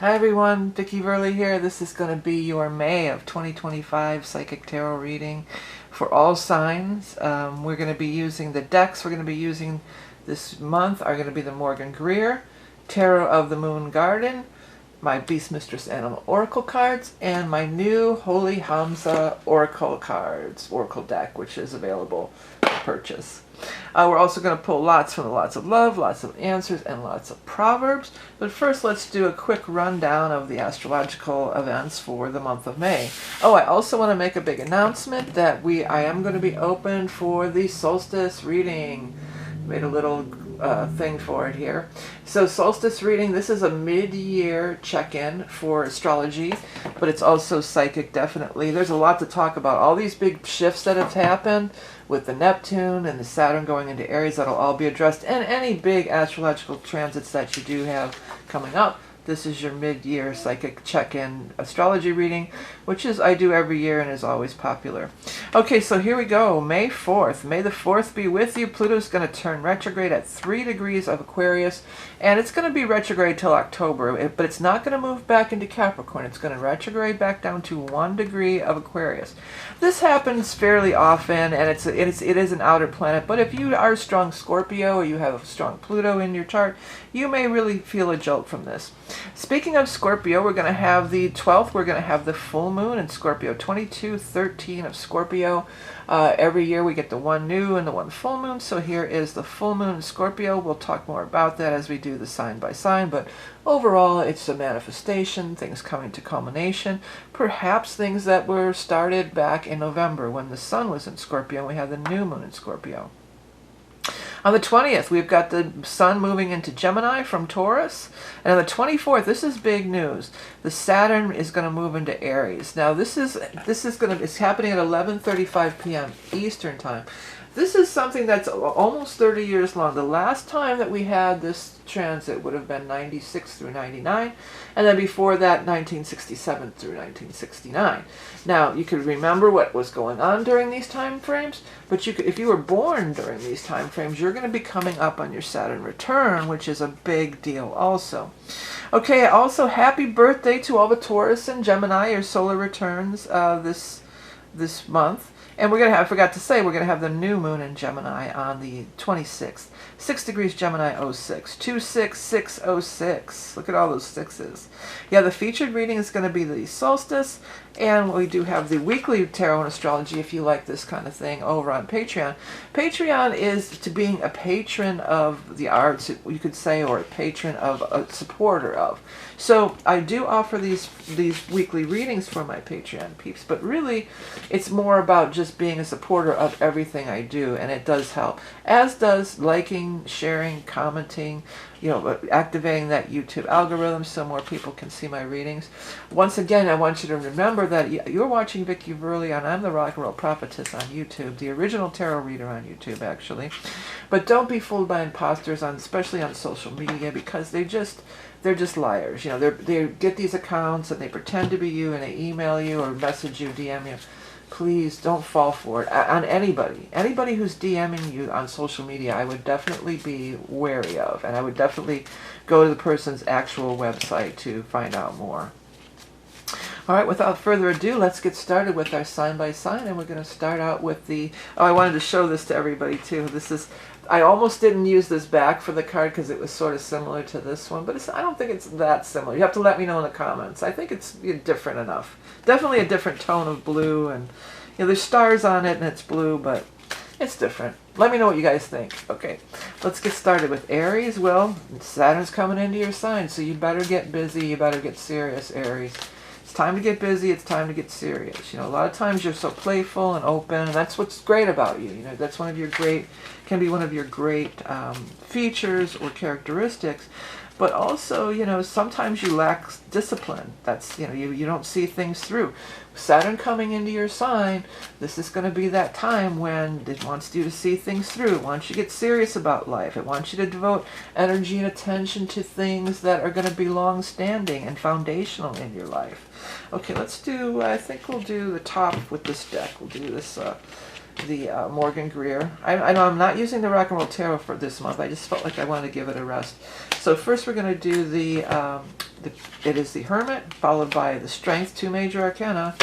Hi everyone, Vickieverlie here. This is going to be your May of 2025 Psychic Tarot reading for all signs. We're going to be using the decks we're going to be using this month are going to be the Morgan Greer, Tarot of the Moon Garden, my Beast Mistress Animal Oracle cards, and my new Holy Hamza Oracle cards, Oracle deck, which is available to purchase. We're also going to pull lots from the Lots of Love, lots of answers, and lots of proverbs. But first, let's do a quick rundown of the astrological events for the month of May. Oh, I also want to make a big announcement that I am going to be open for the solstice reading. Made a little thing for it here. So solstice reading, this is a mid-year check-in for astrology, but it's also psychic, definitely. There's a lot to talk about. All these big shifts that have happened with the Neptune and the Saturn going into Aries, that'll all be addressed, and any big astrological transits that you do have coming up. This is your mid-year psychic check-in astrology reading, which I do every year and is always popular. Okay, so here we go. May 4th. May the 4th be with you. Pluto's going to turn retrograde at 3 degrees of Aquarius, and it's going to be retrograde till October, but it's not going to move back into Capricorn. It's going to retrograde back down to 1 degree of Aquarius. This happens fairly often, and it is an outer planet, but if you are a strong Scorpio or you have a strong Pluto in your chart, you may really feel a jolt from this. Speaking of Scorpio, we're going to have the 12th, we're going to have the full moon in Scorpio, 22/13 of Scorpio. Every year we get the one new and the one full moon, so here is the full moon in Scorpio. We'll talk more about that as we do the sign by sign, but overall it's a manifestation, things coming to culmination, perhaps things that were started back in November when the sun was in Scorpio and we had the new moon in Scorpio. On the 20th, we've got the sun moving into Gemini from Taurus. And on the 24th, this is big news. The Saturn is going to move into Aries. Now, it's happening at 11:35 p.m. Eastern Time. This is something that's almost 30 years long. The last time that we had this transit would have been 96 through 99, and then before that 1967 through 1969. Now, you could remember what was going on during these time frames, but if you were born during these time frames, you're going to be coming up on your Saturn return, which is a big deal also. Okay, also happy birthday to all the Taurus and Gemini, your solar returns this month. And I forgot to say, we're going to have the new moon in Gemini on the 26th. 6 degrees Gemini 06. 26606. Look at all those sixes. Yeah, the featured reading is going to be the solstice. And we do have the weekly tarot and astrology, if you like this kind of thing, over on Patreon. Patreon is to being a patron of the arts, you could say, or a patron of, a supporter of. So I do offer these weekly readings for my Patreon peeps, but really it's more about just being a supporter of everything I do, and it does help. As does liking, sharing, commenting, activating that YouTube algorithm so more people can see my readings. Once again, I want you to remember that you're watching Vickieverlie, and I'm the Rock and Roll Prophetess on YouTube, the original tarot reader on YouTube, actually. But don't be fooled by imposters, especially on social media, because they're just liars. They get these accounts and they pretend to be you, and they email you or message you, DM you. Please don't fall for it. On anybody who's DMing you on social media, I would definitely be wary of, and I would definitely go to the person's actual website to find out more. All right, without further ado, let's get started with our sign by sign, and we're going to start out with I wanted to show this to everybody too. I almost didn't use this back for the card because it was sort of similar to this one, but I don't think it's that similar. You have to let me know in the comments. I think it's different enough. Definitely a different tone of blue, and there's stars on it and it's blue, but it's different. Let me know what you guys think. Okay, let's get started with Aries. Well, Saturn's coming into your sign, so you better get busy. You better get serious, Aries. It's time to get busy. It's time to get serious. A lot of times you're so playful and open, and that's what's great about you. That's can be one of your great features or characteristics. But also, sometimes you lack discipline. That's, you don't see things through. Saturn coming into your sign, this is going to be that time when it wants you to see things through. It wants you to get serious about life. It wants you to devote energy and attention to things that are going to be long-standing and foundational in your life. Okay, I think we'll do the top with this deck. We'll do this Morgan Greer. I know I'm not using the Rock and Roll Tarot for this month. I just felt like I wanted to give it a rest. So first we're going to do it is the Hermit, followed by the Strength, 2 major arcana,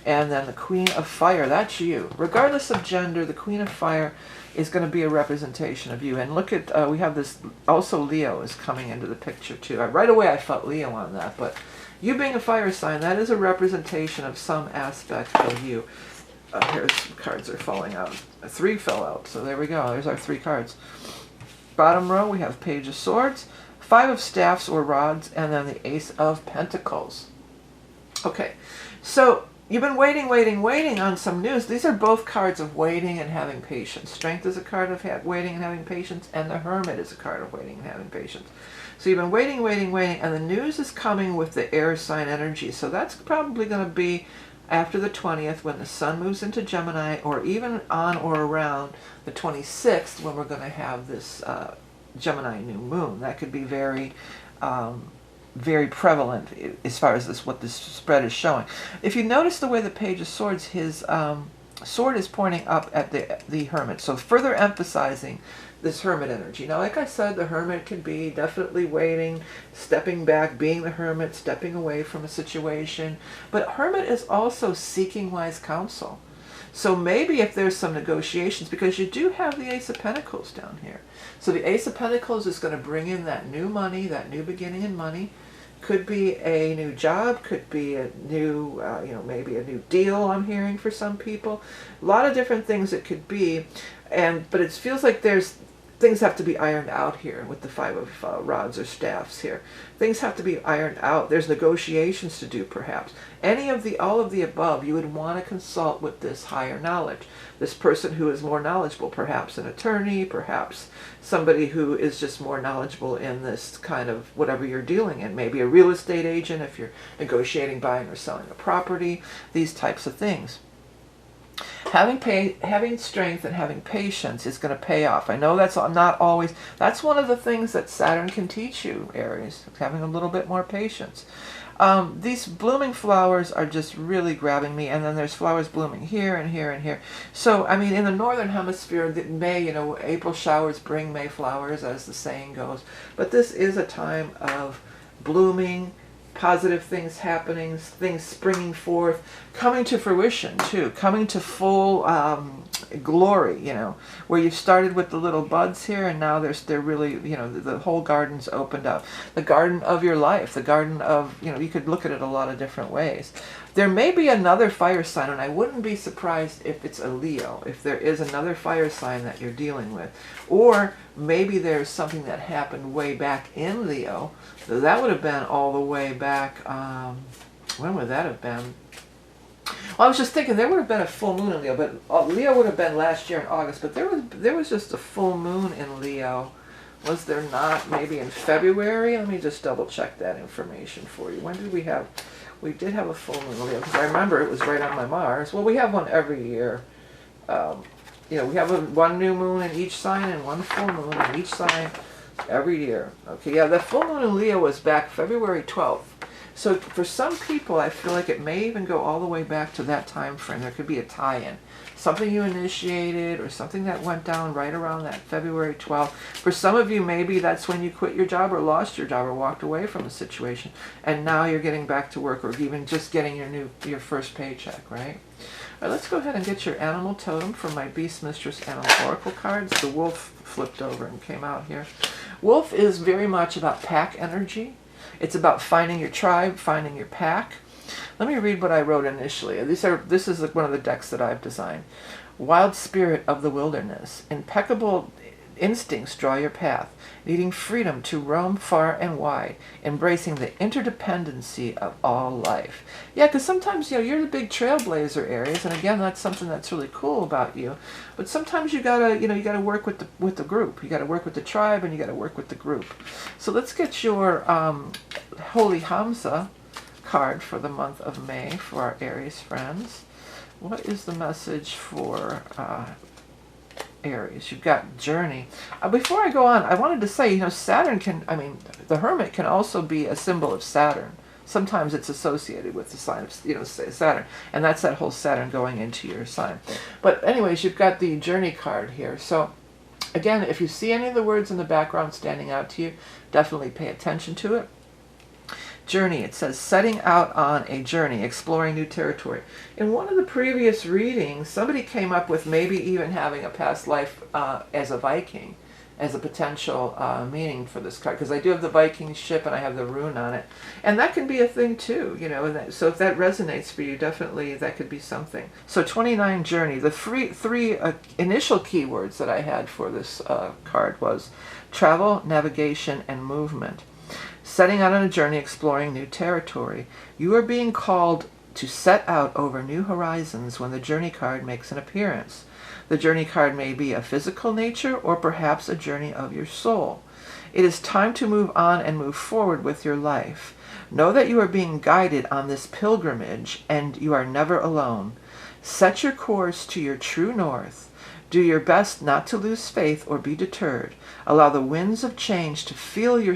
and then the Queen of Fire. That's you. Regardless of gender, the Queen of Fire is going to be a representation of you. And look at, we have this, also Leo is coming into the picture too. Right away I felt Leo on that, but you being a fire sign, that is a representation of some aspect of you. Here's some cards are falling out. 3 fell out, so there we go. There's our 3 cards. Bottom row, we have Page of Swords, 5 of Staffs or Rods, and then the Ace of Pentacles. Okay, so you've been waiting on some news. These are both cards of waiting and having patience. Strength is a card of waiting and having patience, and the Hermit is a card of waiting and having patience. So you've been waiting, and the news is coming with the air sign energy. So that's probably going to be after the 20th when the Sun moves into Gemini, or even on or around the 26th when we're going to have this Gemini new moon. That could be very very prevalent as far as what this spread is showing. If you notice the way the Page of Swords, his sword is pointing up at the Hermit, so further emphasizing this Hermit energy. Now, like I said, the Hermit can be definitely waiting, stepping back, being the Hermit, stepping away from a situation. But Hermit is also seeking wise counsel. So maybe if there's some negotiations, because you do have the Ace of Pentacles down here. So the Ace of Pentacles is going to bring in that new money, that new beginning in money. Could be a new job, could be a new, maybe a new deal I'm hearing for some people. A lot of different things it could be. But it feels like things have to be ironed out here with the 5 of Rods or Staffs here. Things have to be ironed out. There's negotiations to do, perhaps. All of the above, you would want to consult with this higher knowledge. This person who is more knowledgeable, perhaps an attorney, perhaps somebody who is just more knowledgeable in this kind of whatever you're dealing in. Maybe a real estate agent if you're negotiating, buying or selling a property, these types of things. Having strength and having patience is going to pay off. I know that's not always, that's one of the things that Saturn can teach you, Aries, having a little bit more patience. These blooming flowers are just really grabbing me, and then there's flowers blooming here and here and here. So, I mean, in the northern hemisphere, May, April showers bring May flowers, as the saying goes. But this is a time of blooming, positive things happening, things springing forth, coming to fruition too, coming to full glory, where you've started with the little buds here and now they're really, the whole garden's opened up. The garden of your life, the garden of, you could look at it a lot of different ways. There may be another fire sign, and I wouldn't be surprised if it's a Leo, if there is another fire sign that you're dealing with. Or maybe there's something that happened way back in Leo. So that would have been all the way back, when would that have been? Well, I was just thinking there would have been a full moon in Leo, but Leo would have been last year in August, but there was just a full moon in Leo. Was there not? Maybe in February? Let me just double check that information for you. When did we have? We did have a full moon in Leo, because I remember it was right on my Mars. Well, we have one every year. We have one new moon in each sign and one full moon in each sign every year. Okay, yeah, the full moon in Leo was back February 12th. So for some people, I feel like it may even go all the way back to that time frame. There could be a tie-in. Something you initiated or something that went down right around that February 12th. For some of you, maybe that's when you quit your job or lost your job or walked away from a situation. And now you're getting back to work or even just getting your first paycheck, right? All right, let's go ahead and get your animal totem from my Beast Mistress Animal Oracle cards. The wolf flipped over and came out here. Wolf is very much about pack energy. It's about finding your tribe, finding your pack. Let me read what I wrote initially. This is one of the decks that I've designed. Wild spirit of the wilderness. Impeccable instincts draw your path, needing freedom to roam far and wide, embracing the interdependency of all life. Yeah, because sometimes, you're the big trailblazer, Aries, and again, that's something that's really cool about you. But sometimes you gotta work with the group. You gotta work with the tribe, and you gotta work with the group. So let's get your Holy Hamza card for the month of May for our Aries friends. What is the message for Aries? You've got Journey. Before I go on, I wanted to say, Saturn the Hermit can also be a symbol of Saturn. sometimes it's associated with the sign of, you know, say Saturn, and that's that whole Saturn going into your sign. But anyways, you've got the journey card here. So again, if you see any of the words in the background standing out to you, definitely pay attention to it. Journey, it says setting out on a journey, exploring new territory. In one of the previous readings, somebody came up with maybe even having a past life as a Viking, as a potential meaning for this card, because I do have the Viking ship and I have the rune on it, and that can be a thing too, you know. So if that resonates for you, definitely that could be something. So 29, journey. The three initial keywords that I had for this card was travel, navigation, and movement. Setting out on a journey, exploring new territory. You are being called to set out over new horizons when the journey card makes an appearance. The journey card may be a physical nature or perhaps a journey of your soul. It is time to move on and move forward with your life. Know that you are being guided on this pilgrimage and you are never alone. Set your course to your true north. Do your best not to lose faith or be deterred. Allow the winds of change to fill your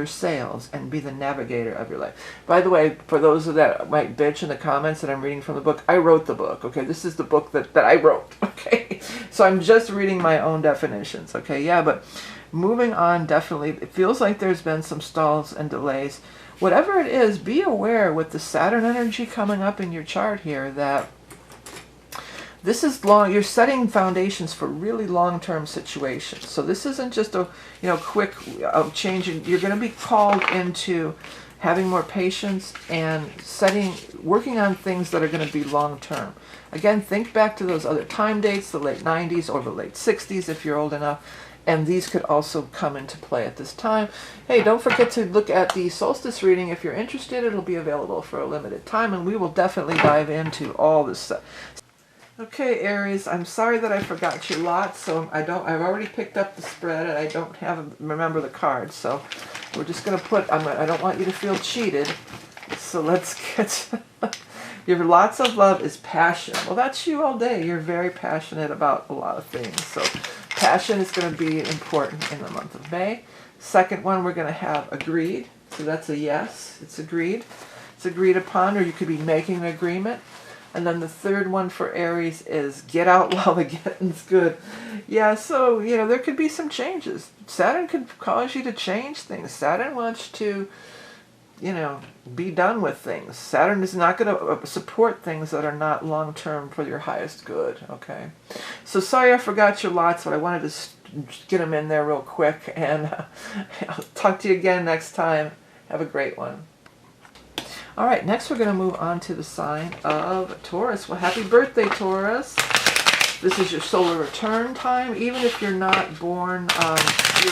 sails and be the navigator of your life. By the way, for those that might bitch in the comments that I'm reading from the book, I wrote the book, okay? This is the book that I wrote, okay? So I'm just reading my own definitions, okay? Yeah, but moving on, definitely. It feels like there's been some stalls and delays. Whatever it is, be aware with the Saturn energy coming up in your chart here that this is long. You're setting foundations for really long-term situations. So this isn't just a, you know, quick change. You're going to be called into having more patience and working on things that are going to be long-term. Again, think back to those other time dates, the late 90s or the late 60s if you're old enough. And these could also come into play at this time. Hey, don't forget to look at the solstice reading. If you're interested, it'll be available for a limited time, and we will definitely dive into all this stuff. Okay, Aries, I'm sorry that I forgot your lot, so I've already picked up the spread and I don't remember the cards, so we're just going to I don't want you to feel cheated, so let's get, your lots of love is passion. Well, that's you all day. You're very passionate about a lot of things, so passion is going to be important in the month of May. Second one, we're going to have agreed, so that's a yes, it's agreed. It's agreed upon, or you could be making an agreement. And then the third one for Aries is get out while the getting's good. Yeah, so, you know, there could be some changes. Saturn could cause you to change things. Saturn wants to, you know, be done with things. Saturn is not going to support things that are not long-term for your highest good, okay? So sorry I forgot your lots, but I wanted to get them in there real quick. And I'll talk to you again next time. Have a great one. All right, next we're going to move on to the sign of Taurus. Well, happy birthday, Taurus. This is your solar return time. Even if you're not born,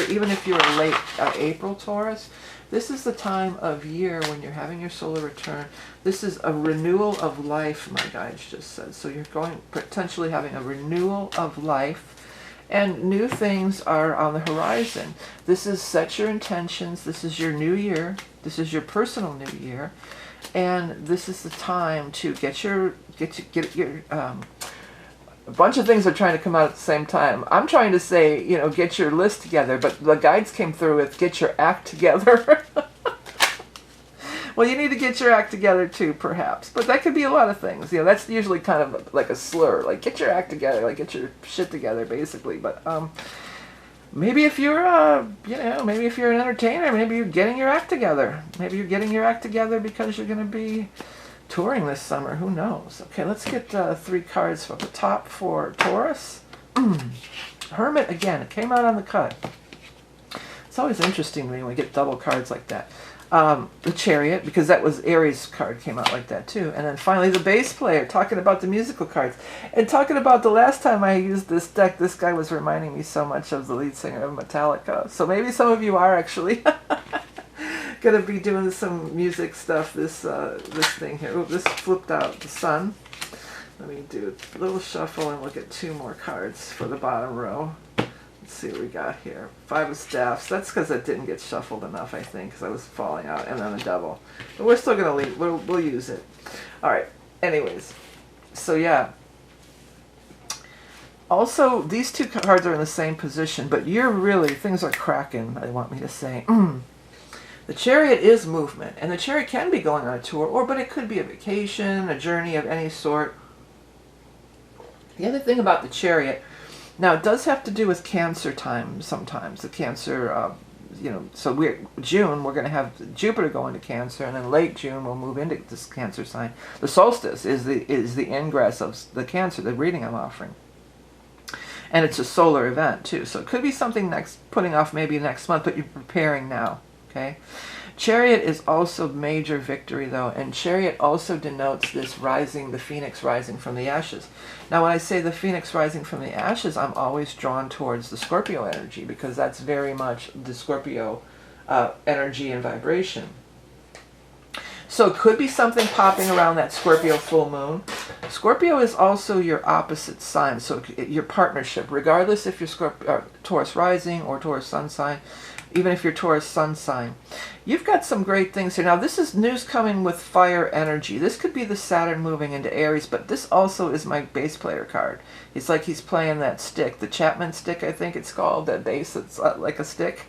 even if you're a late April Taurus, this is the time of year when you're having your solar return. This is a renewal of life, my guides just said. So you're potentially having a renewal of life, and new things are on the horizon. This is set your intentions. This is your new year. This is your personal new year. And this is the time to get your a bunch of things are trying to come out at the same time. I'm trying to say, you know, get your list together, but the guides came through with get your act together. Well, you need to get your act together too, perhaps. But that could be a lot of things. You know, that's usually kind of like a slur, like get your act together, like get your shit together, basically. But maybe if you're, you know, maybe if you're an entertainer, maybe you're getting your act together. Maybe you're getting your act together because you're going to be touring this summer. Who knows? Okay, let's get 3 cards from the top for Taurus. Hermit, again, it came out on the cut. It's always interesting when we get double cards like that. The Chariot, because that was Aries card, came out like that too. And then finally the bass player, talking about the musical cards. And talking about the last time I used this deck, this guy was reminding me so much of the lead singer of Metallica. So maybe some of you are actually going to be doing some music stuff this thing here. Ooh, this flipped out the sun. Let me do a little shuffle and look at 2 more cards for the bottom row. Let's see what we got here. 5 of Staffs. That's because it didn't get shuffled enough, I think, because I was falling out. And then a Devil. But we're still going to leave. We'll use it. All right. Anyways. So, yeah. Also, these 2 cards are in the same position, but you're really, things are cracking, I want me to say. The Chariot is movement, and the Chariot can be going on a tour, but it could be a vacation, a journey of any sort. The other thing about the Chariot, now it does have to do with Cancer time sometimes. The Cancer, so June, we're going to have Jupiter go into Cancer, and then late June we'll move into this Cancer sign. The solstice is the ingress of the Cancer, the reading I'm offering. And it's a solar event too, so it could be something putting off maybe next month, but you're preparing now, okay? Chariot is also major victory though, and Chariot also denotes this rising, the phoenix rising from the ashes. Now when I say the phoenix rising from the ashes, I'm always drawn towards the Scorpio energy, because that's very much the Scorpio energy and vibration. So it could be something popping around that Scorpio full moon. Scorpio is also your opposite sign, so your partnership, regardless if you're Taurus rising or Taurus sun sign, even if you're Taurus sun sign. You've got some great things here. Now this is news coming with fire energy. This could be the Saturn moving into Aries, but this also is my bass player card. It's like he's playing that stick, the Chapman stick I think it's called, that bass that's like a stick.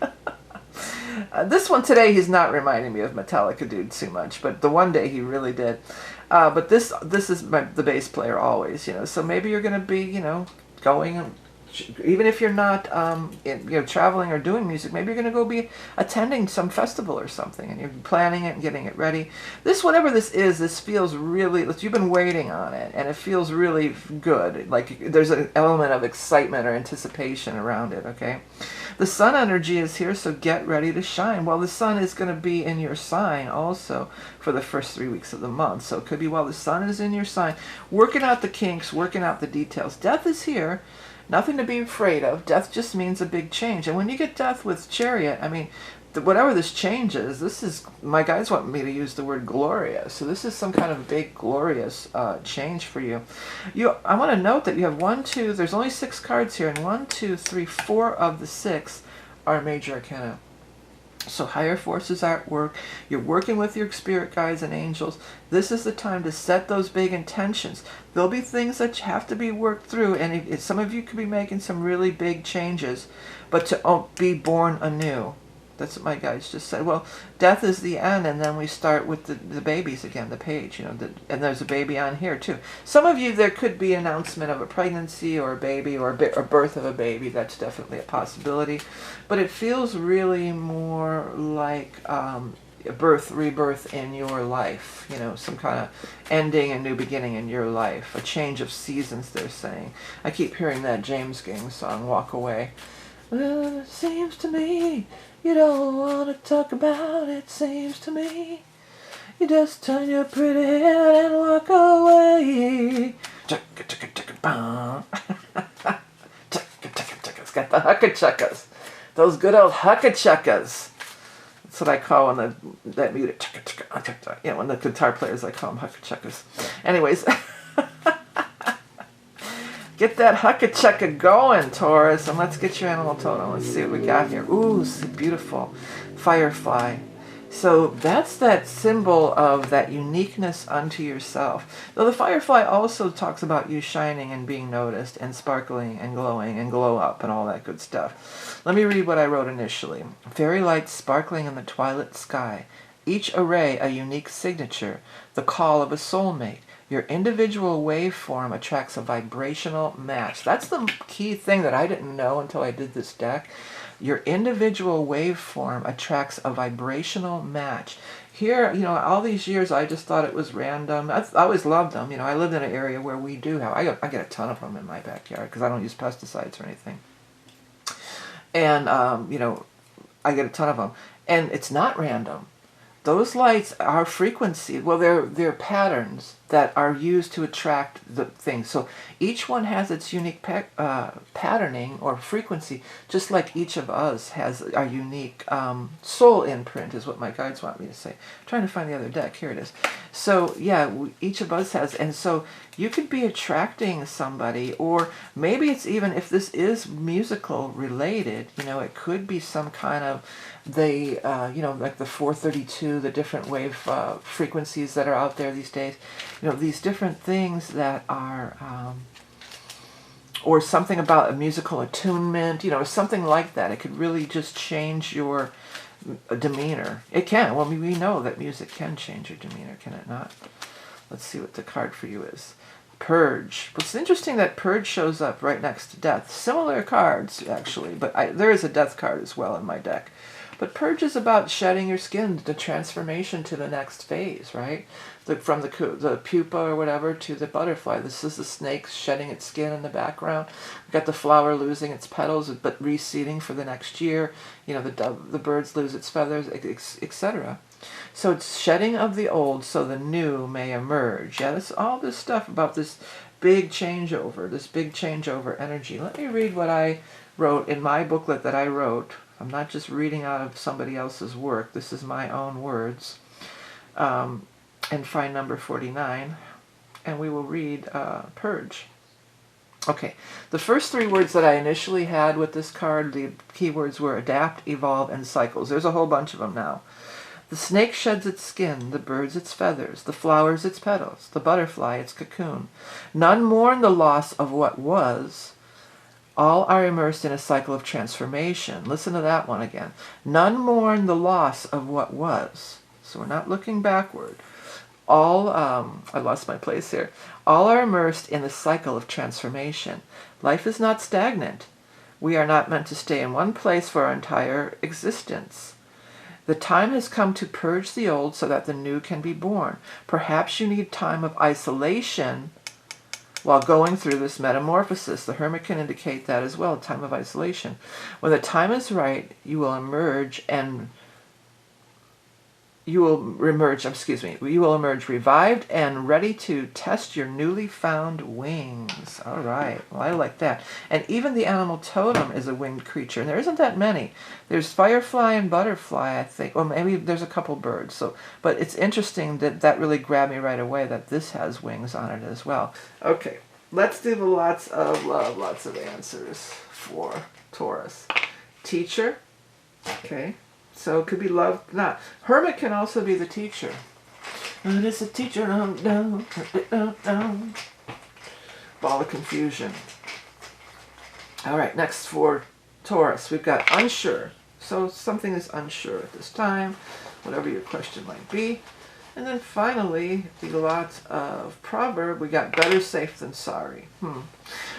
This one today, he's not reminding me of Metallica dude too much, but the one day he really did. But this is the bass player always, so maybe you're going to be, going, even if you're not, traveling or doing music, maybe you're going to go be attending some festival or something, and you're planning it and getting it ready. Whatever this is, this feels really, you've been waiting on it, and it feels really good. Like there's an element of excitement or anticipation around it, okay? The sun energy is here, so get ready to shine. Well, the sun is going to be in your sign also for the first 3 weeks of the month. So it could be while the sun is in your sign, working out the kinks, working out the details. Death is here. Nothing to be afraid of. Death just means a big change. And when you get death with Chariot, I mean, whatever this change is, this is, my guides want me to use the word glorious. So this is some kind of big, glorious change for you. I want to note that you have there's only 6 cards here, and 1, 2, 3, 4 of the 6 are major arcana. So higher forces are at work. You're working with your spirit guides and angels. This is the time to set those big intentions. There'll be things that have to be worked through, and some of you could be making some really big changes, but to be born anew. That's what my guides just said. Well, death is the end, and then we start with the babies again, the page, and there's a baby on here too. Some of you, there could be announcement of a pregnancy or a baby or birth of a baby. That's definitely a possibility. But it feels really more like a birth, rebirth in your life, some kind of ending and new beginning in your life, a change of seasons, they're saying. I keep hearing that James Gang song, Walk Away. Well, it seems to me you don't want to talk about it, seems to me. You just turn your pretty head and walk away. It's got the hucka-chuckas. Those good old hucka-chuckas. That's what I call when that music, when the guitar players, I call them hucka-chuckas. Anyways. Get that hucka-chucka going, Taurus, and let's get your animal totem. Let's see what we got here. Ooh, beautiful. Firefly. So that's that symbol of that uniqueness unto yourself. Though the firefly also talks about you shining and being noticed and sparkling and glowing and glow up and all that good stuff. Let me read what I wrote initially. Fairy lights sparkling in the twilight sky. Each array a unique signature. The call of a soulmate. Your individual waveform attracts a vibrational match. That's the key thing that I didn't know until I did this deck. Your individual waveform attracts a vibrational match. Here, all these years I just thought it was random. I always loved them. I lived in an area where we do have, I get a ton of them in my backyard because I don't use pesticides or anything. And, I get a ton of them. And it's not random. Those lights are frequency. Well, they're patterns that are used to attract the things. So each one has its unique patterning or frequency, just like each of us has our unique soul imprint, is what my guides want me to say. I'm trying to find the other deck. Here it is. So yeah, each of us has, and so you could be attracting somebody, or maybe it's even, if this is musical related, it could be some kind of like the 432, the different wave frequencies that are out there these days. These different things that are, or something about a musical attunement, something like that. It could really just change your demeanor. It can. Well, we know that music can change your demeanor, can it not? Let's see what the card for you is. Purge. It's interesting that Purge shows up right next to Death. Similar cards, actually, but there is a Death card as well in my deck. But Purge is about shedding your skin, the transformation to the next phase, right? From the pupa or whatever to the butterfly. This is the snake shedding its skin in the background. We've got the flower losing its petals, but reseeding for the next year. You know, the birds lose its feathers, etc. So it's shedding of the old so the new may emerge. Yeah, that's all this stuff about this big changeover energy. Let me read what I wrote in my booklet that I wrote. I'm not just reading out of somebody else's work. This is my own words. And find number 49. And we will read Purge. Okay, the first three words that I initially had with this card, the keywords were adapt, evolve, and cycles. There's a whole bunch of them now. The snake sheds its skin, the birds its feathers, the flowers its petals, the butterfly its cocoon. None mourn the loss of what was. All are immersed in a cycle of transformation. Listen to that one again. None mourn the loss of what was. So we're not looking backward. All, I lost my place here. All are immersed in the cycle of transformation. Life is not stagnant. We are not meant to stay in one place for our entire existence. The time has come to purge the old so that the new can be born. Perhaps you need time of isolation while going through this metamorphosis. The Hermit can indicate that as well, time of isolation. When the time is right, you will emerge revived and ready to test your newly found wings. All right, well, I like that. And even the animal totem is a winged creature, and there isn't that many. There's firefly and butterfly, I think, or maybe there's a couple birds. So, but it's interesting that really grabbed me right away that this has wings on it as well. Okay, let's do the lots of love, lots of answers for Taurus. Teacher, okay. So it could be love, not. Hermit can also be the teacher. And it's a teacher, down. Ball of confusion. All right, next for Taurus, we've got unsure. So something is unsure at this time, whatever your question might be. And then finally, the lot of proverb, we got better safe than sorry.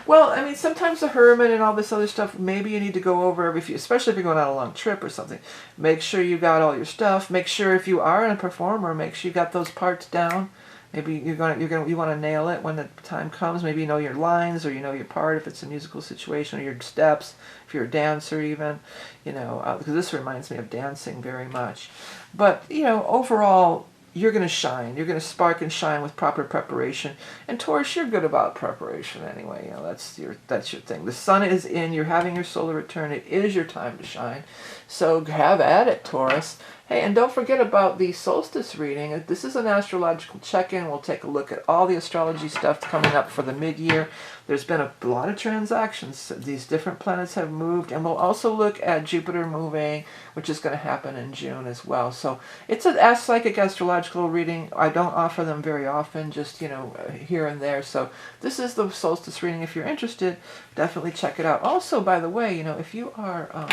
Well, I mean, sometimes the Hermit and all this other stuff, maybe you need to go over, especially if you're going on a long trip or something. Make sure you got all your stuff. Make sure if you are a performer, make sure you got those parts down. Maybe you want to nail it when the time comes. Maybe you know your lines or you know your part if it's a musical situation, or your steps if you're a dancer even. You know, because this reminds me of dancing very much. But you know, overall, you're going to shine. You're going to spark and shine with proper preparation. And Taurus, you're good about preparation anyway. You know, that's your thing. The sun is in. You're having your solar return. It is your time to shine. So have at it, Taurus. Hey, and don't forget about the solstice reading. This is an astrological check-in. We'll take a look at all the astrology stuff coming up for the mid-year. There's been a lot of transactions. These different planets have moved, and we'll also look at Jupiter moving, which is going to happen in June as well. So it's a psychic astrological reading. I don't offer them very often, just, you know, here and there. So this is the solstice reading. If you're interested, definitely check it out. Also, by the way, you know, if you are...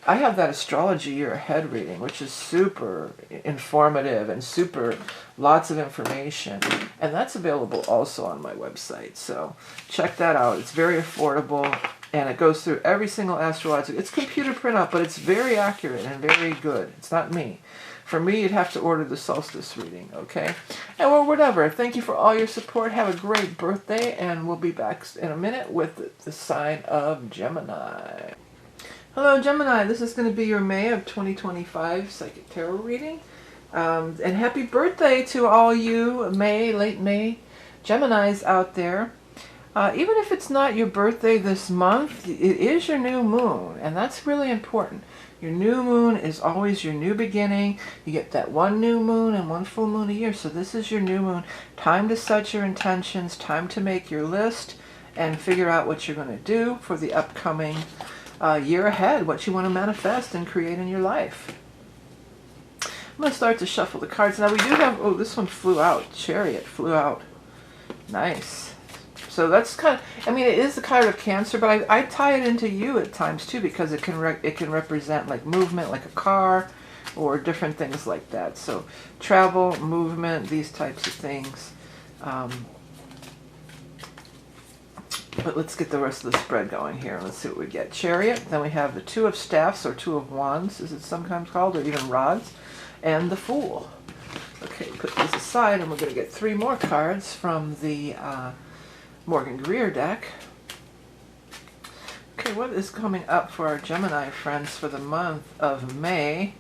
I have that astrology year ahead reading, which is super informative and super lots of information. And that's available also on my website. So check that out. It's very affordable and it goes through every single astrological. It's computer printout, but it's very accurate and very good. It's not me. For me, you'd have to order the solstice reading, okay? And well, whatever. Thank you for all your support. Have a great birthday, and we'll be back in a minute with the sign of Gemini. Hello Gemini, this is going to be your May of 2025 Psychic Tarot reading. And happy birthday to all you late May Geminis out there. Even if it's not your birthday this month, it is your new moon, and that's really important. Your new moon is always your new beginning. You get that one new moon and one full moon a year, so this is your new moon. Time to set your intentions, time to make your list and figure out what you're going to do for the upcoming year ahead, what you want to manifest and create in your life. I'm going to start to shuffle the cards. Now we do have, oh, this one flew out. Chariot flew out. Nice. So that's kind of, I mean, it is the card of Cancer, but I tie it into you at times too, because it can represent like movement, like a car, or different things like that. So travel, movement, these types of things. But let's get the rest of the spread going here. Let's see what we get. Chariot. Then we have the Two of Staffs, or Two of Wands, as it's sometimes called, or even Rods, and the Fool. Okay, put these aside, and we're going to get 3 more cards from the Morgan Greer deck. Okay, what is coming up for our Gemini friends for the month of May?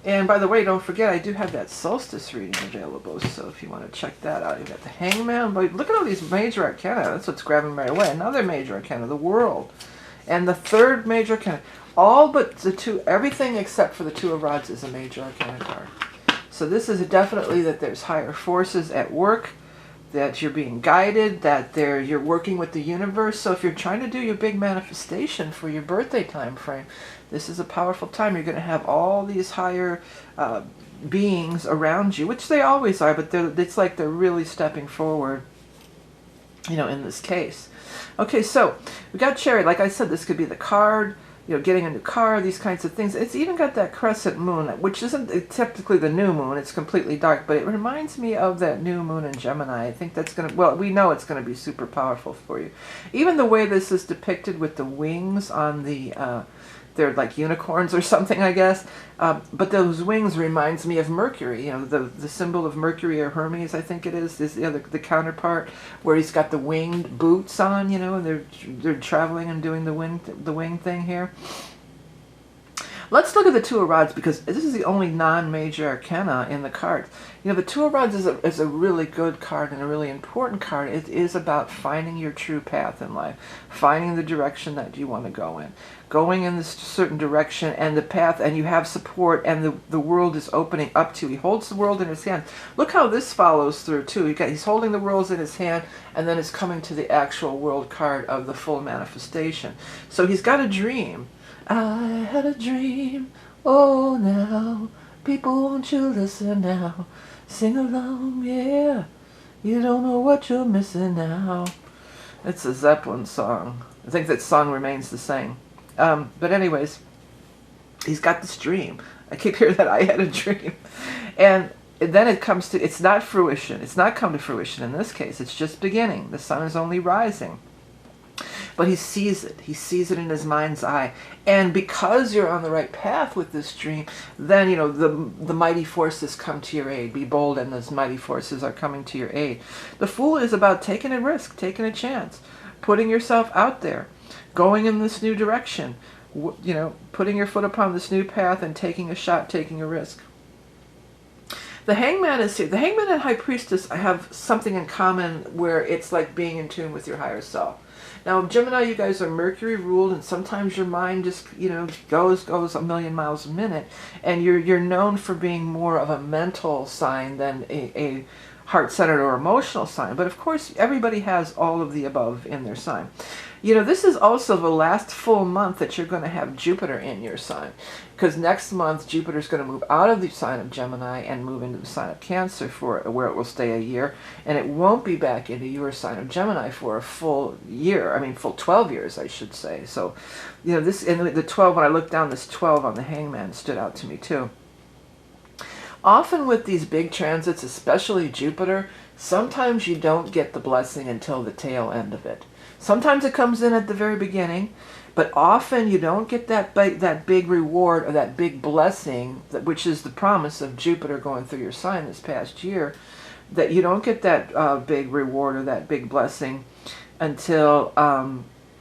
And by the way, don't forget, I do have that solstice reading available, so if you want to check that out. You've got the Hangman, but look at all these major arcana. That's what's grabbing me away. Another major arcana, the World. And the third major arcana, all but the two, everything except for the Two of Rods is a major arcana card. So this is definitely that there's higher forces at work, that you're being guided, that you're working with the universe. So if you're trying to do your big manifestation for your birthday time frame, this is a powerful time. You're going to have all these higher beings around you, which they always are, but it's like they're really stepping forward, you know, in this case. Okay, so we got Chariot. Like I said, this could be the card, you know, getting a new car, these kinds of things. It's even got that crescent moon, which isn't typically the new moon. It's completely dark, but it reminds me of that new moon in Gemini. I think that's going to, well, we know it's going to be super powerful for you. Even the way this is depicted with the wings on the, they're like unicorns or something, I guess. But those wings reminds me of Mercury. You know, the symbol of Mercury, or Hermes, I think it is the counterpart, where he's got the winged boots on, you know, and they're traveling and doing the wing thing here. Let's look at the Two of Rods, because this is the only non-major arcana in the cards. You know, the Two of Rods is a really good card and a really important card. It is about finding your true path in life, finding the direction that you want to go in, going in this certain direction and the path, and you have support, and the world is opening up to you. He holds the world in his hand. Look how this follows through too. He's holding the world in his hand, and then it's coming to the actual world card of the full manifestation. So he's got a dream. I had a dream, oh now, people won't you listen now, sing along, yeah, you don't know what you're missing now. It's a Zeppelin song. I think that song remains the same. But anyways, he's got this dream. I keep hearing that I had a dream. And then it comes to, it's not fruition. It's not come to fruition in this case. It's just beginning. The sun is only rising. But he sees it. He sees it in his mind's eye. And because you're on the right path with this dream, then, you know, the mighty forces come to your aid. Be bold, and those mighty forces are coming to your aid. The Fool is about taking a risk, taking a chance, putting yourself out there, going in this new direction, you know, putting your foot upon this new path and taking a shot, taking a risk. The Hangman is here. The Hangman and High Priestess have something in common, where it's like being in tune with your higher self. Now, Gemini, you guys are Mercury ruled, and sometimes your mind just, you know, goes a million miles a minute, and you're known for being more of a mental sign than a heart-centered or emotional sign. But of course, everybody has all of the above in their sign. You know, this is also the last full month that you're going to have Jupiter in your sign, because next month Jupiter's going to move out of the sign of Gemini and move into the sign of Cancer, for where it will stay a year, and it won't be back into your sign of Gemini for a full year. I mean, full 12 years, I should say. So, you know, this, and the 12, when I looked down, this 12 on the Hangman stood out to me too. Often with these big transits, especially Jupiter, sometimes you don't get the blessing until the tail end of it. Sometimes it comes in at the very beginning, but often you don't get that big reward, or that big blessing, which is the promise of Jupiter going through your sign this past year, that you don't get that big reward or that big blessing until,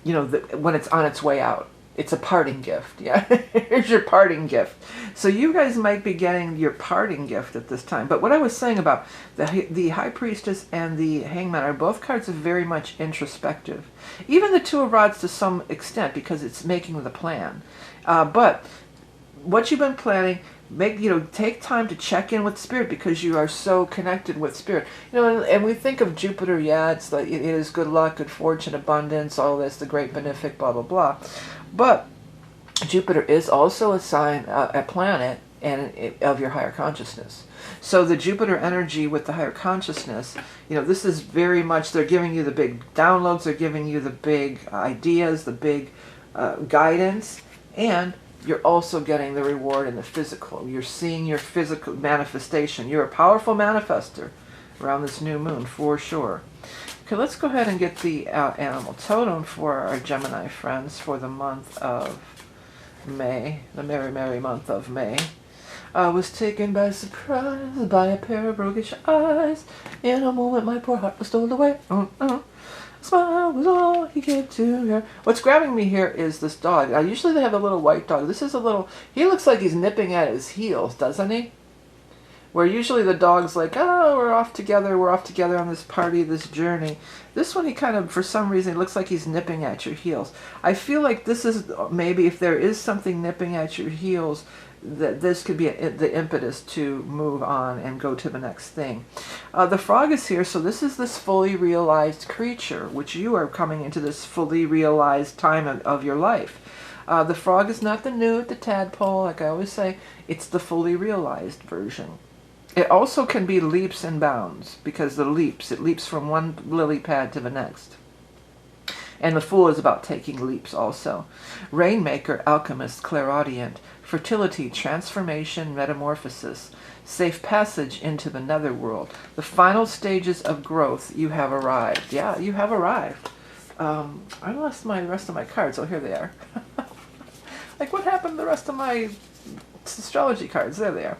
you know, when it's on its way out. It's a parting gift. Yeah, here's your parting gift. So you guys might be getting your parting gift at this time. But what I was saying about the High Priestess and the Hangman are both cards are very much introspective. Even the Two of Rods to some extent, because it's making the plan. But what you've been planning, take time to check in with Spirit, because you are so connected with Spirit. You know, and we think of Jupiter, yeah, it's like it is good luck, good fortune, abundance, all this, the great benefic, blah blah blah. But Jupiter is also a sign, a planet and of your higher consciousness. So the Jupiter energy with the higher consciousness, you know, this is very much, they're giving you the big downloads, they're giving you the big ideas, the big guidance, and you're also getting the reward in the physical. You're seeing your physical manifestation. You're a powerful manifester around this new moon, for sure. Okay, let's go ahead and get the animal totem for our Gemini friends for the month of May, the merry, merry month of May. I was taken by surprise by a pair of roguish eyes. In a moment my poor heart was stole away. Smile was all he gave to her. What's grabbing me here is this dog. Usually they have a little white dog. This is a little, he looks like he's nipping at his heels, doesn't he? Where usually the dog's like, oh, we're off together on this party, this journey. This one, he kind of, for some reason, it looks like he's nipping at your heels. I feel like this is, maybe if there is something nipping at your heels, that this could be the impetus to move on and go to the next thing. The frog is here, so this is this fully realized creature, which you are coming into this fully realized time of your life. The frog is not the newt, the tadpole, like I always say, it's the fully realized version. It also can be leaps and bounds, because it leaps from one lily pad to the next. And the Fool is about taking leaps also. Rainmaker, alchemist, clairaudient, fertility, transformation, metamorphosis, safe passage into the netherworld. The final stages of growth, you have arrived. Yeah, you have arrived. I lost the rest of my cards. Oh, here they are. Like, what happened to the rest of my astrology cards? There they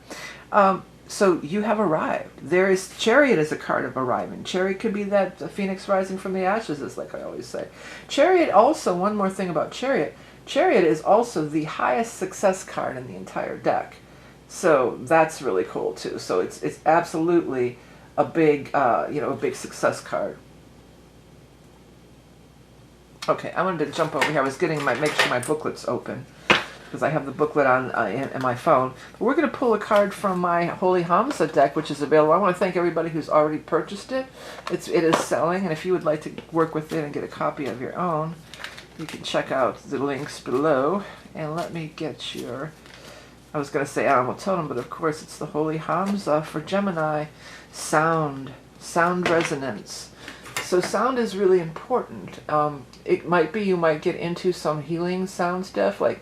are. So you have arrived. There is Chariot as a card of arriving. Chariot could be that phoenix rising from the ashes, is like I always say. Chariot also, one more thing about Chariot. Chariot is also the highest success card in the entire deck. So that's really cool too. So it's absolutely a big, a big success card. Okay, I wanted to jump over here. I was make sure my booklet's open, because I have the booklet on in my phone. But we're going to pull a card from my Holy Hamza deck, which is available. I want to thank everybody who's already purchased it. It is selling, and if you would like to work with it and get a copy of your own, you can check out the links below. And let me get your, I was going to say animal totem, but of course it's the Holy Hamza for Gemini. Sound resonance. So sound is really important. It might be you might get into some healing sound stuff, like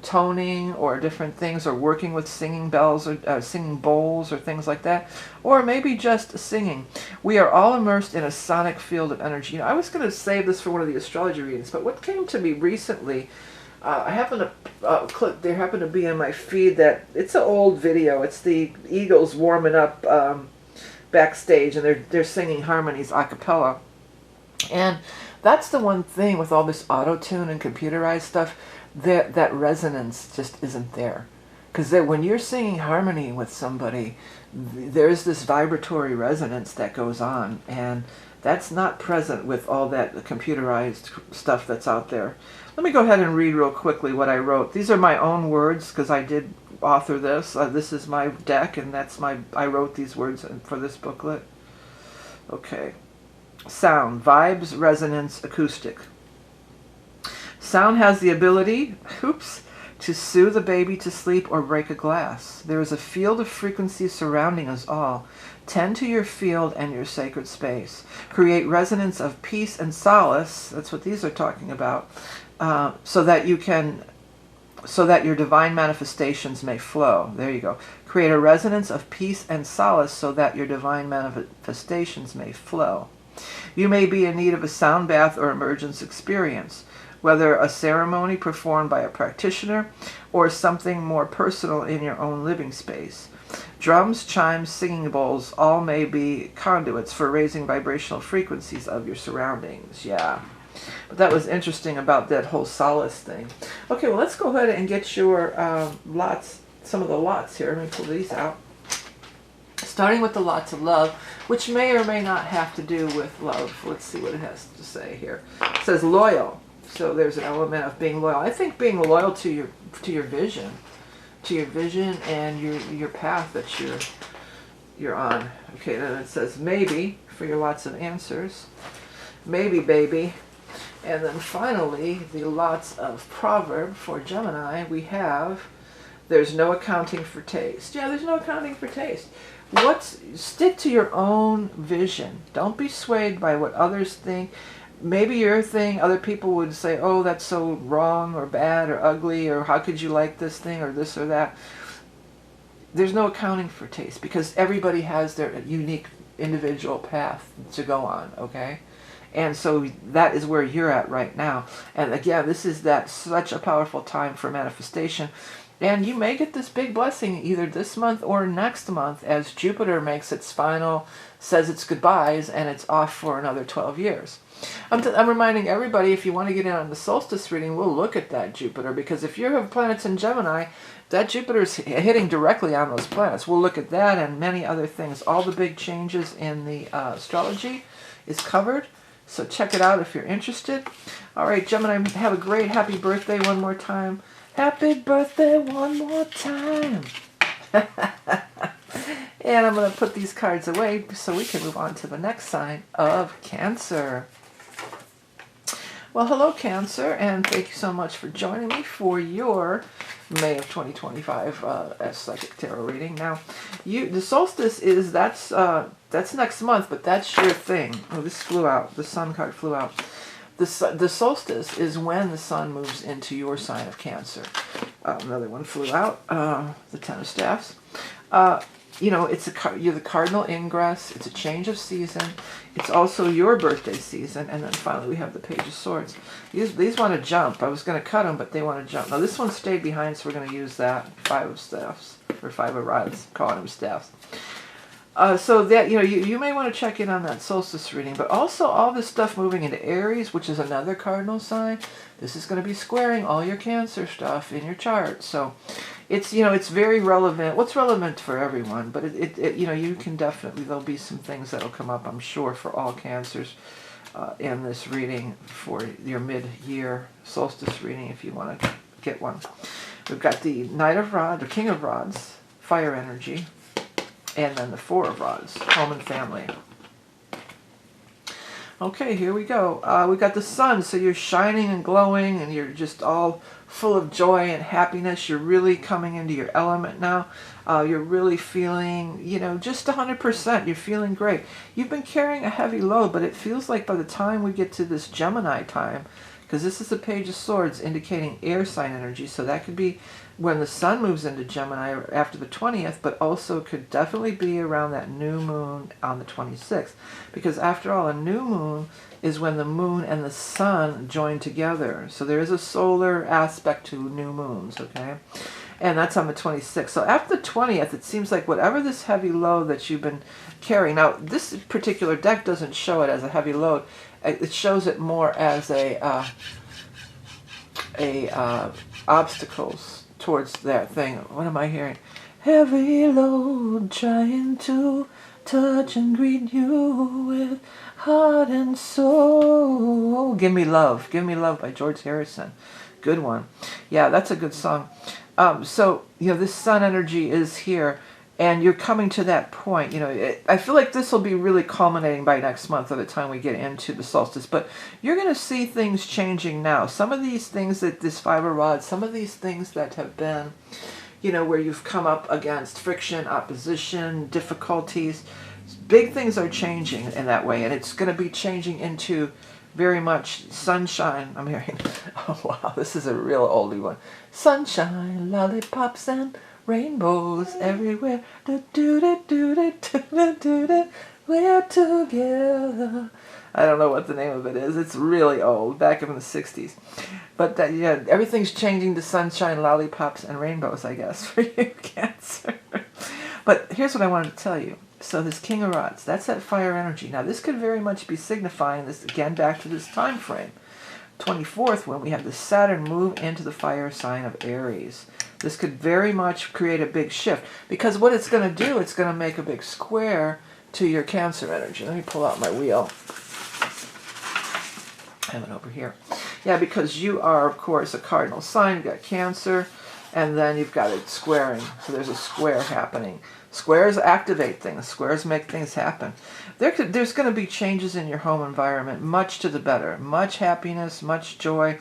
toning or different things, or working with singing bells or singing bowls or things like that, or maybe just singing. We are all immersed in a sonic field of energy. You know, I was going to save this for one of the astrology readings, but what came to me recently, I happened to click, there happened to be in my feed that it's an old video. It's the Eagles warming up backstage, and they're singing harmonies a cappella. And that's the one thing with all this auto-tune and computerized stuff, that resonance just isn't there. Because when you're singing harmony with somebody, there's this vibratory resonance that goes on, and that's not present with all that computerized stuff that's out there. Let me go ahead and read real quickly what I wrote. These are my own words, because I did author this. This is my deck, and I wrote these words for this booklet. Okay. Sound, vibes, resonance, acoustic. Sound has the ability, to soothe a baby to sleep or break a glass. There is a field of frequency surrounding us all. Tend to your field and your sacred space. Create resonance of peace and solace. That's what these are talking about. So that your divine manifestations may flow. There you go. Create a resonance of peace and solace so that your divine manifestations may flow. You may be in need of a sound bath or emergence experience, whether a ceremony performed by a practitioner or something more personal in your own living space. Drums, chimes, singing bowls, all may be conduits for raising vibrational frequencies of your surroundings. Yeah. But that was interesting about that whole solace thing. Okay, well, let's go ahead and get your lots, some of the lots here. Let me pull these out. Starting with the lots of love, which may or may not have to do with love. Let's see what it has to say here. It says loyal. So there's an element of being loyal. I think being loyal to your vision, and your path that you're on. Okay, then it says maybe for your lots of answers. Maybe, baby. And then finally, the lots of proverb for Gemini, we have There's no accounting for taste. Yeah, there's no accounting for taste. Stick to your own vision. Don't be swayed by what others think. Maybe your thing, other people would say, oh, that's so wrong or bad or ugly, or how could you like this thing or this or that. There's no accounting for taste because everybody has their unique individual path to go on, okay? And so that is where you're at right now. And again, this is such a powerful time for manifestation. And you may get this big blessing either this month or next month as Jupiter makes its final, says its goodbyes, and it's off for another 12 years. I'm reminding everybody, if you want to get in on the solstice reading, we'll look at that Jupiter, because if you have planets in Gemini, that Jupiter's hitting directly on those planets. We'll look at that and many other things. All the big changes in the astrology is covered, so check it out if you're interested. All right, Gemini, have a great happy birthday one more time. Happy birthday one more time. And I'm going to put these cards away so we can move on to the next sign of Cancer. Well, hello, Cancer, and thank you so much for joining me for your May of 2025 Psychic Tarot reading. Now, the solstice is, that's next month, but that's your thing. Oh, this flew out. The Sun card flew out. The solstice is when the sun moves into your sign of Cancer. Another one flew out, the Ten of Staffs. You know, you're the cardinal ingress. It's a change of season. It's also your birthday season. And then finally we have the Page of Swords. These want to jump. I was going to cut them, but they want to jump. Now this one stayed behind, so we're going to use that. Five of Staffs, or Five of Rods, calling them staffs. So that, you know, you may want to check in on that solstice reading, but also all this stuff moving into Aries, which is another cardinal sign. This is going to be squaring all your Cancer stuff in your chart. So it's, you know, it's very relevant. What's relevant for everyone, but it you know, you can definitely, there'll be some things that'll come up, I'm sure, for all Cancers in this reading for your mid-year solstice reading if you want to get one. We've got the Knight of Rods, or King of Rods, fire energy. And then the Four of Rods, home and family. Okay, here we go. We got the sun, so you're shining and glowing, and you're just all full of joy and happiness. You're really coming into your element now. You're really feeling, you know, just 100%. You're feeling great. You've been carrying a heavy load, but it feels like by the time we get to this Gemini time, because this is the Page of Swords indicating air sign energy, so that could be when the sun moves into Gemini after the 20th, but also could definitely be around that new moon on the 26th. Because after all, a new moon is when the moon and the sun join together. So there is a solar aspect to new moons, okay? And that's on the 26th. So after the 20th, it seems like whatever this heavy load that you've been carrying, now this particular deck doesn't show it as a heavy load. It shows it more as obstacles towards that thing. What am I hearing? Heavy load trying to touch and greet you with heart and soul. Give Me Love. Give Me Love by George Harrison. Good one. Yeah, that's a good song. So, you know, this sun energy is here, and you're coming to that point. You know, I feel like this will be really culminating by next month by the time we get into the solstice. But you're going to see things changing now. Some of these things that this Five of Rods, some of these things that have been, you know, where you've come up against friction, opposition, difficulties, big things are changing in that way. And it's going to be changing into very much sunshine. I'm hearing, oh wow, this is a real oldie one. Sunshine, lollipops, and rainbows everywhere. Do do do do do do do do. We're together. I don't know what the name of it is. It's really old, back in the 60s. But yeah, everything's changing to sunshine, lollipops, and rainbows, I guess, for you, Cancer. But here's what I wanted to tell you. So this King of Rods, that's that fire energy. Now this could very much be signifying this, again, back to this time frame. 24th, when we have the Saturn move into the fire sign of Aries. This could very much create a big shift. Because what it's going to do, it's going to make a big square to your Cancer energy. Let me pull out my wheel. I have it over here. Yeah, because you are, of course, a cardinal sign. You've got Cancer, and then you've got it squaring. So there's a square happening. Squares activate things. Squares make things happen. There's going to be changes in your home environment, much to the better. Much happiness, much joy.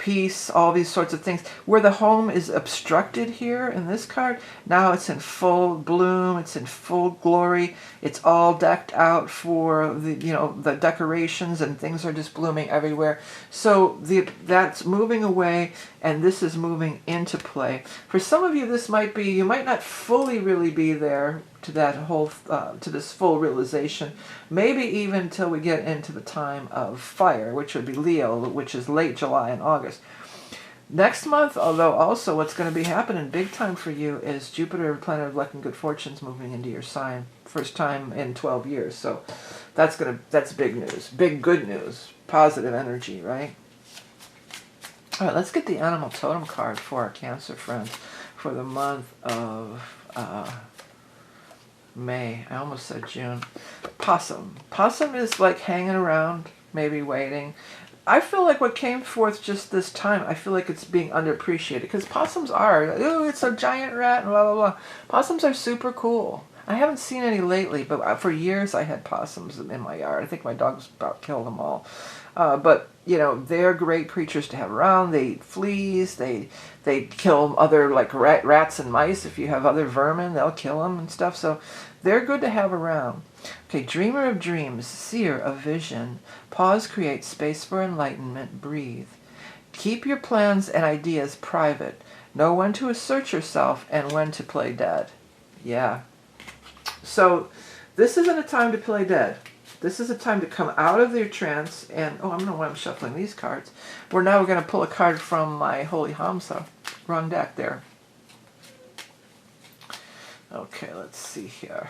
peace, all these sorts of things. Where the home is obstructed here in this card, now it's in full bloom, it's in full glory, it's all decked out for the, the decorations, and things are just blooming everywhere. So that's moving away, and this is moving into play. For some of you, this might be, you might not fully really be there to that whole, to this full realization, maybe even till we get into the time of fire, which would be Leo, which is late July and August. Next month, although also what's going to be happening big time for you is Jupiter, planet of luck and good fortunes, moving into your sign. First time in 12 years. So that's big news. Big good news. Positive energy, right? All right, let's get the animal totem card for our Cancer friends for the month of May. I almost said June. Possum. Possum is like hanging around, maybe waiting. I feel like what came forth just this time, I feel like it's being underappreciated. Because possums are, ooh, it's a giant rat and blah, blah, blah. Possums are super cool. I haven't seen any lately, but for years I had possums in my yard. I think my dogs about killed them all. But, they're great creatures to have around. They eat fleas. They kill other, like, rats and mice. If you have other vermin, they'll kill them and stuff. So they're good to have around. Okay, dreamer of dreams, seer of vision. Pause, create space for enlightenment, breathe. Keep your plans and ideas private. Know when to assert yourself and when to play dead. Yeah. So this isn't a time to play dead. This is a time to come out of your trance and, I don't know why I'm shuffling these cards. We're going to pull a card from my Holy Hamsa. Wrong deck there. Okay, let's see here.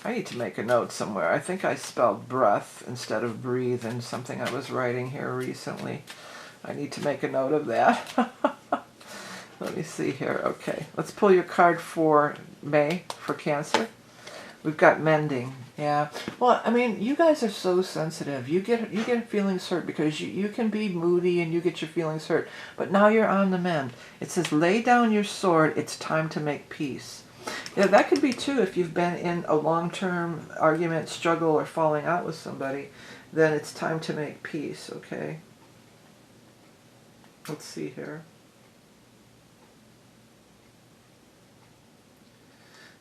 I need to make a note somewhere. I think I spelled breath instead of breathe in something I was writing here recently. I need to make a note of that. Let me see here. Okay, let's pull your card for May, for Cancer. We've got mending. Yeah. Well, I mean, you guys are so sensitive. You get feelings hurt because you can be moody and you get your feelings hurt. But now you're on the mend. It says, lay down your sword. It's time to make peace. Yeah, that could be too if you've been in a long-term argument, struggle, or falling out with somebody. Then it's time to make peace, okay? Let's see here.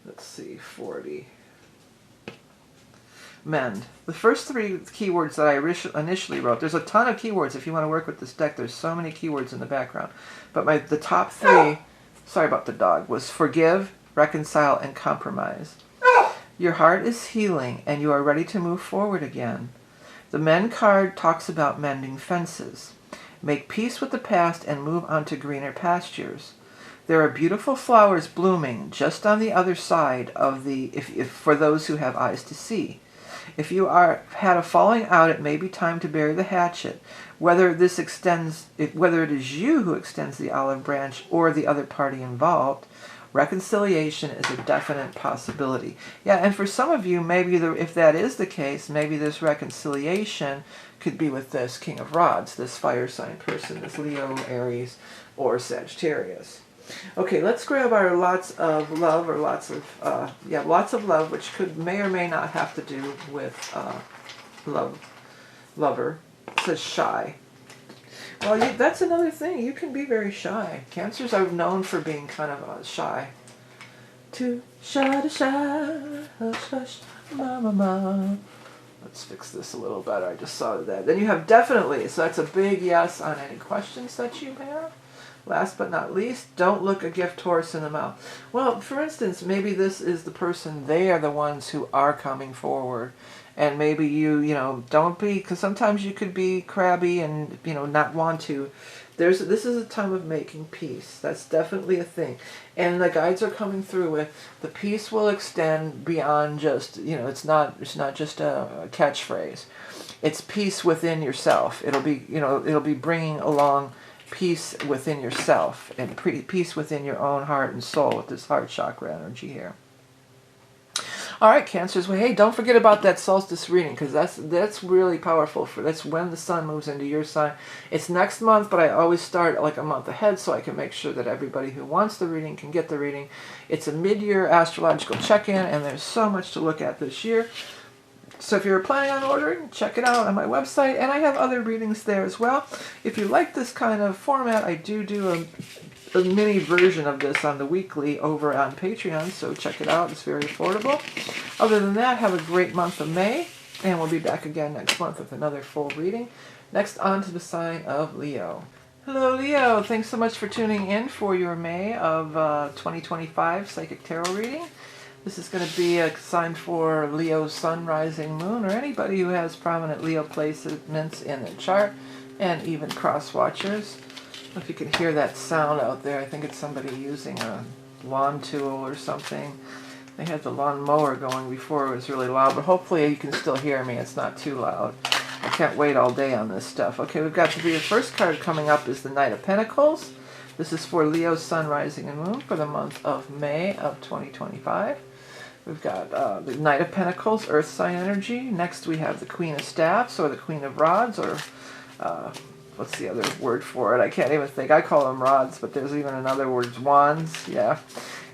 Let's see, 40. Mend. The first three keywords that I initially wrote, there's a ton of keywords if you want to work with this deck. There's so many keywords in the background. But the top three, sorry about the dog, was forgive, reconcile, and compromise. Your heart is healing and you are ready to move forward again. The Mend card talks about mending fences. Make peace with the past and move on to greener pastures. There are beautiful flowers blooming just on the other side of the, if for those who have eyes to see. If you had a falling out, it may be time to bury the hatchet. Whether it is you who extends the olive branch or the other party involved, reconciliation is a definite possibility. Yeah, and for some of you, maybe if that is the case, maybe this reconciliation could be with this King of Rods, this fire sign person, this Leo, Aries, or Sagittarius. Okay, let's grab our lots of love, or lots of love, which may or may not have to do with lover. It says shy. Well, that's another thing. You can be very shy. Cancers are known for being kind of shy. Too shy to shy, hush, hush, mama. Let's fix this a little better. I just saw that. Then you have definitely. So that's a big yes on any questions that you have. Last but not least, don't look a gift horse in the mouth. Well, for instance, maybe this is the person, they are the ones who are coming forward. And maybe you don't be, because sometimes you could be crabby and, not want to. This is a time of making peace. That's definitely a thing. And the guides are coming through with the peace will extend beyond just, it's not just a catchphrase. It's peace within yourself. It'll be bringing along peace within yourself and peace within your own heart and soul with this heart chakra energy here. All right, Cancers. Well, hey, don't forget about that solstice reading, because that's really powerful. That's when the sun moves into your sign. It's next month, but I always start like a month ahead so I can make sure that everybody who wants the reading can get the reading. It's a mid-year astrological check-in, and there's so much to look at this year. So if you're planning on ordering, check it out on my website, and I have other readings there as well. If you like this kind of format, I do a mini version of this on the weekly over on Patreon, so check it out. It's very affordable. Other than that, have a great month of May, and we'll be back again next month with another full reading. Next, on to the sign of Leo. Hello, Leo. Thanks so much for tuning in for your May of 2025 Psychic Tarot reading. This is going to be a sign for Leo's sun, rising, moon, or anybody who has prominent Leo placements in their chart, and even cross watchers. If you can hear that sound out there, I think it's somebody using a lawn tool or something. They had the lawn mower going before, it was really loud, but hopefully you can still hear me. It's not too loud. I can't wait all day on this stuff. Okay, we've got the first card coming up is the Knight of Pentacles. This is for Leo's sun, rising, and moon for the month of May of 2025. We've got the Knight of Pentacles, Earth sign energy. Next we have the Queen of Staffs, or the Queen of Rods, or what's the other word for it? I can't even think. I call them rods, but there's even another word, wands. Yeah.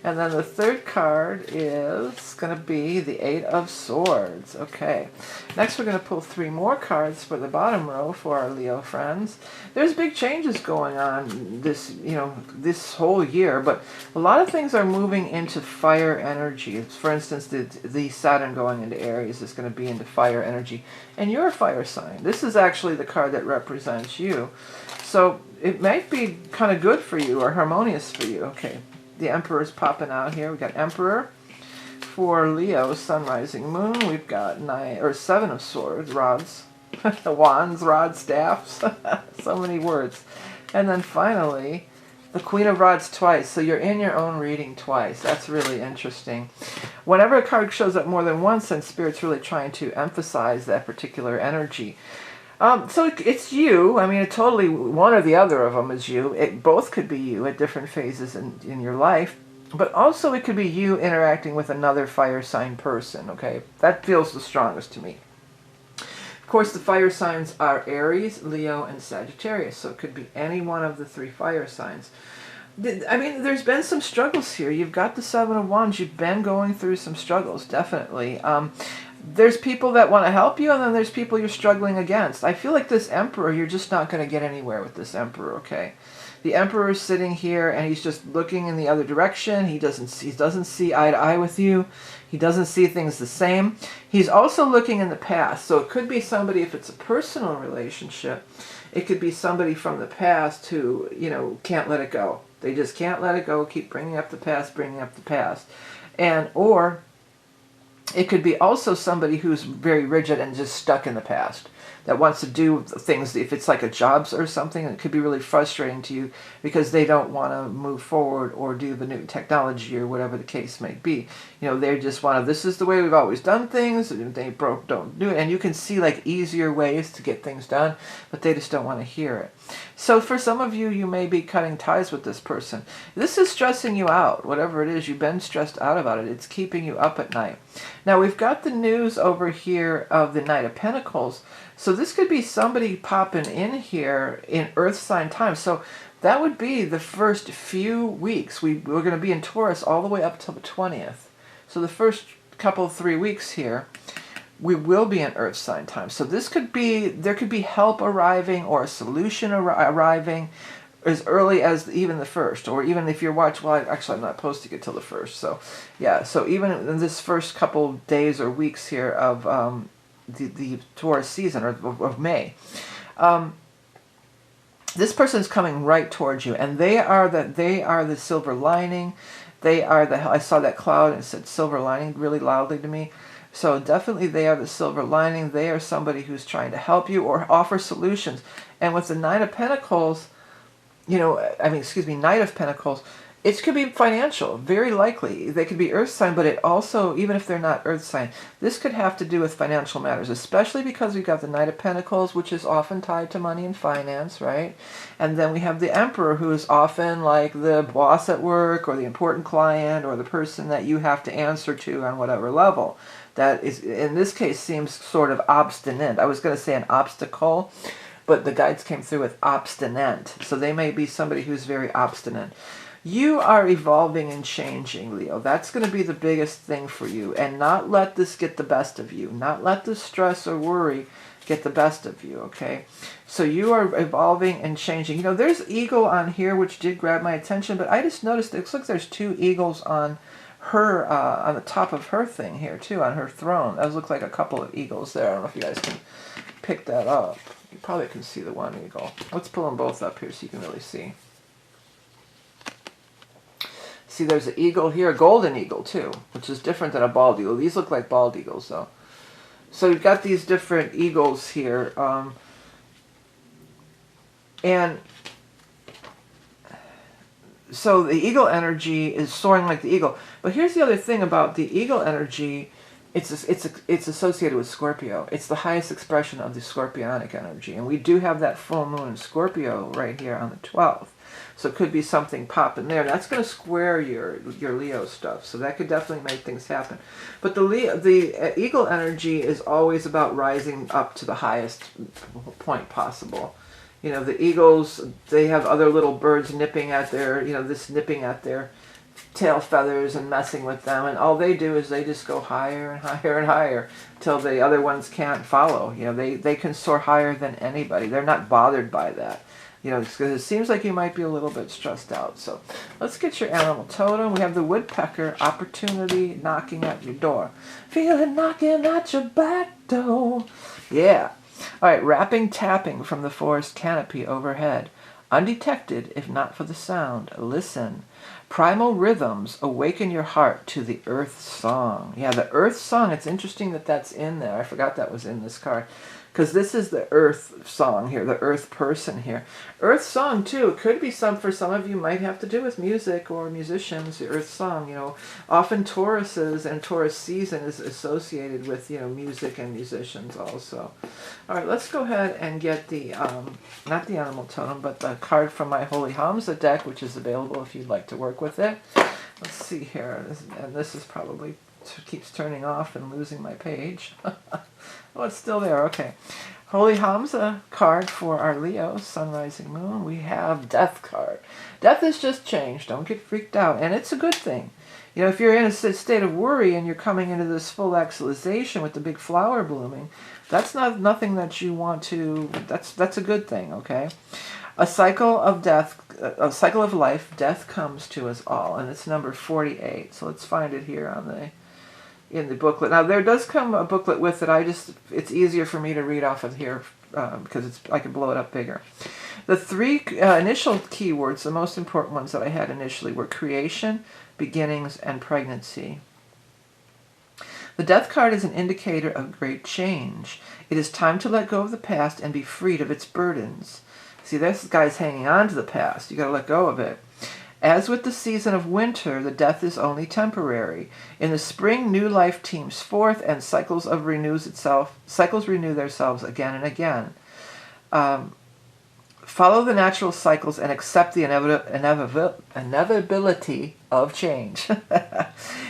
And then the third card is going to be the Eight of Swords. Okay. Next we're going to pull 3 more cards for the bottom row for our Leo friends. There's big changes going on this whole year, but a lot of things are moving into fire energy. For instance, the Saturn going into Aries is going to be into fire energy. And you're a fire sign. This is actually the card that represents you. So it might be kind of good for you or harmonious for you. Okay. The Emperor's popping out here. We've got Emperor for Leo, sun, rising, moon. We've got 7 of swords, rods, wands, rods, staffs. So many words. And then finally, the Queen of Rods twice. So you're in your own reading twice. That's really interesting. Whenever a card shows up more than once, then Spirit's really trying to emphasize that particular energy. So it's you. I mean, it totally, one or the other of them is you. It both could be you at different phases in your life. But also it could be you interacting with another fire sign person, okay? That feels the strongest to me. Of course, the fire signs are Aries, Leo, and Sagittarius. So it could be any one of the 3 fire signs. I mean, there's been some struggles here. You've got the 7 of Wands. You've been going through some struggles, definitely. There's people that want to help you, and then there's people you're struggling against. I feel like this Emperor, you're just not going to get anywhere with this Emperor, okay? The Emperor is sitting here, and he's just looking in the other direction. He doesn't see eye to eye with you. He doesn't see things the same. He's also looking in the past. So it could be somebody, if it's a personal relationship, it could be somebody from the past who, can't let it go. They just can't let it go, keep bringing up the past, bringing up the past. Or it could be also somebody who's very rigid and just stuck in the past, that wants to do things, if it's like a job or something, it could be really frustrating to you because they don't want to move forward or do the new technology or whatever the case may be. They just want to, this is the way we've always done things, they don't do it. And you can see like easier ways to get things done, but they just don't want to hear it. So for some of you, you may be cutting ties with this person. This is stressing you out. Whatever it is, you've been stressed out about it. It's keeping you up at night. Now we've got the news over here of the Knight of Pentacles. So this could be somebody popping in here in Earth sign time. So that would be the first few weeks. We're going to be in Taurus all the way up till the 20th. So the first couple, 3 weeks here, we will be in Earth sign time. So this could be, there could be help arriving or a solution arriving as early as even the 1st. Or even if you're watching, well, actually I'm not posting it till the 1st. So yeah, so even in this first couple days or weeks here of the Taurus season, or of May, this person's coming right towards you, and they are the silver lining. They are the, I saw that cloud and it said silver lining really loudly to me. So definitely they are the silver lining. They are somebody who's trying to help you or offer solutions. And with the Knight of Pentacles, Knight of Pentacles, it could be financial, very likely. They could be Earth sign, but it also, even if they're not Earth sign, this could have to do with financial matters, especially because we've got the Knight of Pentacles, which is often tied to money and finance, right? And then we have the Emperor, who is often like the boss at work or the important client or the person that you have to answer to on whatever level. That is, in this case, seems sort of obstinate. I was going to say an obstacle, but the guides came through with obstinate. So they may be somebody who's very obstinate. You are evolving and changing, Leo. That's going to be the biggest thing for you. And not let this get the best of you. Not let the stress or worry get the best of you, okay? So you are evolving and changing. You know, there's eagle on here, which did grab my attention, but I just noticed it looks like there's 2 eagles on her, on the top of her thing here, too, on her throne. Those look like a couple of eagles there. I don't know if you guys can pick that up. You probably can see the one eagle. Let's pull them both up here so you can really see. See, there's an eagle here, a golden eagle, too, which is different than a bald eagle. These look like bald eagles, though. So you've got these different eagles here. And so the eagle energy is soaring like the eagle. But here's the other thing about the eagle energy. It's associated with Scorpio. It's the highest expression of the scorpionic energy. And we do have that full moon in Scorpio right here on the 12th. So it could be something popping there. That's going to square your Leo stuff. So that could definitely make things happen. But the eagle energy is always about rising up to the highest point possible. You know, the eagles, they have other little birds nipping at their, nipping at their tail feathers and messing with them. And all they do is they just go higher and higher and higher till the other ones can't follow. You know, they can soar higher than anybody. They're not bothered by that. You know, because it seems like you might be a little bit stressed out. So let's get your animal totem. We have the woodpecker, opportunity knocking at your door. Feel it knocking at your back door. Yeah. All right, rapping, tapping from the forest canopy overhead. Undetected, if not for the sound. Listen. Primal rhythms awaken your heart to the earth song. Yeah, the earth song. It's interesting that that's in there. I forgot that was in this card. Because this is the earth song here, the earth person here. Earth song, too, it could be for some of you might have to do with music or musicians, the earth song, you know. Often Tauruses and Taurus season is associated with, music and musicians also. All right, let's go ahead and get the, not the animal totem, but the card from my Holy Hamza deck, which is available if you'd like to work with it. Let's see here, and this is probably keeps turning off and losing my page. Oh, it's still there. Okay. Holy Hamza card for our Leo, Sun, Rising, Moon. We have Death card. Death has just changed. Don't get freaked out. And it's a good thing. You know, if you're in a state of worry and you're coming into this full actualization with the big flower blooming, that's nothing that you want to... That's a good thing, okay? A cycle of death, a cycle of life, death comes to us all. And it's number 48. So let's find it here on in the booklet. Now there does come a booklet with it. It's easier for me to read off of here because I can blow it up bigger. The 3 initial keywords, the most important ones that I had initially, were creation, beginnings, and pregnancy. The Death card is an indicator of great change. It is time to let go of the past and be freed of its burdens. See, this guy's hanging on to the past. You got to let go of it. As with the season of winter, the death is only temporary. In the spring, new life teems forth, and cycles renew themselves again and again. Follow the natural cycles and accept the inevitability of change.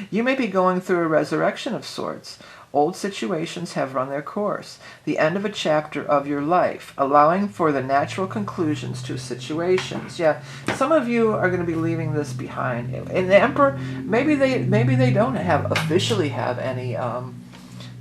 You may be going through a resurrection of sorts. Old situations have run their course. The end of a chapter of your life, allowing for the natural conclusions to situations. Yeah, some of you are going to be leaving this behind. And the Emperor, maybe they don't officially have any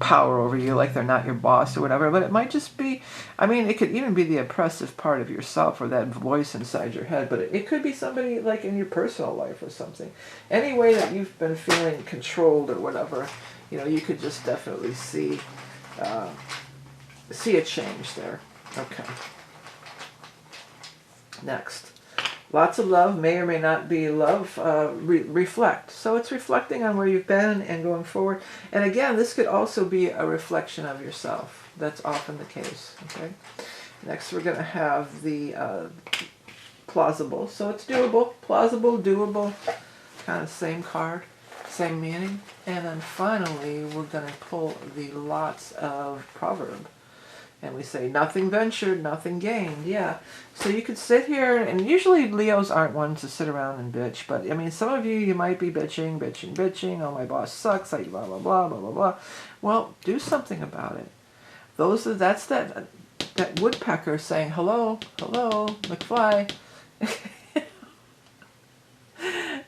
power over you, like they're not your boss or whatever, but it might just be, I mean, it could even be the oppressive part of yourself or that voice inside your head, but it could be somebody like in your personal life or something. Any way that you've been feeling controlled or whatever, you could just definitely see a change there. Okay. Next. Lots of love, may or may not be love, reflect. So it's reflecting on where you've been and going forward. And again, this could also be a reflection of yourself. That's often the case. Okay. Next, we're going to have the plausible. So it's doable, plausible, doable, kind of same card. Same meaning. And then finally, we're going to pull the lots of proverb. And we say, nothing ventured, nothing gained. Yeah. So you could sit here, and usually Leos aren't ones to sit around and bitch. But, I mean, some of you might be bitching. Oh, my boss sucks. Blah, blah, blah, blah, blah, blah. Well, do something about it. That's that woodpecker saying, hello, McFly.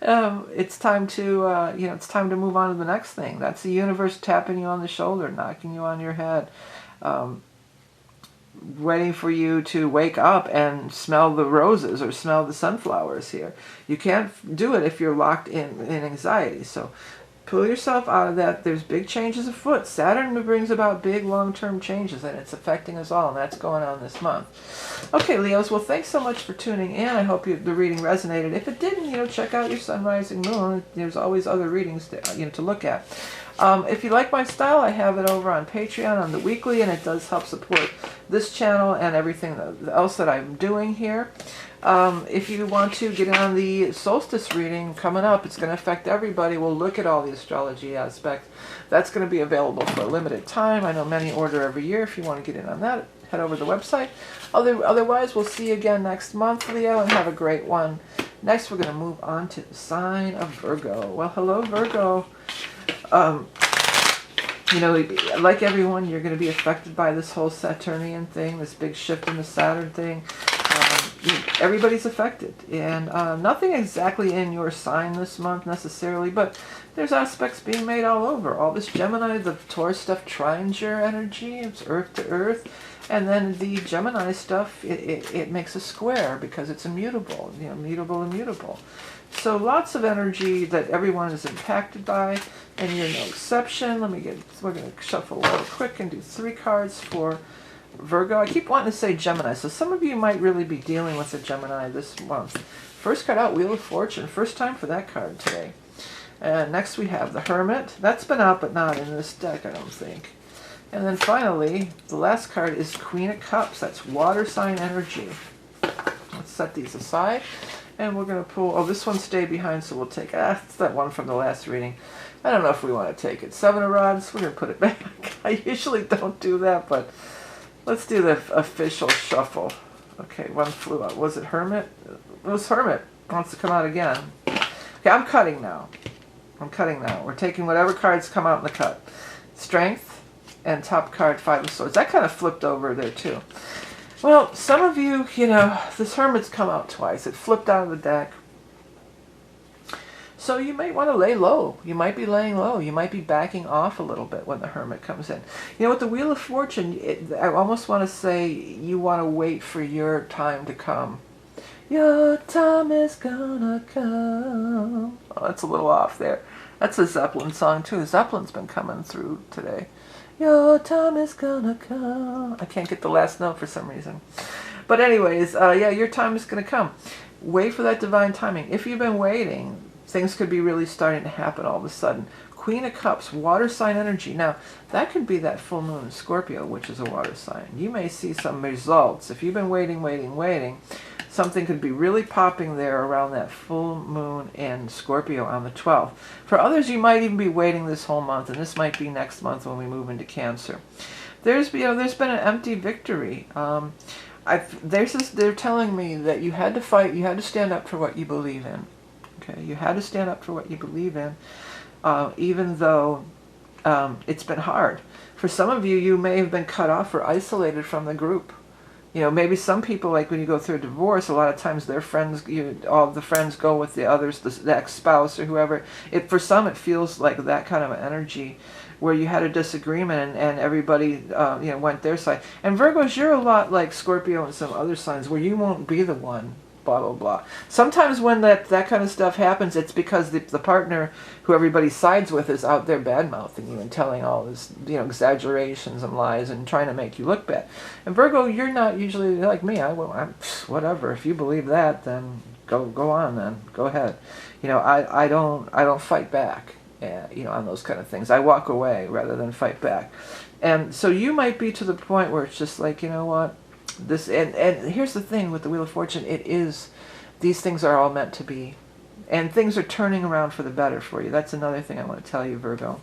It's time to, it's time to move on to the next thing. That's the universe tapping you on the shoulder, knocking you on your head, waiting for you to wake up and smell the roses or smell the sunflowers here. You can't do it if you're locked in anxiety. So pull yourself out of that. There's big changes afoot. Saturn brings about big long-term changes, and it's affecting us all, and that's going on this month. Okay, Leos, well, thanks so much for tuning in. I hope the reading resonated. If it didn't, check out your sun, rising, moon. There's always other readings to look at. If you like my style, I have it over on Patreon on the weekly, and it does help support this channel and everything else that I'm doing here. If you want to get on the solstice reading coming up, it's going to affect everybody. We'll look at all the astrology aspects. That's going to be available for a limited time. I know many order every year. If you want to get in on that, head over to the website. Otherwise, we'll see you again next month, Leo, and have a great one. Next, we're going to move on to the sign of Virgo. Well, hello, Virgo. Like everyone, you're going to be affected by this whole Saturnian thing, this big shift in the Saturn thing. Everybody's affected, and nothing exactly in your sign this month necessarily, but there's aspects being made all over. All this Gemini, the Taurus stuff trines your energy. It's earth to earth. And then the Gemini stuff, it makes a square because it's immutable, mutable. So lots of energy that everyone is impacted by, and you're no exception. We're going to shuffle real quick and do 3 cards for Virgo. I keep wanting to say Gemini, so some of you might really be dealing with a Gemini this month. First card out, Wheel of Fortune. First time for that card today. And next we have the Hermit. That's been out, but not in this deck, I don't think. And then finally, the last card is Queen of Cups. That's water sign energy. Let's set these aside. And we're going to pull... Oh, this one stayed behind, so we'll take... it's that one from the last reading. I don't know if we want to take it. 7 of Rods. We're going to put it back. I usually don't do that, but let's do the official shuffle. Okay, one flew out. Was it Hermit? It was Hermit. Wants to come out again. Okay, I'm cutting now. We're taking whatever cards come out in the cut. Strength. And top card, 5 of Swords. That kind of flipped over there too. Well, some of you, this Hermit's come out twice. It flipped out of the deck. So you might want to lay low. You might be laying low. You might be backing off a little bit when the Hermit comes in. With the Wheel of Fortune, I almost want to say you want to wait for your time to come. Your time is gonna come. Oh, that's a little off there. That's a Zeppelin song too. Zeppelin's been coming through today. Your time is gonna come. I can't get the last note for some reason. But anyways, your time is gonna come. Wait for that divine timing. If you've been waiting, things could be really starting to happen all of a sudden. Queen of Cups, water sign energy. Now, that could be that full moon in Scorpio, which is a water sign. You may see some results. If you've been waiting, something could be really popping there around that full moon in Scorpio on the 12th. For others, you might even be waiting this whole month, and this might be next month when we move into Cancer. There's been an empty victory. They're telling me that you had to fight, you had to stand up for what you believe in. Okay, you had to stand up for what you believe in, even though it's been hard. For some of you, you may have been cut off or isolated from the group. Maybe some people, like when you go through a divorce, a lot of times their friends, all the friends go with the others, the ex-spouse or whoever. For some, it feels like that kind of energy where you had a disagreement and everybody, went their side. And Virgos, you're a lot like Scorpio and some other signs where you won't be the one, blah, blah, blah. Sometimes when that kind of stuff happens, it's because the partner who everybody sides with is out there bad-mouthing you and telling all this, exaggerations and lies and trying to make you look bad. And Virgo, you're not usually like me. I'm whatever. If you believe that, then go on then. Go ahead. I don't fight back, on those kind of things. I walk away rather than fight back. And so you might be to the point where it's just like, you know what? This and here's the thing with the Wheel of Fortune, these things are all meant to be, and things are turning around for the better for you. That's another thing I want to tell you, Virgo.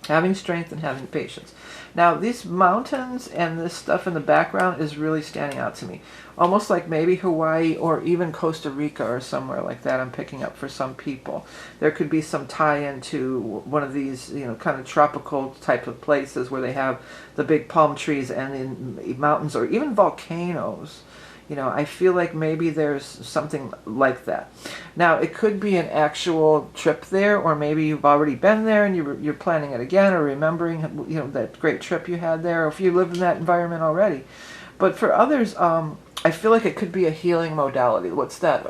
Having strength and having patience. Now, these mountains and this stuff in the background is really standing out to me. Almost like maybe Hawaii or even Costa Rica or somewhere like that I'm picking up for some people. There could be some tie-in to one of these, kind of tropical type of places where they have the big palm trees and in mountains or even volcanoes. You know, I feel like maybe there's something like that. Now, it could be an actual trip there, or maybe you've already been there and you're planning it again, or remembering, you know, that great trip you had there, or if you lived in that environment already. But for others, I feel like it could be a healing modality. What's that?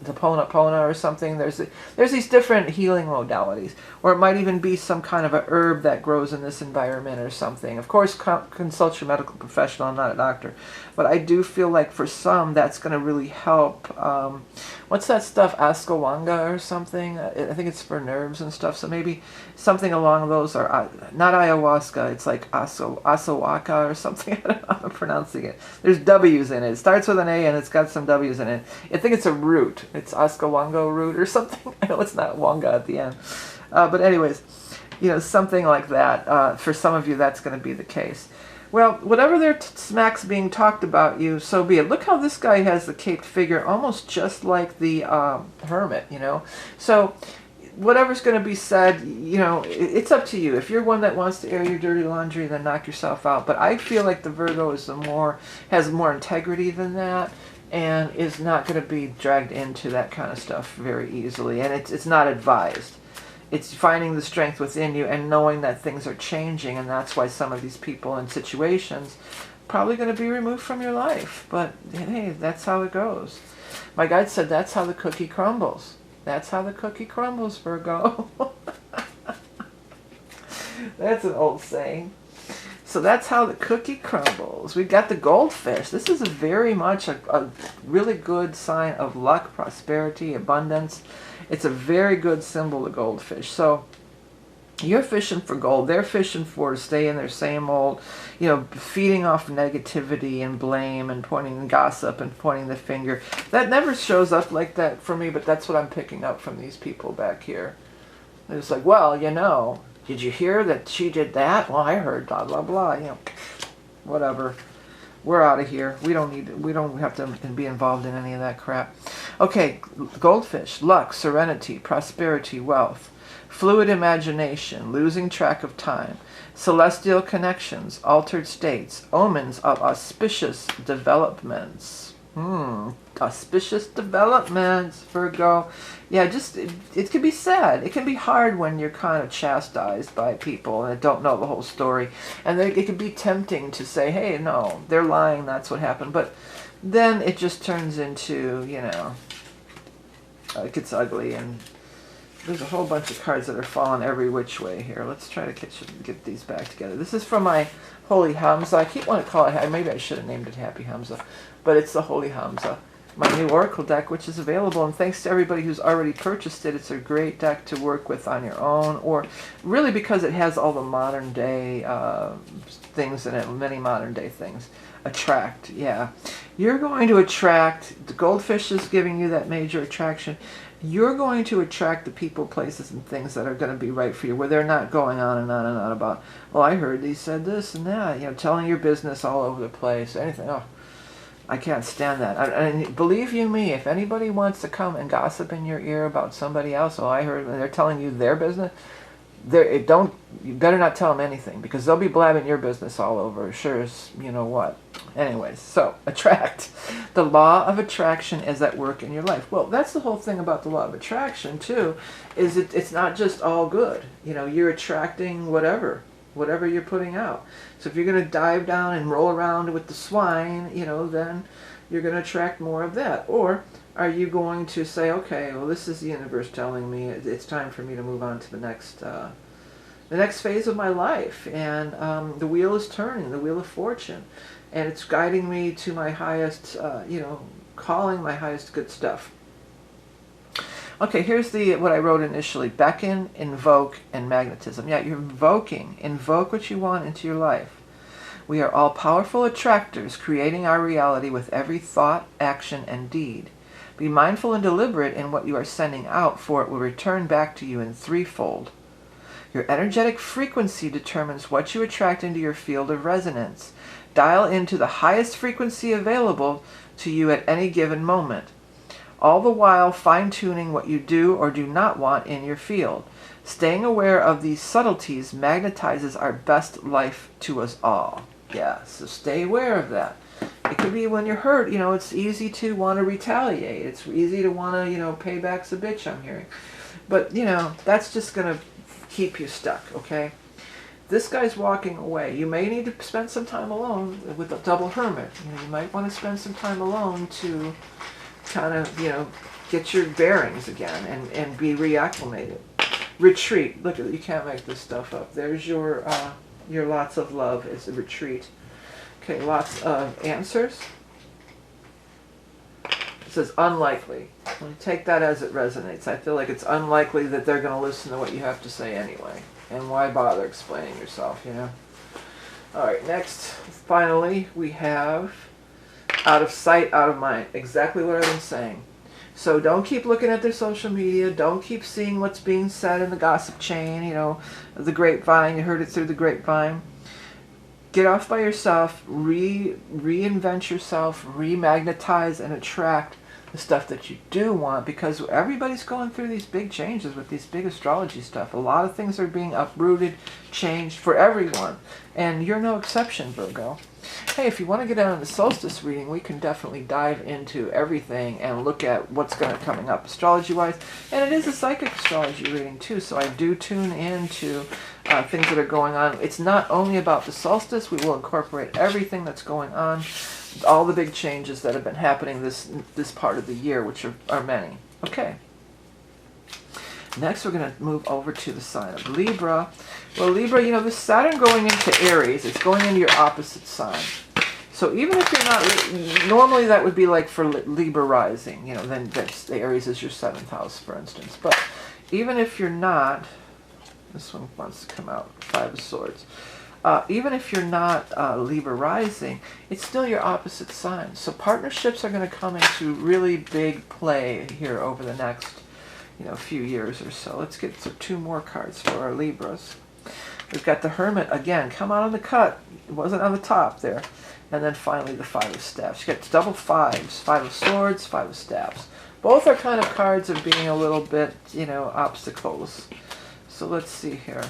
The Pona or something. There's these different healing modalities, or it might even be some kind of a herb that grows in this environment or something. Of course, consult your medical professional. I'm not a doctor, but I do feel like for some that's going to really help. What's that stuff? Ashwagandha or something? I think it's for nerves and stuff. So maybe something along those, or not ayahuasca. It's like asawaka or something. I don't know how I'm pronouncing it. There's W's in it. It starts with an A and it's got some W's in it. I think it's a root. It's Ashwagandha root or something. I know it's not wanga at the end. But anyways, you know, something like that. For some of you, that's going to be the case. Well, whatever their smack's being talked about you, so be it. Look how this guy has the caped figure, almost just like the hermit, you know. So whatever's going to be said, you know, it's up to you. If you're one that wants to air your dirty laundry, then knock yourself out. But I feel like the Virgo is has more integrity than that, and is not going to be dragged into that kind of stuff very easily. And it's not advised. It's finding the strength within you and knowing that things are changing, and that's why some of these people and situations probably going to be removed from your life. But hey, that's how it goes. My guide said that's how the cookie crumbles. That's how the cookie crumbles, Virgo. That's an old saying. So that's how the cookie crumbles. We've got the goldfish. This is very much a really good sign of luck, prosperity, abundance. It's a very good symbol, the goldfish. So you're fishing for gold. They're fishing for to stay in their same old, you know, feeding off negativity and blame and pointing gossip and pointing the finger. That never shows up like that for me, but that's what I'm picking up from these people back here. It's like, well, you know, did you hear that she did that? Well, I heard blah, blah, blah. You know, whatever. We're out of here. We don't have to be involved in any of that crap. Okay, goldfish, luck, serenity, prosperity, wealth, fluid imagination, losing track of time, celestial connections, altered states, omens of auspicious developments. Auspicious developments, Virgo. Yeah, just, it can be sad. It can be hard when you're kind of chastised by people and don't know the whole story. And it can be tempting to say, hey, no, they're lying, that's what happened. But then it just turns into, you know, it gets ugly. And there's a whole bunch of cards that are falling every which way here. Let's try to get these back together. This is from my Holy Hamza. I keep wanting to call it, maybe I should have named it Happy Hamza. But it's the Holy Hamza, my new Oracle deck, which is available. And thanks to everybody who's already purchased it. It's a great deck to work with on your own, or really because it has all the modern day things in it, many modern day things. Attract, yeah. You're going to attract, the goldfish is giving you that major attraction. You're going to attract the people, places, and things that are going to be right for you, where they're not going on and on and on about, well, I heard he said this and that, you know, telling your business all over the place, anything. Oh, I can't stand that. And believe you me, if anybody wants to come and gossip in your ear about somebody else, oh, I heard they're telling you their business, you better not tell them anything, because they'll be blabbing your business all over, sure as you know what. Anyways, so attract. The law of attraction is at work in your life. Well, that's the whole thing about the law of attraction too, is it's not just all good. You know, you're attracting whatever you're putting out. So if you're going to dive down and roll around with the swine, you know, then you're going to attract more of that. Or are you going to say, okay, well, this is the universe telling me it's time for me to move on to the next phase of my life, and the wheel is turning, the wheel of fortune, and it's guiding me to my highest, calling, my highest good stuff. Okay, here's what I wrote initially: beckon, invoke, and magnetism. Yeah, you're invoking. Invoke what you want into your life. We are all powerful attractors, creating our reality with every thought, action, and deed. Be mindful and deliberate in what you are sending out, for it will return back to you in threefold. Your energetic frequency determines what you attract into your field of resonance. Dial into the highest frequency available to you at any given moment, all the while fine-tuning what you do or do not want in your field. Staying aware of these subtleties magnetizes our best life to us all. Yeah, so stay aware of that. It could be when you're hurt, you know, it's easy to want to retaliate. It's easy to want to, you know, payback's a bitch, I'm hearing. But, you know, that's just going to keep you stuck, okay? This guy's walking away. You may need to spend some time alone with a double hermit. You know, you might want to spend some time alone to kind of, you know, get your bearings again and be reacclimated. Retreat. Look at it. You can't make this stuff up. There's your lots of love is a retreat. Okay, lots of answers. It says unlikely. Well, take that as it resonates. I feel like it's unlikely that they're going to listen to what you have to say anyway. And why bother explaining yourself, you know? All right, next, finally, we have out of sight, out of mind. Exactly what I've been saying. So don't keep looking at their social media. Don't keep seeing what's being said in the gossip chain, you know, the grapevine. You heard it through the grapevine. Get off by yourself. Reinvent yourself. Remagnetize and attract the stuff that you do want, because everybody's going through these big changes with these big astrology stuff. A lot of things are being uprooted, changed for everyone. And you're no exception, Virgo. Hey, if you want to get on the solstice reading, we can definitely dive into everything and look at what's going to coming up astrology-wise. And it is a psychic astrology reading, too, so I do tune into things that are going on. It's not only about the solstice. We will incorporate everything that's going on, all the big changes that have been happening this part of the year, which are many. Okay. Next, we're going to move over to the sign of Libra. Well, Libra, you know, this Saturn going into Aries, it's going into your opposite sign. So even if you're not, normally that would be like for Libra rising, you know, then the Aries is your 7th house, for instance. But even if you're not, this one wants to come out, 5 of Swords. Even if you're not Libra rising, it's still your opposite sign. So partnerships are going to come into really big play here over the next, you know, few years or so. Let's get 2 more cards for our Libras. We've got the Hermit again, come out on the cut. It wasn't on the top there. And then finally the 5 of Staffs. You got double 5s, 5 of Swords, 5 of Staffs. Both are kind of cards of being a little bit, you know, obstacles. So let's see here.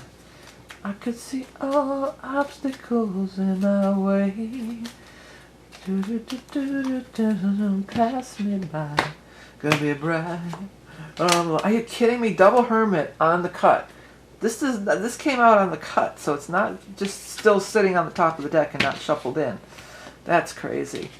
I could see all obstacles in my way. Pass me by. Gonna be a bride. Are you kidding me? Double Hermit on the cut. This came out on the cut, so it's not just still sitting on the top of the deck and not shuffled in. That's crazy.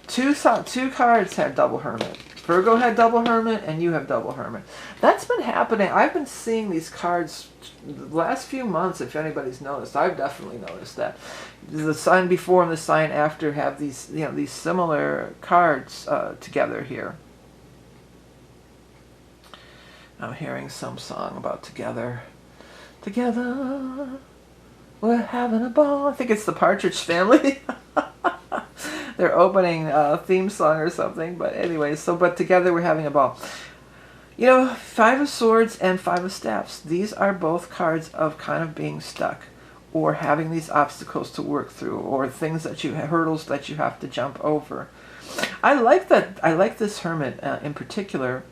Two cards had double Hermit. Virgo had double Hermit, and you have double Hermit. That's been happening. I've been seeing these cards the last few months, if anybody's noticed. I've definitely noticed that. The sign before and the sign after have these, you know, these similar cards together here. I'm hearing some song about together. Together, we're having a ball. I think it's the Partridge Family. Their opening theme song or something. But anyway, but together we're having a ball. You know, 5 of Swords and 5 of Staffs. These are both cards of kind of being stuck or having these obstacles to work through or things that hurdles that you have to jump over. I like that. I like this Hermit in particular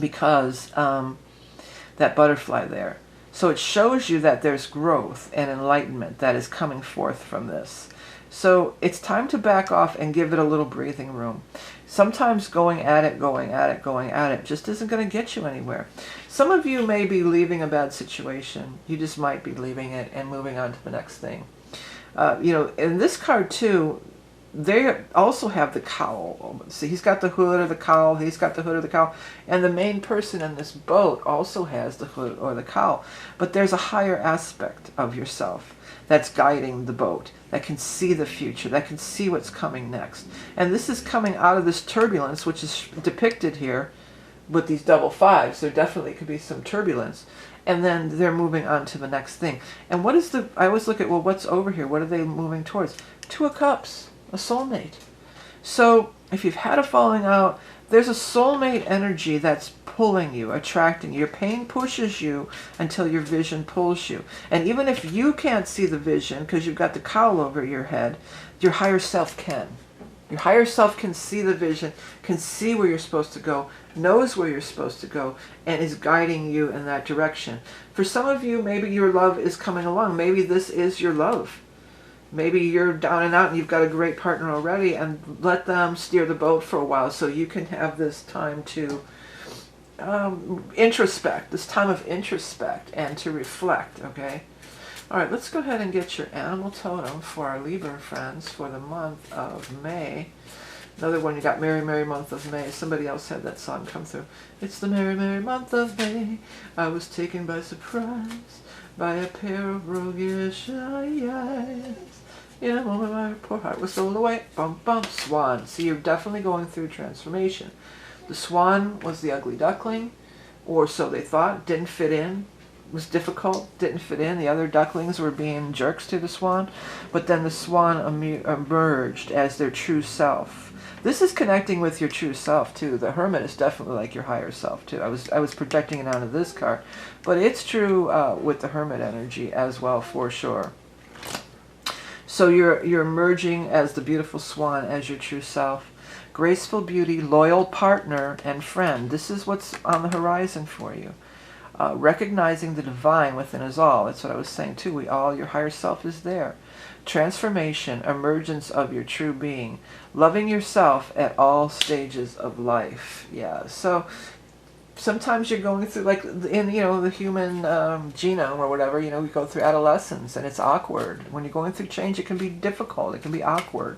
because that butterfly there. So it shows you that there's growth and enlightenment that is coming forth from this. So it's time to back off and give it a little breathing room. Sometimes going at it just isn't going to get you anywhere. Some of you may be leaving a bad situation. You just might be leaving it and moving on to the next thing. You know, in this card too, they also have the cowl. See, he's got the hood or the cowl. He's got the hood or the cowl. And the main person in this boat also has the hood or the cowl. But there's a higher aspect of yourself that's guiding the boat, that can see the future, that can see what's coming next. And this is coming out of this turbulence, which is depicted here with these double 5s. There definitely could be some turbulence. And then they're moving on to the next thing. And what is I always look at, well, what's over here? What are they moving towards? 2 of Cups. A soulmate. So if you've had a falling out, there's a soulmate energy that's pulling you, attracting you. Your pain pushes you until your vision pulls you. And even if you can't see the vision because you've got the cowl over your head, your higher self can. Your higher self can see the vision, can see where you're supposed to go, knows where you're supposed to go, and is guiding you in that direction. For some of you, maybe your love is coming along. Maybe this is your love. Maybe you're down and out and you've got a great partner already, and let them steer the boat for a while so you can have this time to introspect, this time of introspect and to reflect, okay? All right, let's go ahead and get your animal totem for our Libra friends for the month of May. Another one, you got Merry, Merry Month of May. Somebody else had that song come through. It's the Merry, Merry Month of May. I was taken by surprise by a pair of roguish eyes. In a moment my poor heart was stolen away. Bum, bum, swan. See, you're definitely going through transformation. The swan was the ugly duckling, or so they thought, didn't fit in, was difficult, didn't fit in. The other ducklings were being jerks to the swan, but then the swan emerged as their true self. This is connecting with your true self too. The hermit is definitely like your higher self too. I was projecting it onto this card, but it's true with the hermit energy as well, for sure. So you're emerging as the beautiful swan, as your true self. Graceful beauty, loyal partner, and friend. This is what's on the horizon for you. Recognizing the divine within us all. That's what I was saying too. Your higher self is there. Transformation, emergence of your true being. Loving yourself at all stages of life. Yeah, so sometimes you're going through, like in the human genome or whatever, we go through adolescence and it's awkward. When you're going through change, it can be difficult. It can be awkward.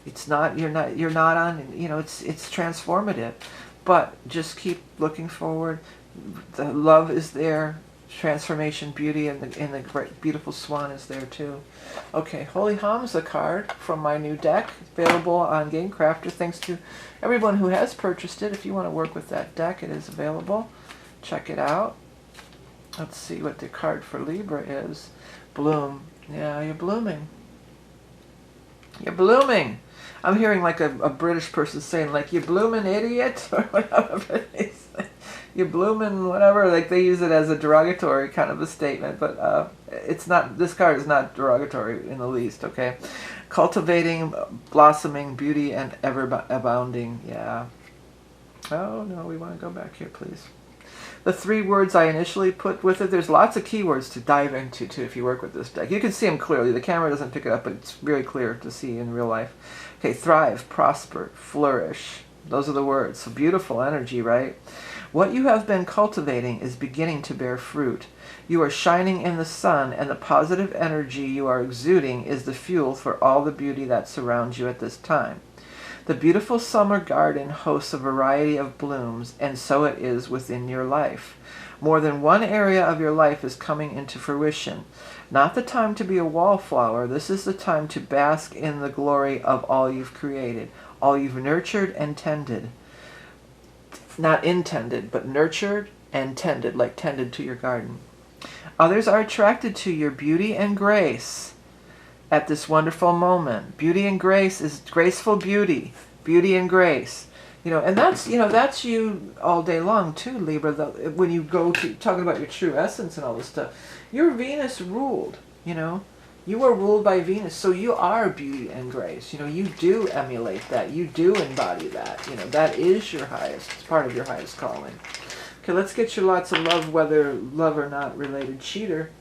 You're not on, it's transformative, but just keep looking forward. The love is there, transformation, beauty, and the great, beautiful swan is there too. Okay, Holy Hamza card from my new deck, available on Game Crafter. Thanks to everyone who has purchased it. If you want to work with that deck, it is available. Check it out. Let's see what the card for Libra is. Bloom. Yeah, you're blooming. You're blooming. I'm hearing like a British person saying, like, you bloomin' idiot, or whatever they say. You bloomin' whatever, like they use it as a derogatory kind of a statement, but it's not, this card is not derogatory in the least, okay? Cultivating, blossoming, beauty, and ever abounding, yeah. Oh, no, we want to go back here, please. The 3 words I initially put with it, there's lots of keywords to dive into, too, if you work with this deck. You can see them clearly. The camera doesn't pick it up, but it's very clear to see in real life. Okay, thrive, prosper, flourish. Those are the words. So beautiful energy, right? What you have been cultivating is beginning to bear fruit. You are shining in the sun, and the positive energy you are exuding is the fuel for all the beauty that surrounds you at this time. The beautiful summer garden hosts a variety of blooms, and so it is within your life. More than one area of your life is coming into fruition. Not the time to be a wallflower. This is the time to bask in the glory of all you've created, all you've nurtured and tended. Not intended, but nurtured and tended, like tended to your garden. Others are attracted to your beauty and grace at this wonderful moment. Beauty and grace is graceful beauty, beauty and grace. And that's, that's you all day long too, Libra. When you go to talking about your true essence and all this stuff, you're Venus ruled, You are ruled by Venus, so you are beauty and grace. You do emulate that. You do embody that. That is your highest, it's part of your highest calling. Okay, let's get you lots of love, whether love or not related cheater.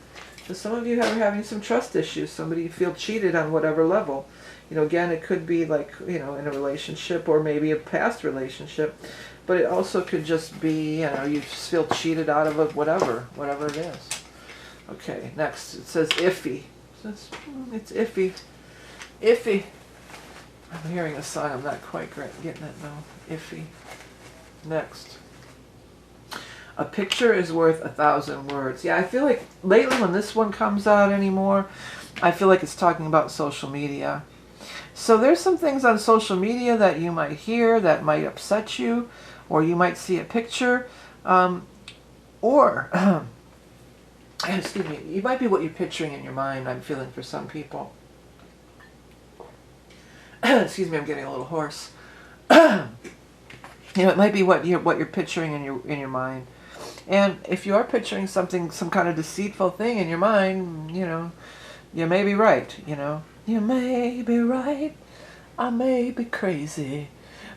So some of you are having some trust issues. Somebody you feel cheated on whatever level. Again, it could be like, in a relationship or maybe a past relationship. But it also could just be, you just feel cheated out of whatever it is. Okay, next it says iffy. It's iffy. Iffy. I'm hearing a song. I'm not quite getting it now. Iffy. Next. A picture is worth 1,000 words. Yeah, I feel like lately when this one comes out anymore, I feel like it's talking about social media. So there's some things on social media that you might hear that might upset you, or you might see a picture, or excuse me, it might be what you're picturing in your mind. I'm feeling for some people. Excuse me, I'm getting a little hoarse. It might be what you're picturing in your mind. And if you are picturing something, some kind of deceitful thing in your mind, you may be right, You may be right, I may be crazy,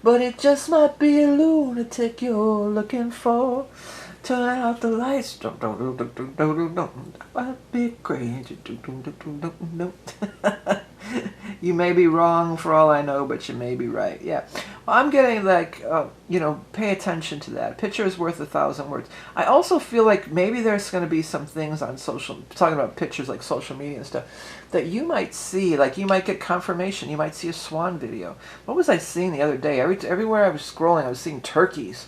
but it just might be a lunatic you're looking for. Turn out the lights, might be crazy. You may be wrong for all I know, but you may be right. Yeah. Well, I'm getting like, you know, pay attention to that. A picture is worth 1,000 words. I also feel like maybe there's going to be some things on talking about pictures like social media and stuff, that you might see, like you might get confirmation. You might see a swan video. What was I seeing the other day? Everywhere I was scrolling, I was seeing turkeys.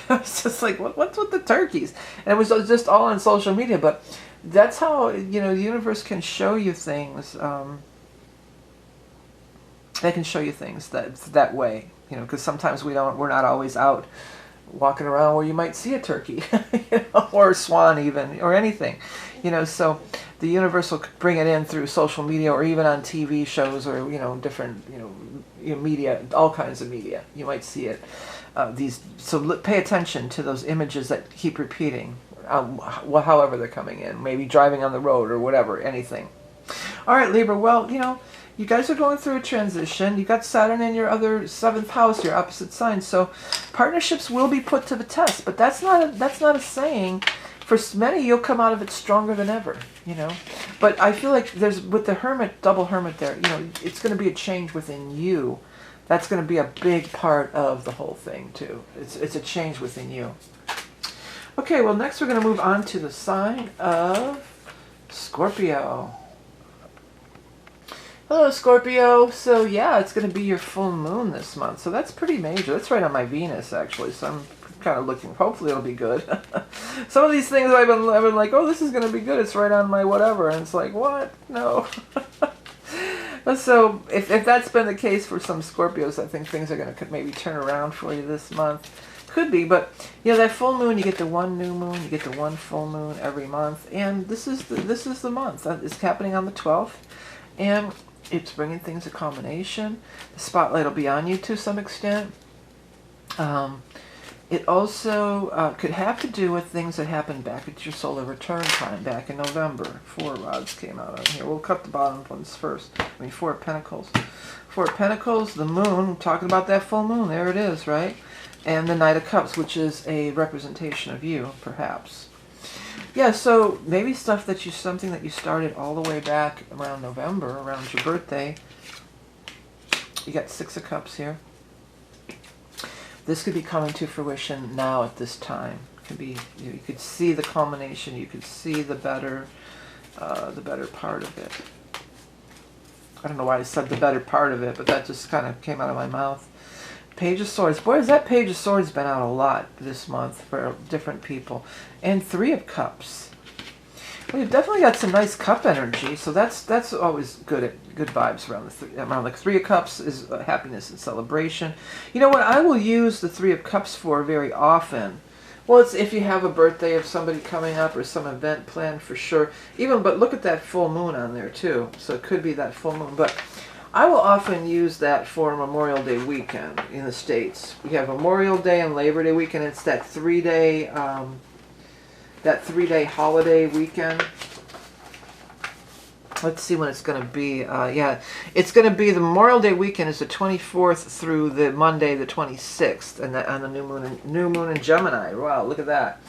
I was just like, what's with the turkeys? And it was just all on social media, but that's how, you know, the universe can show you things. They can show you things that way, you know, because sometimes we're not always out walking around where you might see a turkey, you know, or a swan even, or anything, you know. So the universe will bring it in through social media, or even on TV shows, or, you know, different, you know, media, all kinds of media. You might see it. So pay attention to those images that keep repeating, however they're coming in. Maybe driving on the road or whatever, anything. All right, Libra. Well, you know, you guys are going through a transition. You got Saturn in your other 7th house, your opposite sign. So partnerships will be put to the test, but that's not a saying. For many, you'll come out of it stronger than ever, you know. But I feel like there's, with the Hermit, double Hermit there, you know, it's going to be a change within you. That's going to be a big part of the whole thing too. It's a change within you. Okay, well, next we're going to move on to the sign of Scorpio. Hello, Scorpio. So yeah, it's going to be your full moon this month. So that's pretty major. That's right on my Venus, actually. So I'm kind of looking. Hopefully it'll be good. Some of these things I've been like, oh, this is going to be good. It's right on my whatever. And it's like, what? No. So if that's been the case for some Scorpios, I think things are going to maybe turn around for you this month. Could be, but you know, that full moon, you get the one new moon, you get the one full moon every month, and this is the month. It's happening on the 12th, and it's bringing things to culmination. The spotlight will be on you to some extent. It also could have to do with things that happened back at your solar return time, back in November. 4 rods came out on here. We'll cut the bottom ones first. I mean, 4 of Pentacles. 4 of Pentacles, the moon, I'm talking about that full moon. There it is, right? And the Knight of Cups, which is a representation of you, perhaps. Yeah, so maybe something that you started all the way back around November, around your birthday. You got 6 of Cups here. This could be coming to fruition now at this time. It could be, you could see the culmination. You could see the better part of it. I don't know why I said the better part of it, but that just kind of came out of my mouth. Page of Swords. Boy, has that Page of Swords been out a lot this month for different people. And 3 of Cups. Well, you've definitely got some nice cup energy, so that's always good vibes around the 3 of Cups is happiness and celebration. You know what I will use the 3 of Cups for very often? Well, it's if you have a birthday of somebody coming up or some event planned for sure. But look at that full moon on there too. So it could be that full moon, but I will often use that for Memorial Day weekend in the States. We have Memorial Day and Labor Day weekend. It's that 3-day holiday weekend. Let's see when it's going to be. Yeah, it's going to be the Memorial Day weekend is the 24th through the Monday the 26th, and on the new moon in Gemini. Wow, look at that.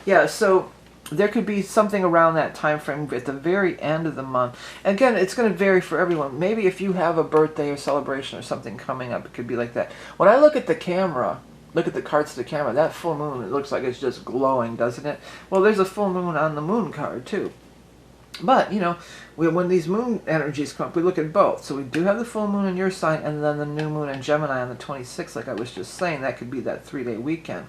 Yeah, so there could be something around that time frame at the very end of the month. Again, it's going to vary for everyone. Maybe if you have a birthday or celebration or something coming up, it could be like that. When I look at the camera, look at the cards to the camera, that full moon, it looks like it's just glowing, doesn't it? Well, there's a full moon on the moon card too. But, you know, when these moon energies come up, we look at both. So we do have the full moon in your sign, and then the new moon in Gemini on the 26th, like I was just saying. That could be that 3-day weekend.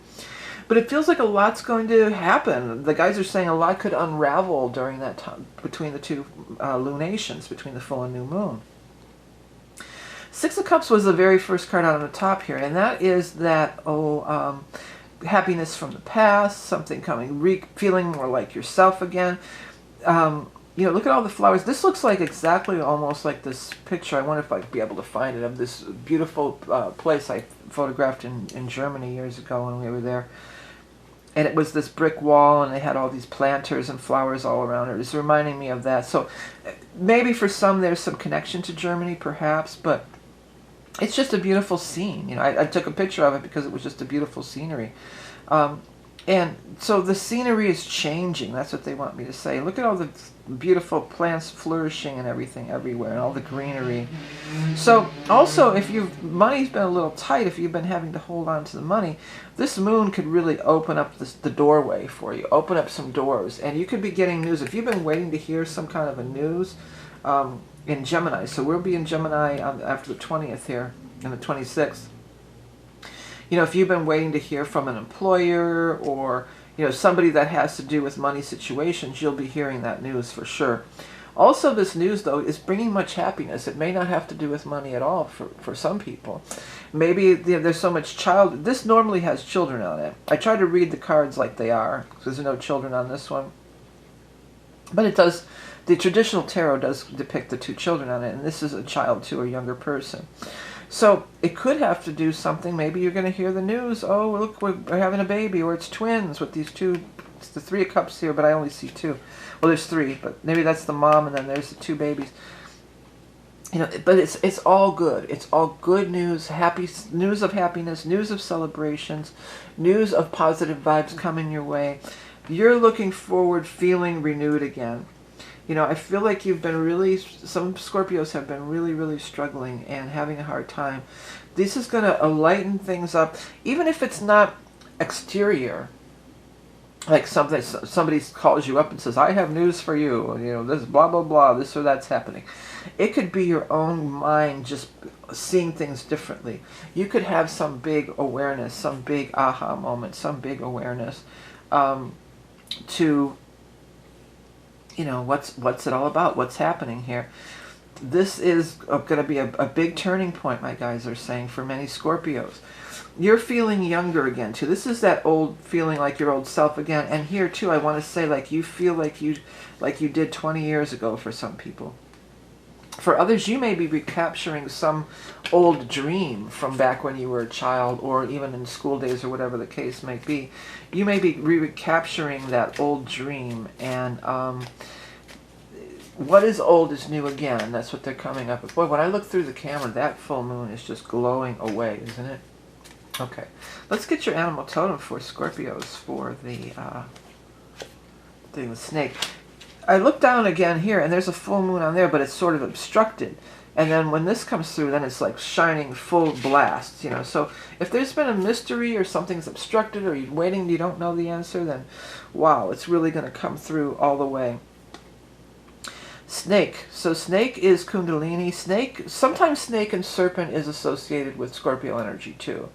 But it feels like a lot's going to happen. The guys are saying a lot could unravel during that time, between the two lunations, between the full and new moon. 6 of Cups was the very first card out on the top here, and that is that, happiness from the past, something coming, feeling more like yourself again. You know, look at all the flowers. This looks like exactly almost like this picture. I wonder if I'd be able to find it, of this beautiful place I photographed in Germany years ago when we were there. And it was this brick wall, and they had all these planters and flowers all around it. It's reminding me of that. So maybe for some there's some connection to Germany, perhaps, but it's just a beautiful scene. You know, I took a picture of it because it was just a beautiful scenery. And so the scenery is changing. That's what they want me to say. Look at all the beautiful plants flourishing and everything everywhere, and all the greenery. So also, if money's been a little tight, if you've been having to hold on to the money, this moon could really open up the doorway for you, open up some doors, and you could be getting news. If you've been waiting to hear some kind of a news in Gemini, so we'll be in Gemini after the 20th here, and the 26th. You know, if you've been waiting to hear from an employer or, you know, somebody that has to do with money situations, you'll be hearing that news for sure. Also, this news, though, is bringing much happiness. It may not have to do with money at all for some people. Maybe there's so much this normally has children on it. I try to read the cards like they are, because there's no children on this one. But it does, the traditional tarot does depict the 2 children on it, and this is a child too, a younger person. So it could have to do something. Maybe you're going to hear the news. Oh, look, we're having a baby, or it's twins with these 2. It's the 3 of Cups here, but I only see 2. Well, there's 3, but maybe that's the mom, and then there's the 2 babies. You know, but it's all good. It's all good news, news of happiness, news of celebrations, news of positive vibes coming your way. You're looking forward, feeling renewed again. You know, I feel like you've been some Scorpios have been really struggling and having a hard time. This is going to lighten things up, even if it's not exterior. Like somebody calls you up and says, I have news for you. You know, this blah, blah, blah, this or that's happening. It could be your own mind just seeing things differently. You could have some big awareness, some big aha moment, some big awareness to... You know, what's it all about? What's happening here? This is going to be a big turning point, my guys are saying, for many Scorpios. You're feeling younger again, too. This is that old feeling like your old self again. And here, too, I want to say, like, you feel like you did 20 years ago for some people. For others, you may be recapturing some old dream from back when you were a child, or even in school days, or whatever the case may be. You may be recapturing that old dream, and what is old is new again. That's what they're coming up with. Boy, when I look through the camera, that full moon is just glowing away, isn't it? Okay, let's get your animal totem for Scorpios for the snake. I look down again here, and there's a full moon on there, but it's sort of obstructed. And then when this comes through, then it's like shining full blast, you know. So if there's been a mystery or something's obstructed or you're waiting, you don't know the answer, then wow, it's really going to come through all the way. Snake. So snake is Kundalini. Sometimes snake and serpent is associated with Scorpio energy too.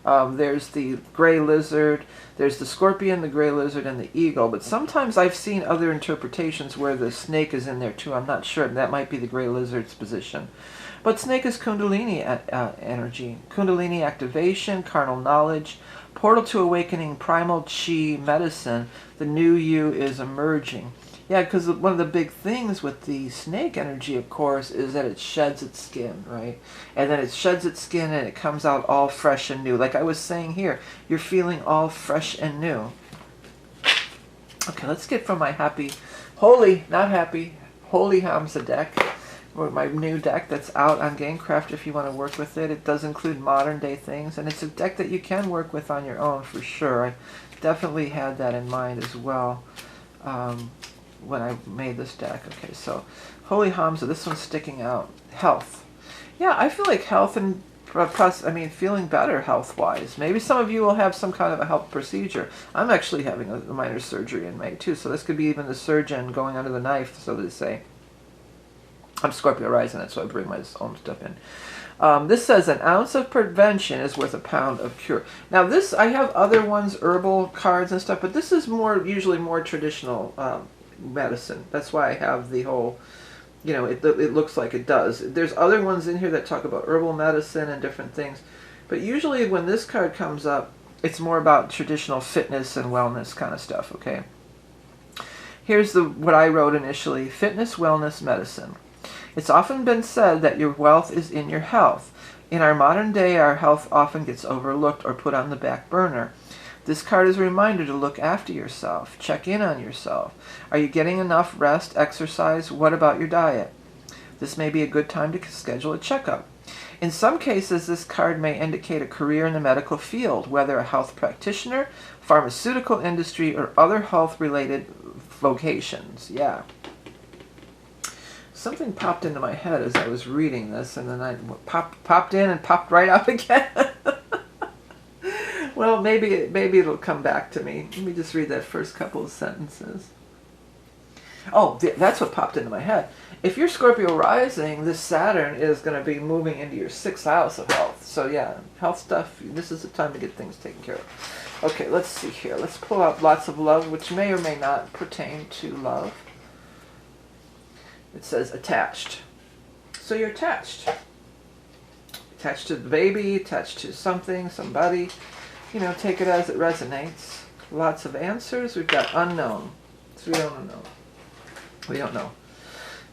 There's the gray lizard, there's the scorpion, the gray lizard, and the eagle. But sometimes I've seen other interpretations where the snake is in there too. I'm not sure. That might be the gray lizard's position. But snake is Kundalini energy. Kundalini activation, carnal knowledge, portal to awakening, primal chi medicine. The new you is emerging. Yeah, because one of the big things with the snake energy, of course, is that it sheds its skin, right? And then it sheds its skin and it comes out all fresh and new. Like I was saying here, you're feeling all fresh and new. Okay, let's get from my holy Hamza deck, or my new deck that's out on Gamecraft if you want to work with it. It does include modern day things, and it's a deck that you can work with on your own for sure. I definitely had that in mind as well. When I made this deck. Okay, so Holy Hamza, this one's sticking out. Health. Yeah, I feel like health and, feeling better health-wise. Maybe some of you will have some kind of a health procedure. I'm actually having a minor surgery in May, too, so this could be even the surgeon going under the knife, so to say. I'm Scorpio rising, that's why I bring my own stuff in. This says an ounce of prevention is worth a pound of cure. Now this, I have other ones, herbal cards and stuff, but this is usually more traditional medicine. That's why I have the whole, you know, it looks like it does. There's other ones in here that talk about herbal medicine and different things, but usually when this card comes up, it's more about traditional fitness and wellness kind of stuff, okay? Here's what I wrote initially: fitness, wellness, medicine. It's often been said that your wealth is in your health. In our modern day, our health often gets overlooked or put on the back burner. This card is a reminder to look after yourself. Check in on yourself. Are you getting enough rest, exercise? What about your diet? This may be a good time to schedule a checkup. In some cases, this card may indicate a career in the medical field, whether a health practitioner, pharmaceutical industry, or other health-related vocations. Yeah. Something popped into my head as I was reading this, and then I popped in and popped right out again. Well, maybe it'll come back to me. Let me just read that first couple of sentences. Oh, that's what popped into my head. If you're Scorpio rising, this Saturn is going to be moving into your 6th house of health. So yeah, health stuff, this is the time to get things taken care of. Okay, let's see here. Let's pull out lots of love, which may or may not pertain to love. It says attached. So you're attached. Attached to the baby, attached to something, somebody. You know, take it as it resonates. Lots of answers. We've got unknown. So we don't know. We don't know.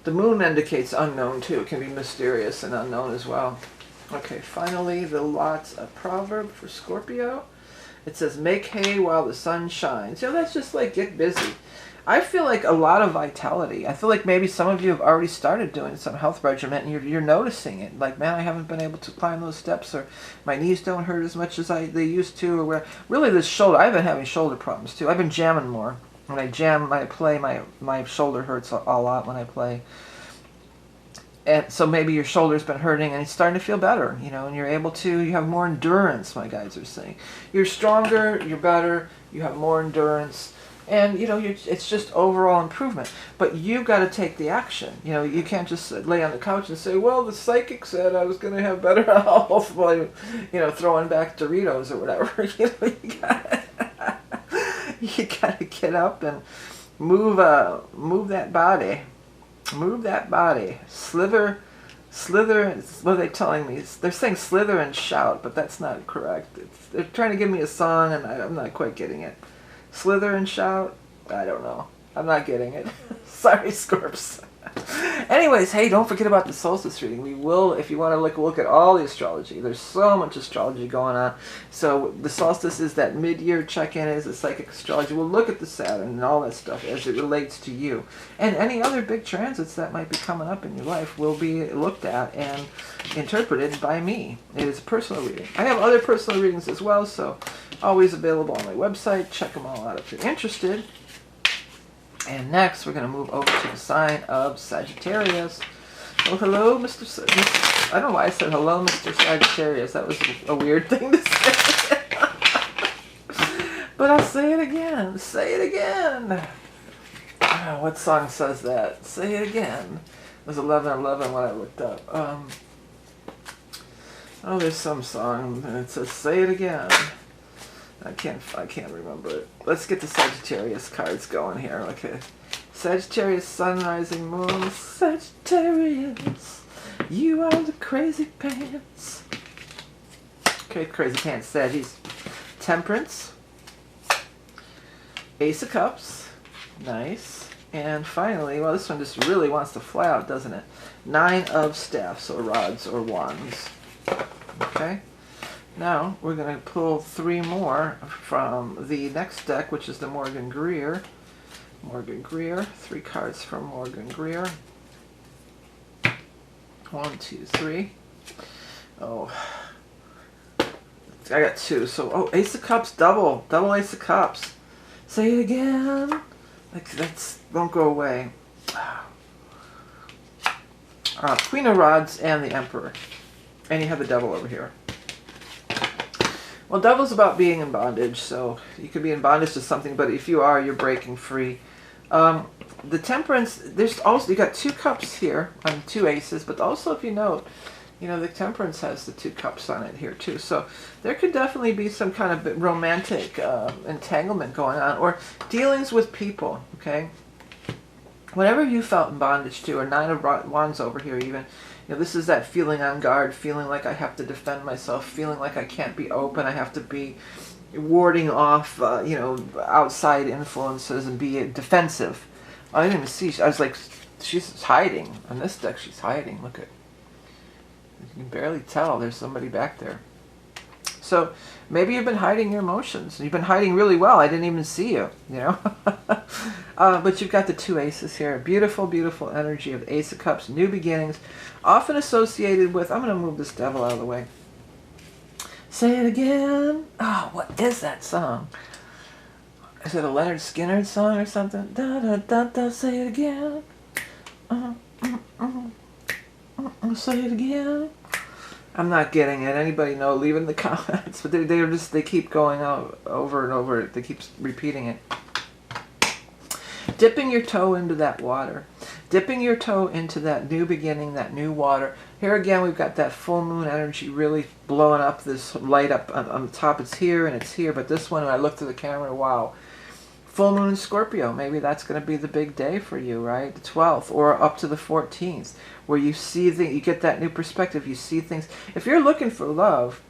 The moon indicates unknown too. It can be mysterious and unknown as well. Okay, finally, the lots of proverb for Scorpio. It says, make hay while the sun shines. You know, that's just like get busy. I feel like a lot of vitality. I feel like maybe some of you have already started doing some health regimen and you're noticing it. Like, man, I haven't been able to climb those steps, or my knees don't hurt as much as they used to, or where. Really, this shoulder, I've been having shoulder problems too. I've been jamming more. When I jam, I play, my shoulder hurts a lot when I play. And so maybe your shoulder's been hurting and it's starting to feel better, you know, and you're able to, you have more endurance, my guides are saying. You're stronger, you're better, you have more endurance. And, you know, it's just overall improvement. But you've got to take the action. You know, you can't just lay on the couch and say, well, the psychic said I was going to have better health while, you know, throwing back Doritos or whatever. You know, you got to get up and move that body. Move that body. Slither, what are they telling me? They're saying slither and shout, but that's not correct. They're trying to give me a song, and I'm not quite getting it. Slither and shout? I don't know. I'm not getting it. Sorry, Scorps. Anyways, hey, don't forget about the solstice reading. We will, if you want to look at all the astrology. There's so much astrology going on. So the solstice is that mid-year check-in, is the psychic astrology. We'll look at the Saturn and all that stuff as it relates to you. And any other big transits that might be coming up in your life will be looked at and interpreted by me. It is a personal reading. I have other personal readings as well, so always available on my website. Check them all out if you're interested. And next, we're going to move over to the sign of Sagittarius. Oh, hello, Mr. I don't know why I said hello, Mr. Sagittarius. That was a weird thing to say. But I'll say it again. Say it again. Oh, what song says that? Say it again. It was 11:11 when I looked up. Oh, there's some song, and it says, say it again. I can't remember it. Let's get the Sagittarius cards going here. Okay. Sagittarius, sun, rising, moon. Sagittarius, you are the crazy pants. Okay, crazy pants, Saggies. Temperance. Ace of Cups. Nice. And finally, well, this one just really wants to fly out, doesn't it? 9 of Staffs, or rods, or wands. Okay. Now, we're going to pull 3 more from the next deck, which is the Morgan Greer. Morgan Greer. 3 cards from Morgan Greer. 1, 2, 3. Oh. I got 2. So, oh, Ace of Cups, double. Double Ace of Cups. Say it again. Like, that's, won't go away. Queen of Rods and the Emperor. And you have the Devil over here. Well, Devil's about being in bondage, so you could be in bondage to something, but if you are, you're breaking free. The Temperance, there's also, you got 2 cups here, 2 aces, but also if you note, you know, the Temperance has the 2 cups on it here too, so there could definitely be some kind of romantic entanglement going on, or dealings with people, okay? Whatever you felt in bondage to, or 9 of Wands over here even, you know, this is that feeling on guard, feeling like I have to defend myself, feeling like I can't be open, I have to be warding off, you know, outside influences and be defensive. I didn't even see, I was like, she's hiding. On this deck, she's hiding. Look at, you can barely tell there's somebody back there. So maybe you've been hiding your emotions. You've been hiding really well. I didn't even see you, you know. But you've got the two aces here. Beautiful, beautiful energy of Ace of Cups, new beginnings, often associated with, I'm going to move this devil out of the way. Say it again. Oh, what is that song? Is it a Leonard Skinner song or something? Da da da da. Say it again. Say it again. I'm not getting it. Anybody know? Leave it in the comments. But they keep going out over and over. They keep repeating it. Dipping your toe into that water. Dipping your toe into that new beginning, that new water. Here again, we've got that full moon energy really blowing up, this light up on the top. It's here and it's here. But this one, when I look through the camera, wow. Full moon in Scorpio. Maybe that's going to be the big day for you, right? The 12th or up to the 14th, where you see you get that new perspective. You see things. If you're looking for love,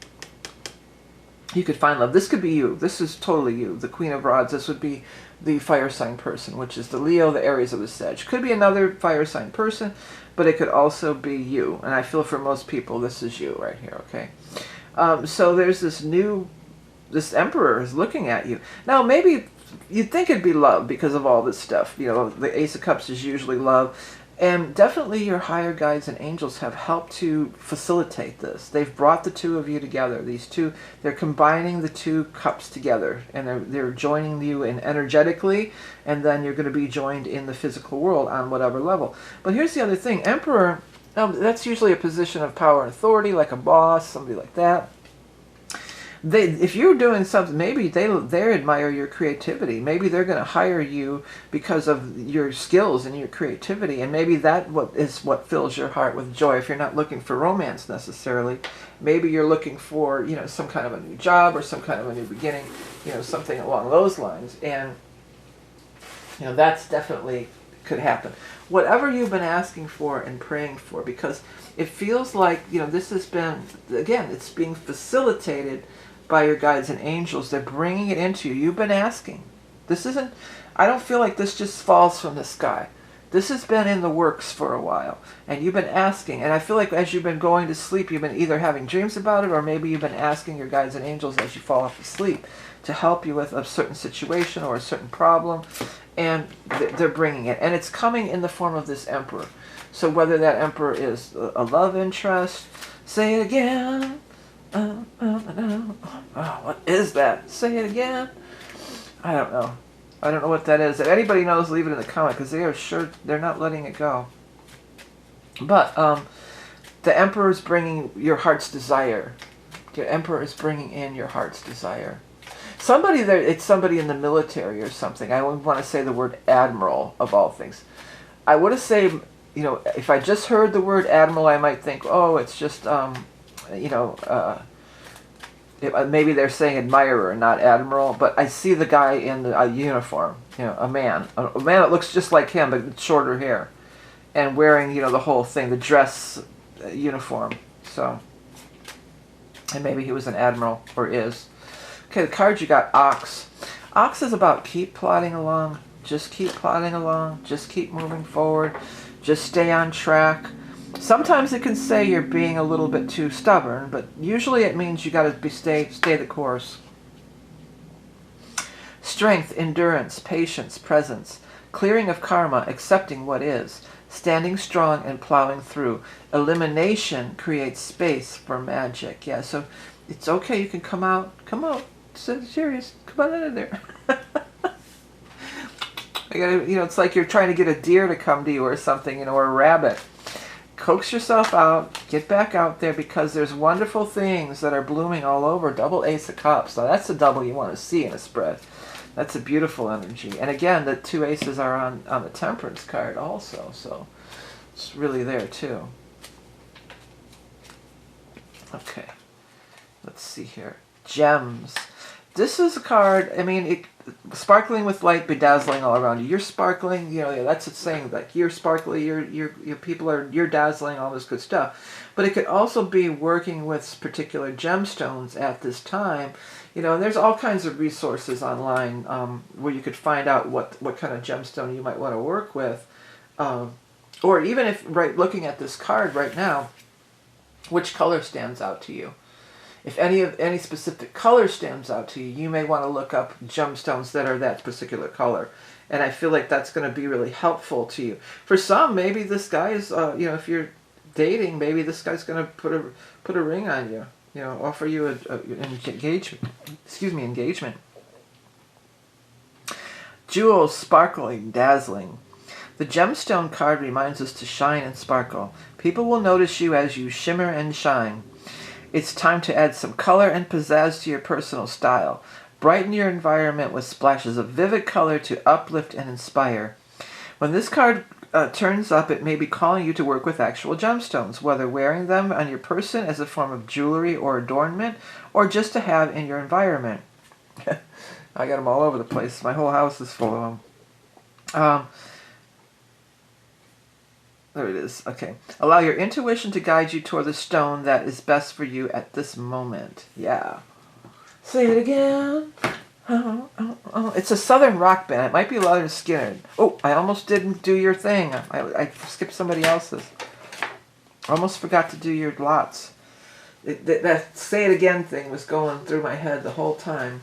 you could find love. This could be you. This is totally you. The Queen of Rods. This would be the fire sign person, which is the Leo, the Aries, or the Sag. Could be another fire sign person, but it could also be you. And I feel for most people, this is you right here, okay? So there's this Emperor is looking at you. Now, maybe you'd think it'd be love because of all this stuff. You know, the Ace of Cups is usually love. And definitely your higher guides and angels have helped to facilitate this. They've brought the two of you together. These two, they're combining the two cups together. And they're joining you in energetically. And then you're going to be joined in the physical world on whatever level. But here's the other thing. Emperor, that's usually a position of power and authority, like a boss, somebody like that. If you're doing something, maybe they admire your creativity. Maybe they're going to hire you because of your skills and your creativity, and maybe that is what fills your heart with joy. If you're not looking for romance necessarily, maybe you're looking for, you know, some kind of a new job or some kind of a new beginning, you know, something along those lines. And you know, that's definitely could happen. Whatever you've been asking for and praying for, because it feels like, you know, this has been, again, it's being facilitated by your guides and angels. They're bringing it into you. You've been asking. This isn't, I don't feel like this just falls from the sky. This has been in the works for a while, and you've been asking, and I feel like as you've been going to sleep, you've been either having dreams about it, or maybe you've been asking your guides and angels as you fall off to sleep to help you with a certain situation or a certain problem, and they're bringing it, and it's coming in the form of this Emperor. So whether that Emperor is a love interest, say it again. Oh, what is that? Say it again. I don't know. I don't know what that is. If anybody knows, leave it in the comment, because they are sure they're not letting it go. But the Emperor is bringing your heart's desire. The Emperor is bringing in your heart's desire. Somebody there, it's somebody in the military or something. I would want to say the word admiral of all things. I would have said, you know, if I just heard the word admiral, I might think, oh, it's just you know, maybe they're saying admirer, not admiral, but I see the guy in a uniform, you know, a man that looks just like him, but shorter hair, and wearing, you know, the whole thing, the dress uniform. So, and maybe he was an admiral, or is. Okay, the card you got, Ox. Ox is about keep plodding along, just keep plodding along, just keep moving forward, just stay on track. Sometimes it can say you're being a little bit too stubborn, but usually it means you got to stay the course. Strength, endurance, patience, presence, clearing of karma, accepting what is, standing strong and plowing through. Elimination creates space for magic. Yeah, so it's okay. You can come out. Sagittarius, come on out of there. I gotta, you know, it's like you're trying to get a deer to come to you or something, you know, or a rabbit. Coax yourself out, get back out there, because there's wonderful things that are blooming all over. Double Ace of Cups. Now that's the double you want to see in a spread. That's a beautiful energy. And again, the two aces are on the Temperance card also, so it's really there too. Okay, let's see here. Gems. This is a card, I mean, sparkling with light, bedazzling all around you. You're sparkling, you know, that's a saying, like, you're sparkly, your people are, you're dazzling, all this good stuff. But it could also be working with particular gemstones at this time. You know, and there's all kinds of resources online where you could find out what kind of gemstone you might want to work with. Or even if, right, looking at this card right now, which color stands out to you? if any specific color stands out to you, you may want to look up gemstones that are that particular color. And I feel like that's going to be really helpful to you. For some, maybe this guy is, you know, if you're dating, maybe this guy's going to put a ring on you. You know, offer you an engagement. Excuse me, engagement. Jewels sparkling, dazzling. The gemstone card reminds us to shine and sparkle. People will notice you as you shimmer and shine. It's time to add some color and pizzazz to your personal style. Brighten your environment with splashes of vivid color to uplift and inspire. When this card turns up, it may be calling you to work with actual gemstones, whether wearing them on your person as a form of jewelry or adornment, or just to have in your environment. I got them all over the place. My whole house is full of them. There it is. Okay. Allow your intuition to guide you toward the stone that is best for you at this moment. Yeah. Say it again. It's a southern rock band. It might be Leonard Skinner. Oh, I almost didn't do your thing. I skipped somebody else's. I almost forgot to do your lots. That say it again thing was going through my head the whole time.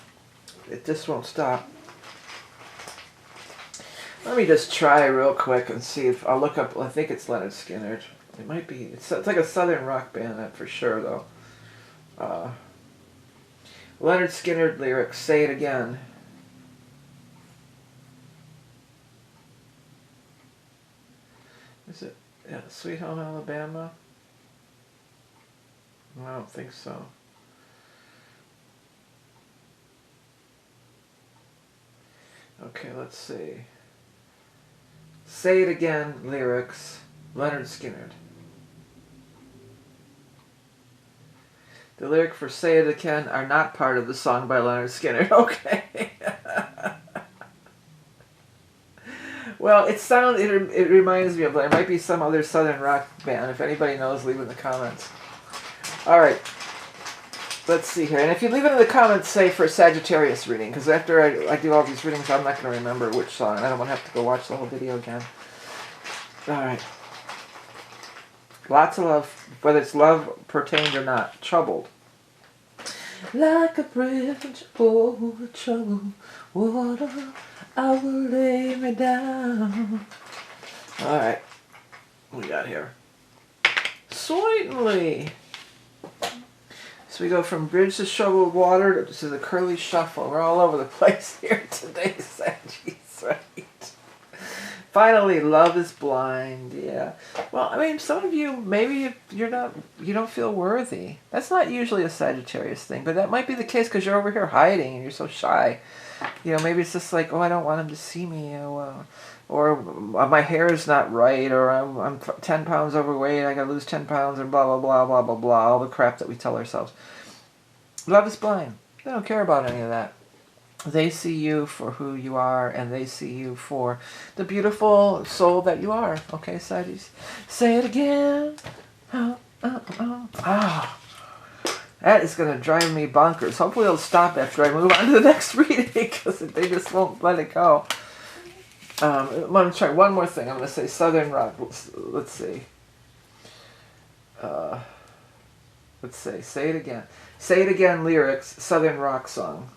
It just won't stop. Let me just try real quick and see if I'll look up. I think it's Leonard Skinner. It might be. It's like a southern rock band, for sure, though. Leonard Skinner lyrics. Say it again. Is it Sweet Home Alabama? I don't think so. Okay, let's see. Say it again, lyrics. Leonard Skinner. The lyric for Say It Again are not part of the song by Leonard Skinner. Okay. Well, it reminds me of, it might be some other southern rock band. If anybody knows, leave it in the comments. All right. Let's see here. And if you leave it in the comments, say for a Sagittarius reading, because after I do all these readings, I'm not going to remember which song. I don't want to have to go watch the whole video again. All right. Lots of love, whether it's love pertained or not. Troubled. Like a bridge over troubled water, I will lay me down. All right. What we got here? Certainly. So we go from bridge to troubled water to the curly shuffle. We're all over the place here today, Saggies, right? Finally, love is blind. Yeah. Well, I mean, some of you, maybe you don't feel worthy. That's not usually a Sagittarius thing, but that might be the case because you're over here hiding and you're so shy. You know, maybe it's just like, oh, I don't want him to see me, or my hair is not right, or I'm 10 pounds overweight, I gotta lose 10 pounds, and blah, blah, blah, blah, blah, blah, all the crap that we tell ourselves. Love is blind. They don't care about any of that. They see you for who you are, and they see you for the beautiful soul that you are. Okay, Saggies? Say it again. That is going to drive me bonkers. Hopefully it'll stop after I move on to the next reading, because they just won't let it go. I'm going to try one more thing. I'm going to say Southern Rock. Let's see. Let's say it again. Say it again, lyrics, Southern Rock song.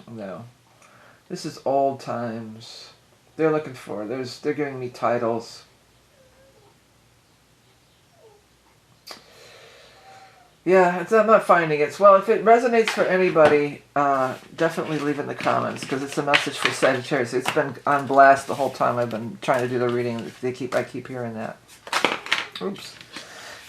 No. This is old times. They're looking for, they're giving me titles. Yeah, I'm not finding it. Well, if it resonates for anybody, definitely leave it in the comments, because it's a message for Sagittarius. It's been on blast the whole time I've been trying to do the reading. I keep hearing that. Oops.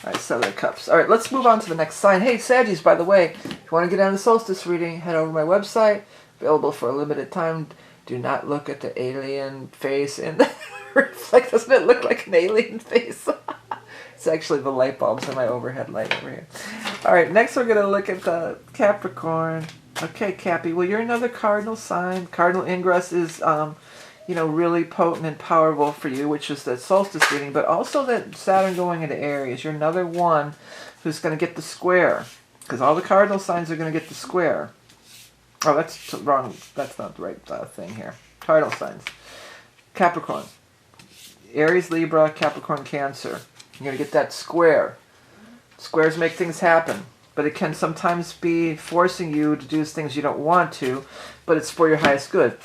All right, Seven of Cups. All right, let's move on to the next sign. Hey, Saggies, by the way, if you want to get on the solstice reading, head over to my website. Available for a limited time. Do not look at the alien face in the reflect. Doesn't it look like an alien face? It's actually the light bulbs in my overhead light over here. All right, next we're going to look at the Capricorn. Okay, Cappy. Well, you're another cardinal sign. Cardinal ingress is, really potent and powerful for you, which is that solstice reading, but also that Saturn going into Aries. You're another one who's going to get the square, because all the cardinal signs are going to get the square. Oh, that's wrong. That's not the right thing here. Cardinal signs. Capricorn. Aries, Libra, Capricorn, Cancer. You're going to get that square. Squares make things happen, but it can sometimes be forcing you to do things you don't want to, but it's for your highest good.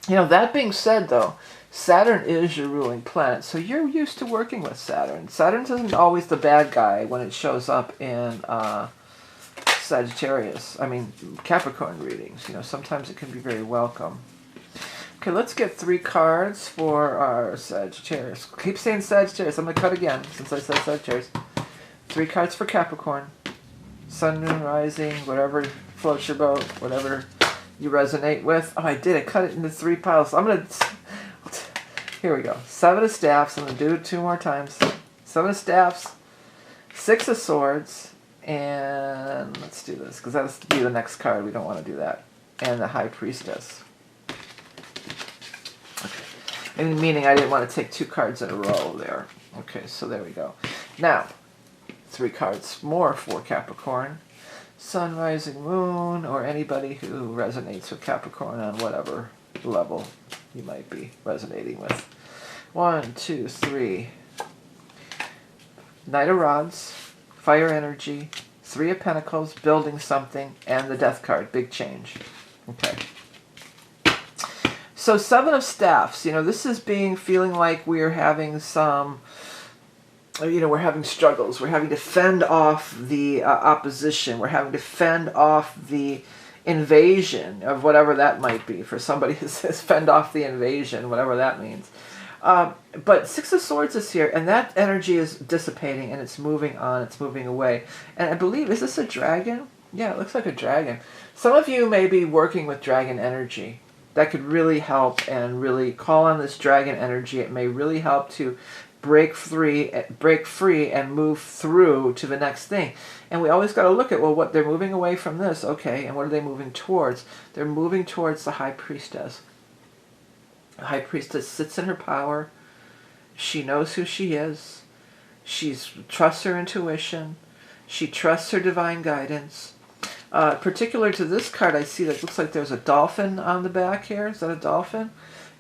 You know, that being said, though, Saturn is your ruling planet, so you're used to working with Saturn. Saturn isn't always the bad guy when it shows up in Sagittarius. I mean, Capricorn readings. You know, sometimes it can be very welcome. Okay, let's get 3 cards for our Sagittarius. Keep saying Sagittarius. I'm going to cut again since I said Sagittarius. 3 cards for Capricorn. Sun, Moon, Rising, whatever floats your boat, whatever you resonate with. Oh, I did. I cut it into 3 piles. I'm going to... Here we go. 7 of Staffs. I'm going to do it 2 more times. 7 of Staffs. 6 of Swords. And let's do this, because that has to be the next card. We don't want to do that. And the High Priestess. Okay. And meaning I didn't want to take 2 cards in a row there. Okay, so there we go. Now, 3 cards more for Capricorn. Sun, Rising, Moon, or anybody who resonates with Capricorn on whatever level you might be resonating with. 1, 2, 3. Knight of Rods, Fire Energy, 3 of Pentacles, building something, and the Death card, big change. Okay. So 7 of Staffs, you know, this is feeling like we're having some, you know, we're having struggles. We're having to fend off the opposition. We're having to fend off the invasion of whatever that might be. For somebody who says fend off the invasion, whatever that means. But 6 of Swords is here, and that energy is dissipating, and it's moving on, it's moving away. And I believe, is this a dragon? Yeah, it looks like a dragon. Some of you may be working with dragon energy. That could really help and really call on this dragon energy. It may really help to break free and move through to the next thing. And we always got to look at, well, what they're moving away from this, okay, and what are they moving towards? They're moving towards the High Priestess. The High Priestess sits in her power. She knows who she is. She trusts her intuition. She trusts her divine guidance. Particular to this card, I see that it looks like there's a dolphin on the back here. Is that a dolphin?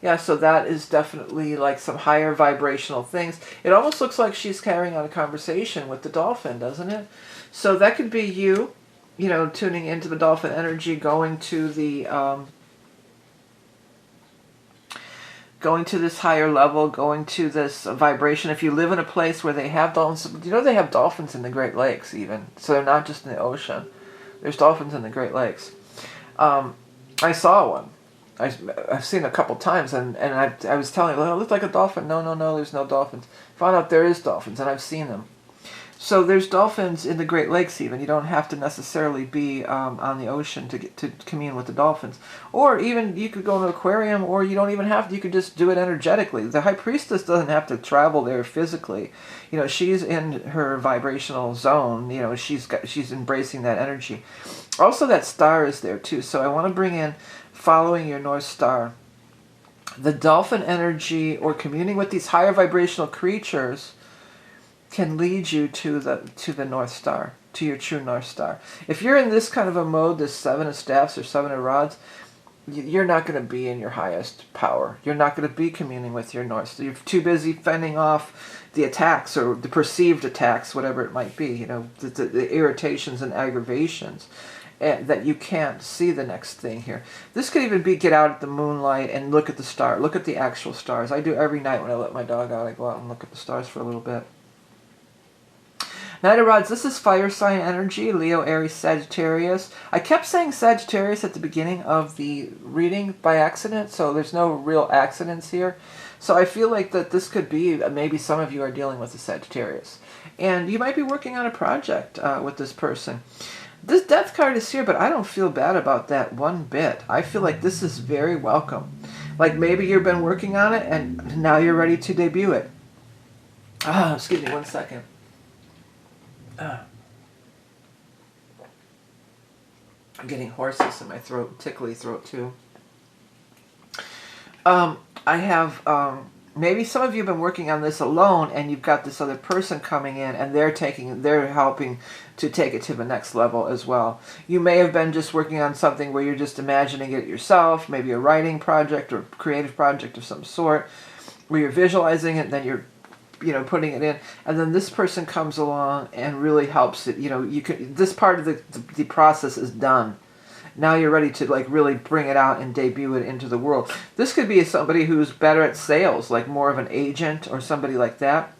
Yeah, so that is definitely like some higher vibrational things. It almost looks like she's carrying on a conversation with the dolphin, doesn't it? So that could be you, you know, tuning into the dolphin energy, going to the... going to this higher level, going to this vibration. If you live in a place where they have dolphins, you know they have dolphins in the Great Lakes even. So they're not just in the ocean. There's dolphins in the Great Lakes. I saw one. I've seen it a couple times, and I was telling her, it looked like a dolphin. No, there's no dolphins. Found out there is dolphins, and I've seen them. So there's dolphins in the Great Lakes even. You don't have to necessarily be on the ocean to get to commune with the dolphins. Or even you could go to an aquarium, or you don't even have to. You could just do it energetically. The High Priestess doesn't have to travel there physically. You know, she's in her vibrational zone. You know, she's embracing that energy. Also, that star is there too. So I want to bring in following your North Star. The dolphin energy or communing with these higher vibrational creatures can lead you to the North Star, to your true North Star. If you're in this kind of a mode, this 7 of Staffs or 7 of Rods, you're not going to be in your highest power. You're not going to be communing with your North Star. You're too busy fending off the attacks or the perceived attacks, whatever it might be, you know, the irritations and aggravations. And that you can't see the next thing here. This could even be get out at the moonlight and look at the star. Look at the actual stars. I do every night when I let my dog out. I go out and look at the stars for a little bit. Knight of Rods, this is fire sign energy, Leo, Aries, Sagittarius. I kept saying Sagittarius at the beginning of the reading by accident, so there's no real accidents here. So I feel like that this could be, maybe some of you are dealing with a Sagittarius. And you might be working on a project with this person. This Death card is here, but I don't feel bad about that one bit. I feel like this is very welcome. Like maybe you've been working on it, and now you're ready to debut it. Excuse me, 1 second. I'm getting hoarseness in my throat, tickly throat too. I have, maybe some of you have been working on this alone, and you've got this other person coming in, and they're helping to take it to the next level as well. You may have been just working on something where you're just imagining it yourself, maybe a writing project or creative project of some sort, where you're visualizing it, and then you're putting it in, and then this person comes along and really helps it. This part of the process is done. Now you're ready to like really bring it out and debut it into the world. This could be somebody who's better at sales, like more of an agent or somebody like that.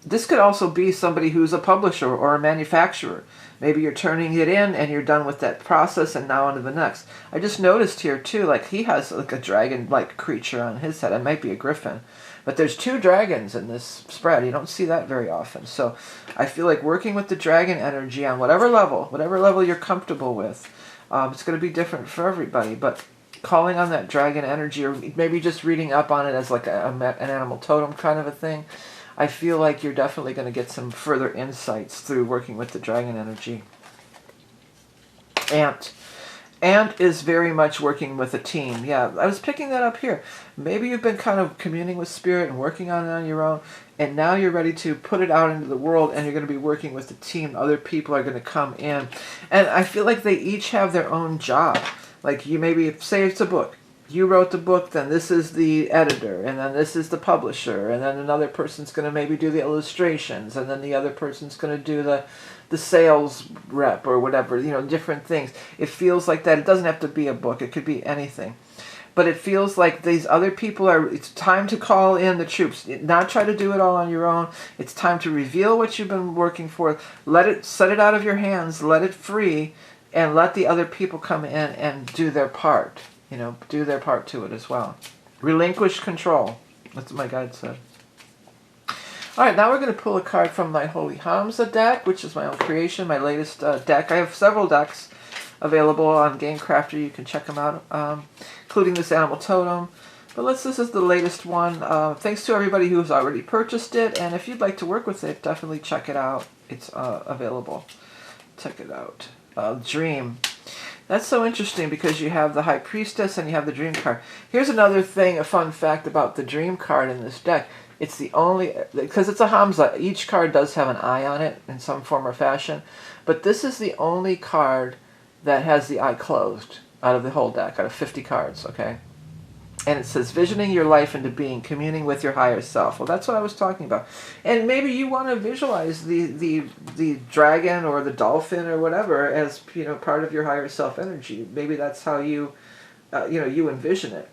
This could also be somebody who's a publisher or a manufacturer. Maybe you're turning it in and you're done with that process and now on to the next. I just noticed here too, like he has like a dragon-like creature on his head. It might be a griffin. But there's 2 dragons in this spread. You don't see that very often. So I feel like working with the dragon energy on whatever level you're comfortable with, it's going to be different for everybody. But calling on that dragon energy, or maybe just reading up on it as like an animal totem kind of a thing, I feel like you're definitely going to get some further insights through working with the dragon energy. Ant is very much working with a team. Yeah, I was picking that up here. Maybe you've been kind of communing with spirit and working on it on your own, and now you're ready to put it out into the world, and you're going to be working with a team. Other people are going to come in. And I feel like they each have their own job. Like you maybe, say it's a book. You wrote the book, then this is the editor, and then this is the publisher, and then another person's going to maybe do the illustrations, and then the other person's going to do the sales rep or whatever, different things. It feels like that. It doesn't have to be a book. It could be anything. But it feels like these other people it's time to call in the troops. Not try to do it all on your own. It's time to reveal what you've been working for. Set it out of your hands, let it free, and let the other people come in and do their part. Do their part to it as well. Relinquish control. That's what my guide said. All right, now we're going to pull a card from my Holy Hamza deck, which is my own creation, my latest deck. I have several decks available on Game Crafter. You can check them out, including this animal totem. But this is the latest one. Thanks to everybody who has already purchased it, and if you'd like to work with it, definitely check it out. It's available. Check it out. Dream. That's so interesting because you have the High Priestess and you have the Dream card. Here's another thing, a fun fact about the Dream card in this deck. It's the only, because it's a Hamza, each card does have an eye on it in some form or fashion, but this is the only card that has the eye closed out of the whole deck, out of 50 cards, okay? And it says, visioning your life into being, communing with your higher self. Well, that's what I was talking about. And maybe you want to visualize the dragon or the dolphin or whatever as, part of your higher self energy. Maybe that's how you envision it.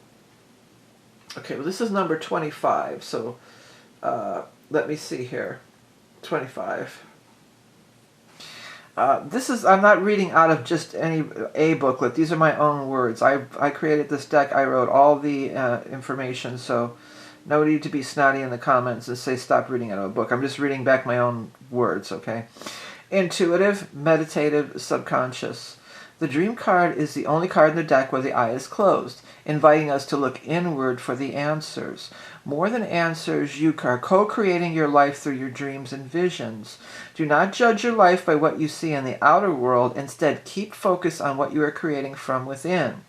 Okay, well, this is number 25. So let me see here. 25. I'm not reading out of just a booklet. These are my own words. I created this deck. I wrote all the information, so no need to be snotty in the comments and say stop reading out of a book. I'm just reading back my own words, okay? Intuitive, meditative, subconscious. The Dream card is the only card in the deck where the eye is closed, inviting us to look inward for the answers. More than answers, you are co-creating your life through your dreams and visions. Do not judge your life by what you see in the outer world. Instead, keep focus on what you are creating from within.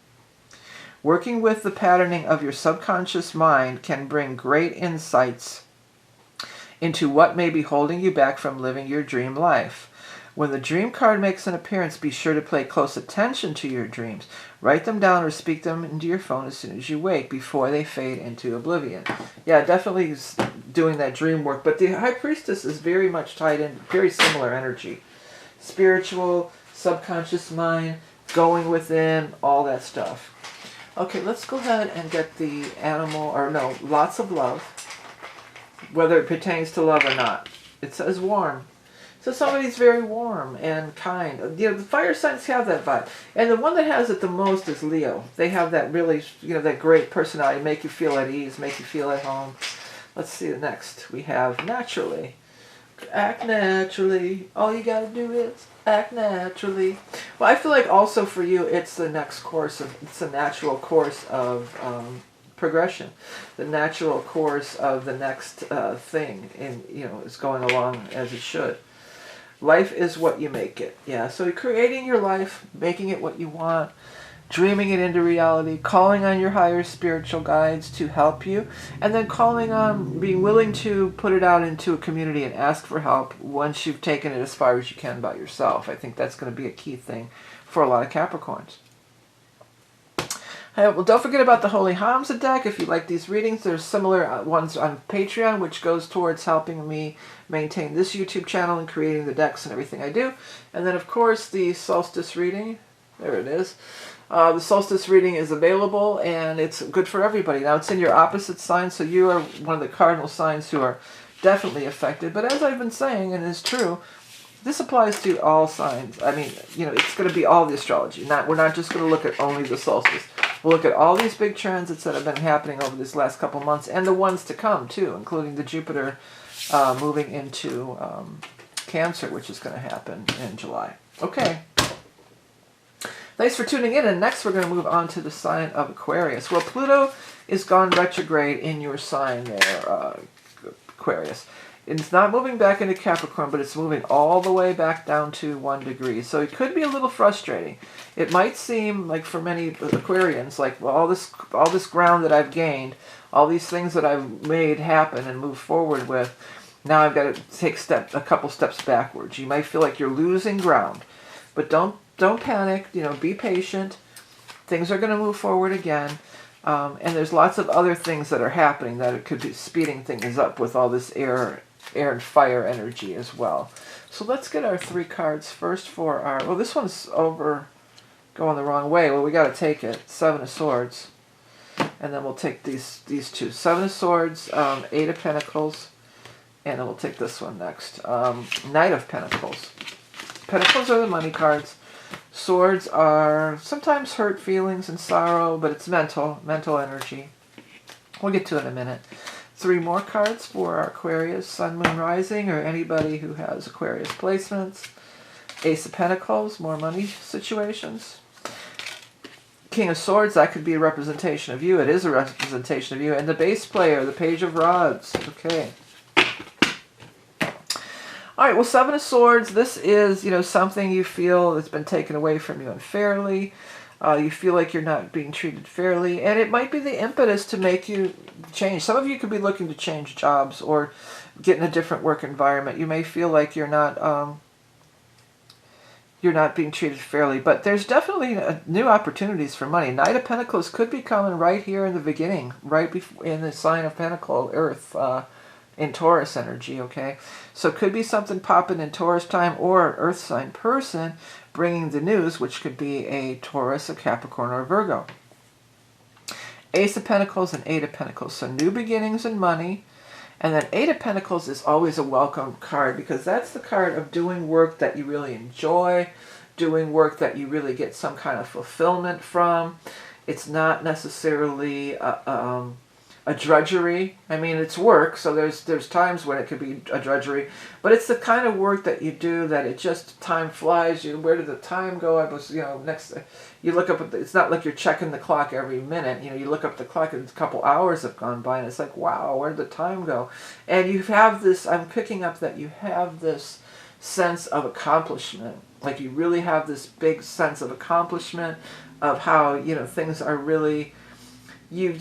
Working with the patterning of your subconscious mind can bring great insights into what may be holding you back from living your dream life. When the Dream card makes an appearance, be sure to pay close attention to your dreams. Write them down or speak them into your phone as soon as you wake before they fade into oblivion. Yeah, definitely doing that dream work. But the High Priestess is very much tied in, very similar energy. Spiritual, subconscious mind, going within, all that stuff. Okay, let's go ahead and get the lots of love, whether it pertains to love or not. It says warm. So somebody's very warm and kind. The fire signs have that vibe. And the one that has it the most is Leo. They have that really, that great personality, make you feel at ease, make you feel at home. Let's see the next. We have naturally. Act naturally. All you gotta do is act naturally. Well, I feel like also for you, it's the natural course of progression. The natural course of the next thing, and is going along as it should. Life is what you make it. Yeah, so you're creating your life, making it what you want, dreaming it into reality, calling on your higher spiritual guides to help you, and then calling on being willing to put it out into a community and ask for help once you've taken it as far as you can by yourself. I think that's going to be a key thing for a lot of Capricorns. Well, don't forget about the Holy Hamza deck. If you like these readings, there's similar ones on Patreon, which goes towards helping me maintain this YouTube channel and creating the decks and everything I do. And then, of course, the solstice reading. There it is. The solstice reading is available, and it's good for everybody. Now, it's in your opposite sign, so you are one of the cardinal signs who are definitely affected. But as I've been saying, and it's true, this applies to all signs. I mean, you know, it's going to be all the astrology. We're not just going to look at only the solstice. We'll look at all these big transits that have been happening over these last couple months, and the ones to come, too, including the Jupiter moving into Cancer, which is going to happen in July. Okay. Thanks for tuning in, and next we're going to move on to the sign of Aquarius. Well, Pluto is gone retrograde in your sign there, Aquarius. It's not moving back into Capricorn, but it's moving all the way back down to 1 degree. So it could be a little frustrating. It might seem like for many Aquarians, like, well, all this ground that I've gained, all these things that I've made happen and move forward with, now I've got to take a couple steps backwards. You might feel like you're losing ground, but don't panic. You know, be patient. Things are going to move forward again. And there's lots of other things that are happening that it could be speeding things up with all this air and fire energy as well. So let's get our 3 cards first for our... Well, this one's going the wrong way. Well, we got to take it. 7 of Swords. And then we'll take these 2. 7 of Swords, 8 of Pentacles. And then we'll take this one next. Knight of Pentacles. Pentacles are the money cards. Swords are sometimes hurt feelings and sorrow, but it's mental energy. We'll get to it in a minute. 3 more cards for our Aquarius, Sun, Moon, Rising, or anybody who has Aquarius placements. Ace of Pentacles, more money situations. King of Swords, that could be a representation of you. It is a representation of you. And the bass player, the Page of Rods. Okay. All right, well, 7 of Swords, this is, you know, something you feel that's been taken away from you unfairly. You feel like you're not being treated fairly, and it might be the impetus to make you change. Some of you could be looking to change jobs or get in a different work environment. You may feel like you're not being treated fairly, but there's definitely new opportunities for money. Knight of Pentacles could be coming right here in the beginning, right before, in the sign of Pentacle, Earth, in Taurus energy, okay? So it could be something popping in Taurus time, or Earth sign person bringing the news, which could be a Taurus, a Capricorn, or a Virgo. Ace of Pentacles and 8 of Pentacles. So new beginnings and money. And then 8 of Pentacles is always a welcome card, because that's the card of doing work that you really enjoy, doing work that you really get some kind of fulfillment from. It's not necessarily a drudgery. I mean, it's work, so there's times when it could be a drudgery, but it's the kind of work that you do that it just, time flies. Where did the time go? I was, you know, you look up at it's not like you're checking the clock every minute. You know, you look up the clock and a couple hours have gone by, and it's like, wow, where did the time go? And you have this, I'm picking up that you have this sense of accomplishment. Like, you really have this big sense of accomplishment, of how, you know, things are really... You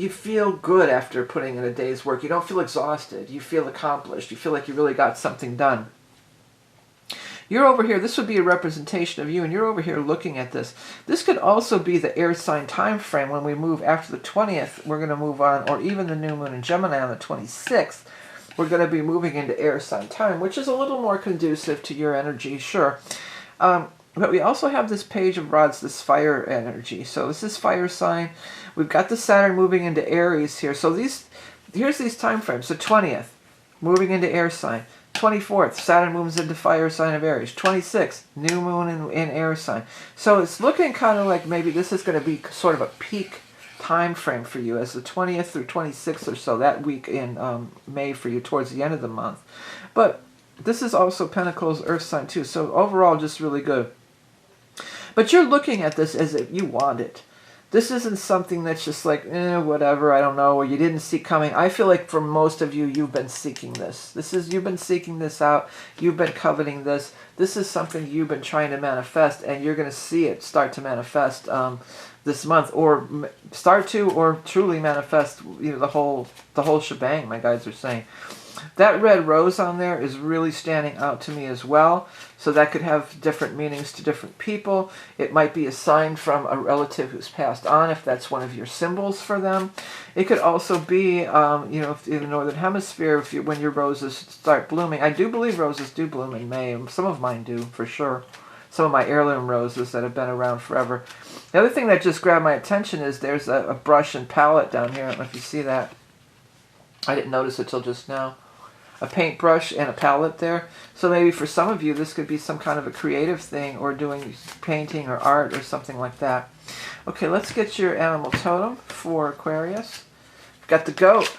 feel good after putting in a day's work. You don't feel exhausted. You feel accomplished. You feel like you really got something done. You're over here, this would be a representation of you, and you're over here looking at this. This could also be the air sign time frame when we move after the 20th. We're going to move on, or even the new moon in Gemini on the 26th. We're going to be moving into air sign time, which is a little more conducive to your energy, sure. But we also have this Page of Rods, this fire energy. So this is fire sign. We've got the Saturn moving into Aries here. So here's these time frames. So 20th, moving into air sign. 24th, Saturn moves into fire sign of Aries. 26th, new moon in air sign. So it's looking kind of like maybe this is going to be sort of a peak time frame for you as the 20th through 26th or so, that week in May for you towards the end of the month. But this is also Pentacles, Earth sign too. So overall, just really good. But you're looking at this as if you want it. This isn't something that's just like, whatever, I don't know, or you didn't see coming. I feel like for most of you, you've been seeking this. You've been seeking this out. You've been coveting this. This is something you've been trying to manifest, and you're going to see it start to manifest this month, or start to, or truly manifest, the whole shebang. My guides are saying that red rose on there is really standing out to me as well. So that could have different meanings to different people. It might be a sign from a relative who's passed on, if that's one of your symbols for them. It could also be, if in the northern hemisphere, when your roses start blooming. I do believe roses do bloom in May. Some of mine do, for sure. Some of my heirloom roses that have been around forever. The other thing that just grabbed my attention is there's a brush and palette down here. I don't know if you see that. I didn't notice it till just now. A paintbrush and a palette there. So maybe for some of you, this could be some kind of a creative thing, or doing painting or art or something like that. Okay, let's get your animal totem for Aquarius. Got the goat.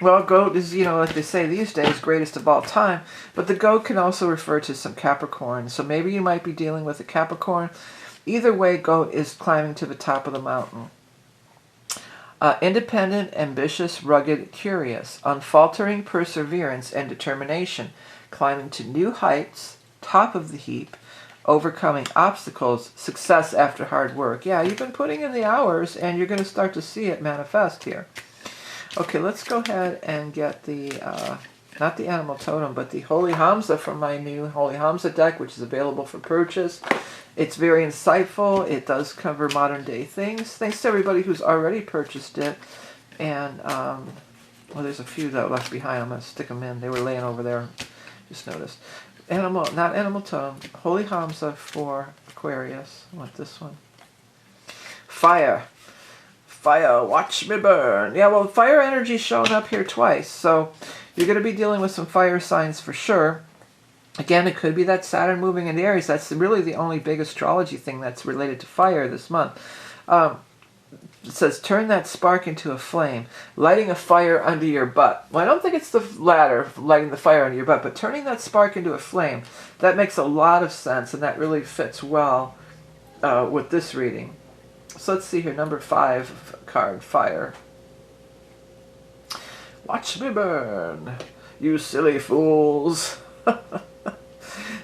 Well, goat is, like they say these days, greatest of all time. But the goat can also refer to some Capricorn. So maybe you might be dealing with a Capricorn. Either way, goat is climbing to the top of the mountain. Independent, ambitious, rugged, curious, unfaltering perseverance and determination, climbing to new heights, top of the heap, overcoming obstacles, success after hard work. Yeah, you've been putting in the hours, and you're going to start to see it manifest here. Okay, let's go ahead and get the, not the animal totem, but the Holy Hamza from my new Holy Hamza deck, which is available for purchase. It's very insightful. It does cover modern day things. Thanks to everybody who's already purchased it. And, well, there's a few that were left behind. I'm going to stick them in. They were laying over there. Just noticed. Not animal totem. Holy Hamza for Aquarius. I want this one. Fire. Fire, watch me burn. Yeah, well, fire energy's showing up here twice. So you're going to be dealing with some fire signs for sure. Again, it could be that Saturn moving into Aries. That's really the only big astrology thing that's related to fire this month. It says, turn that spark into a flame, lighting a fire under your butt. Well, I don't think it's the latter, lighting the fire under your butt, but turning that spark into a flame. That makes a lot of sense, and that really fits well with this reading. So let's see here, number 5 card, fire. Watch me burn, you silly fools.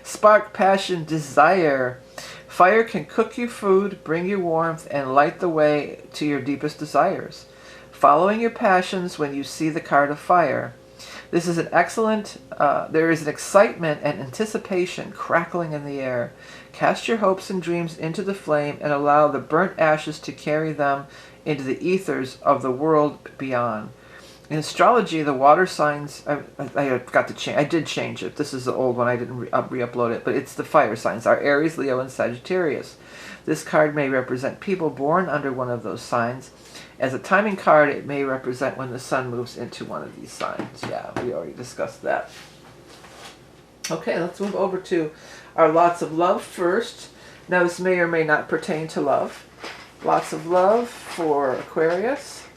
Spark, passion, desire. Fire can cook you food, bring you warmth, and light the way to your deepest desires. Following your passions when you see the card of fire. This is an excellent, there is an excitement and anticipation crackling in the air. Cast your hopes and dreams into the flame and allow the burnt ashes to carry them into the ethers of the world beyond. In astrology, the water signs, I forgot to change, I did change it. This is the old one, I didn't re-upload it, but it's the fire signs, are Aries, Leo, and Sagittarius. This card may represent people born under one of those signs. As a timing card, it may represent when the sun moves into one of these signs. Yeah, we already discussed that. Okay, let's move over to our lots of love first. Now, this may or may not pertain to love. Lots of love for Aquarius.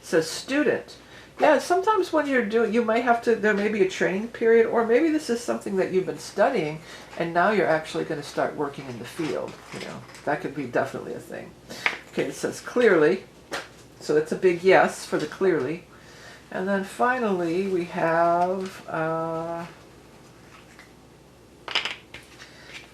Says student. Yeah, sometimes when you're doing, you might have to, there may be a training period, or maybe this is something that you've been studying and now you're actually going to start working in the field. That could be definitely a thing. Okay, it says clearly, so it's a big yes for the clearly. And then finally we have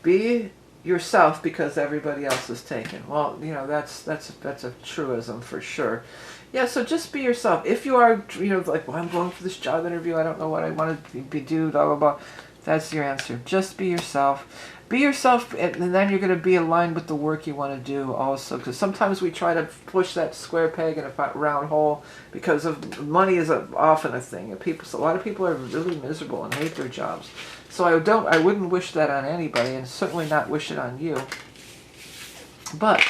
be yourself because everybody else is taken. Well, that's a truism for sure. Yeah, so just be yourself. If you are, like, well, I'm going for this job interview, I don't know what I want to do, blah, blah, blah. That's your answer. Just be yourself. Be yourself, and then you're going to be aligned with the work you want to do also. Because sometimes we try to push that square peg in a round hole because of money is often a thing. A lot of people are really miserable and hate their jobs. So I wouldn't wish that on anybody, and certainly not wish it on you. But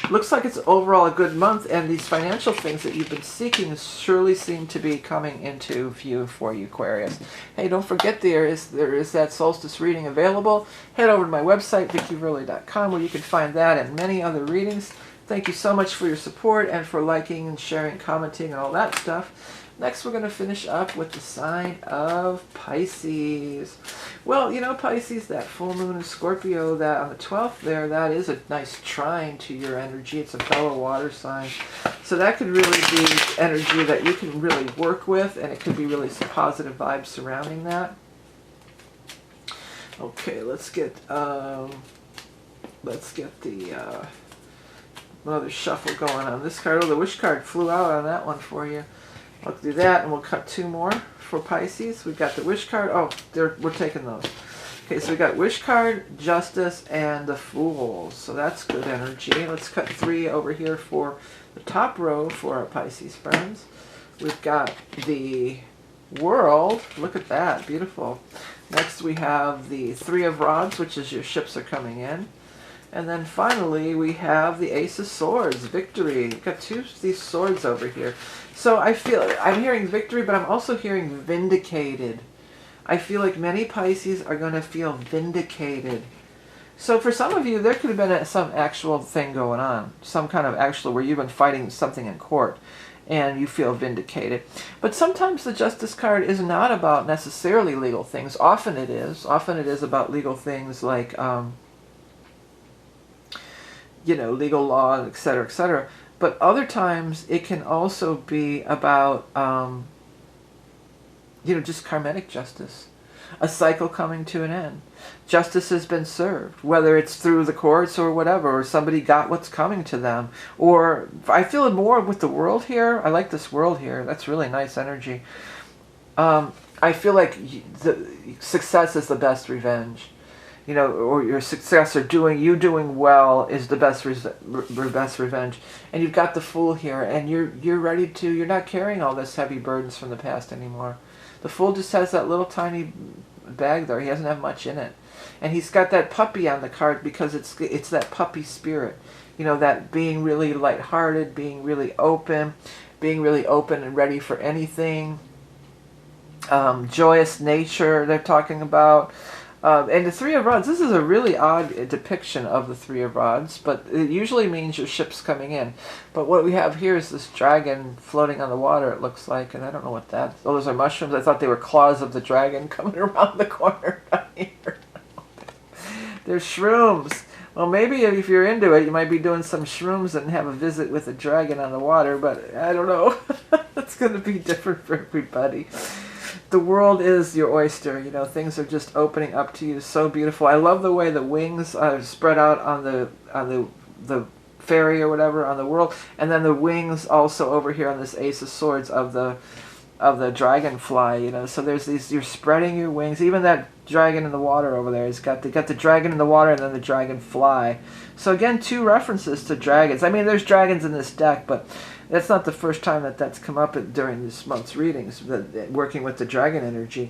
looks like it's overall a good month, and these financial things that you've been seeking surely seem to be coming into view for you, Aquarius. Hey, don't forget there is that solstice reading available. Head over to my website, vickieverlie.com, where you can find that and many other readings. Thank you so much for your support and for liking and sharing, commenting, and all that stuff. Next, we're going to finish up with the sign of Pisces. Well, Pisces, that full moon in Scorpio, that on the 12th there, that is a nice trine to your energy. It's a fellow water sign. So that could really be energy that you can really work with, and it could be really some positive vibes surrounding that. Okay, let's get let's get the another shuffle going on this card. Oh, the wish card flew out on that one for you. I'll do that, and we'll cut 2 more for Pisces. We've got the wish card. Oh, we're taking those. Okay, so we got wish card, justice, and the fool. So that's good energy. Let's cut 3 over here for the top row for our Pisces friends. We've got the world. Look at that. Beautiful. Next we have the 3 of rods, which is your ships are coming in. And then finally we have the Ace of Swords, victory. We've got 2 of these swords over here. So I'm hearing victory, but I'm also hearing vindicated. I feel like many Pisces are going to feel vindicated. So for some of you, there could have been some actual thing going on. Some kind of actual where you've been fighting something in court and you feel vindicated. But sometimes the Justice card is not about necessarily legal things. Often it is. Often it is about legal things like, you know, legal law, etc., etc. But other times it can also be about, you know, just karmic justice. A cycle coming to an end. Justice has been served, whether it's through the courts or whatever, or somebody got what's coming to them. Or I feel it more with the world here. I like this world here. That's really nice energy. I feel like the success is the best revenge. You know, or your success or you doing well is the best revenge. And you've got the Fool here, and you're ready to, you're not carrying all this heavy burdens from the past anymore. The Fool just has that little tiny bag there. He doesn't have much in it. And he's got that puppy on the card because it's that puppy spirit. You know, that being really lighthearted, being really open and ready for anything. Joyous nature they're talking about. And the 3 of rods, this is a really odd depiction of the 3 of rods, but it usually means your ship's coming in. But what we have here is this dragon floating on the water, it looks like, and I don't know what that is. Oh, those are mushrooms. I thought they were claws of the dragon coming around the corner down here. They're shrooms. Well, maybe if you're into it, you might be doing some shrooms and have a visit with a dragon on the water, but I don't know. It's going to be different for everybody. The world is your oyster, you know, things are just opening up to you. So beautiful. I love the way the wings are spread out on the ferry or whatever, on the world, and then the wings also over here on this Ace of Swords of the dragonfly, you know. So there's these, you're spreading your wings. Even that dragon in the water over there, they got the dragon in the water and then the dragonfly. So again, 2 references to dragons. I mean, there's dragons in this deck, but that's not the first time that's come up during this month's readings, working with the dragon energy.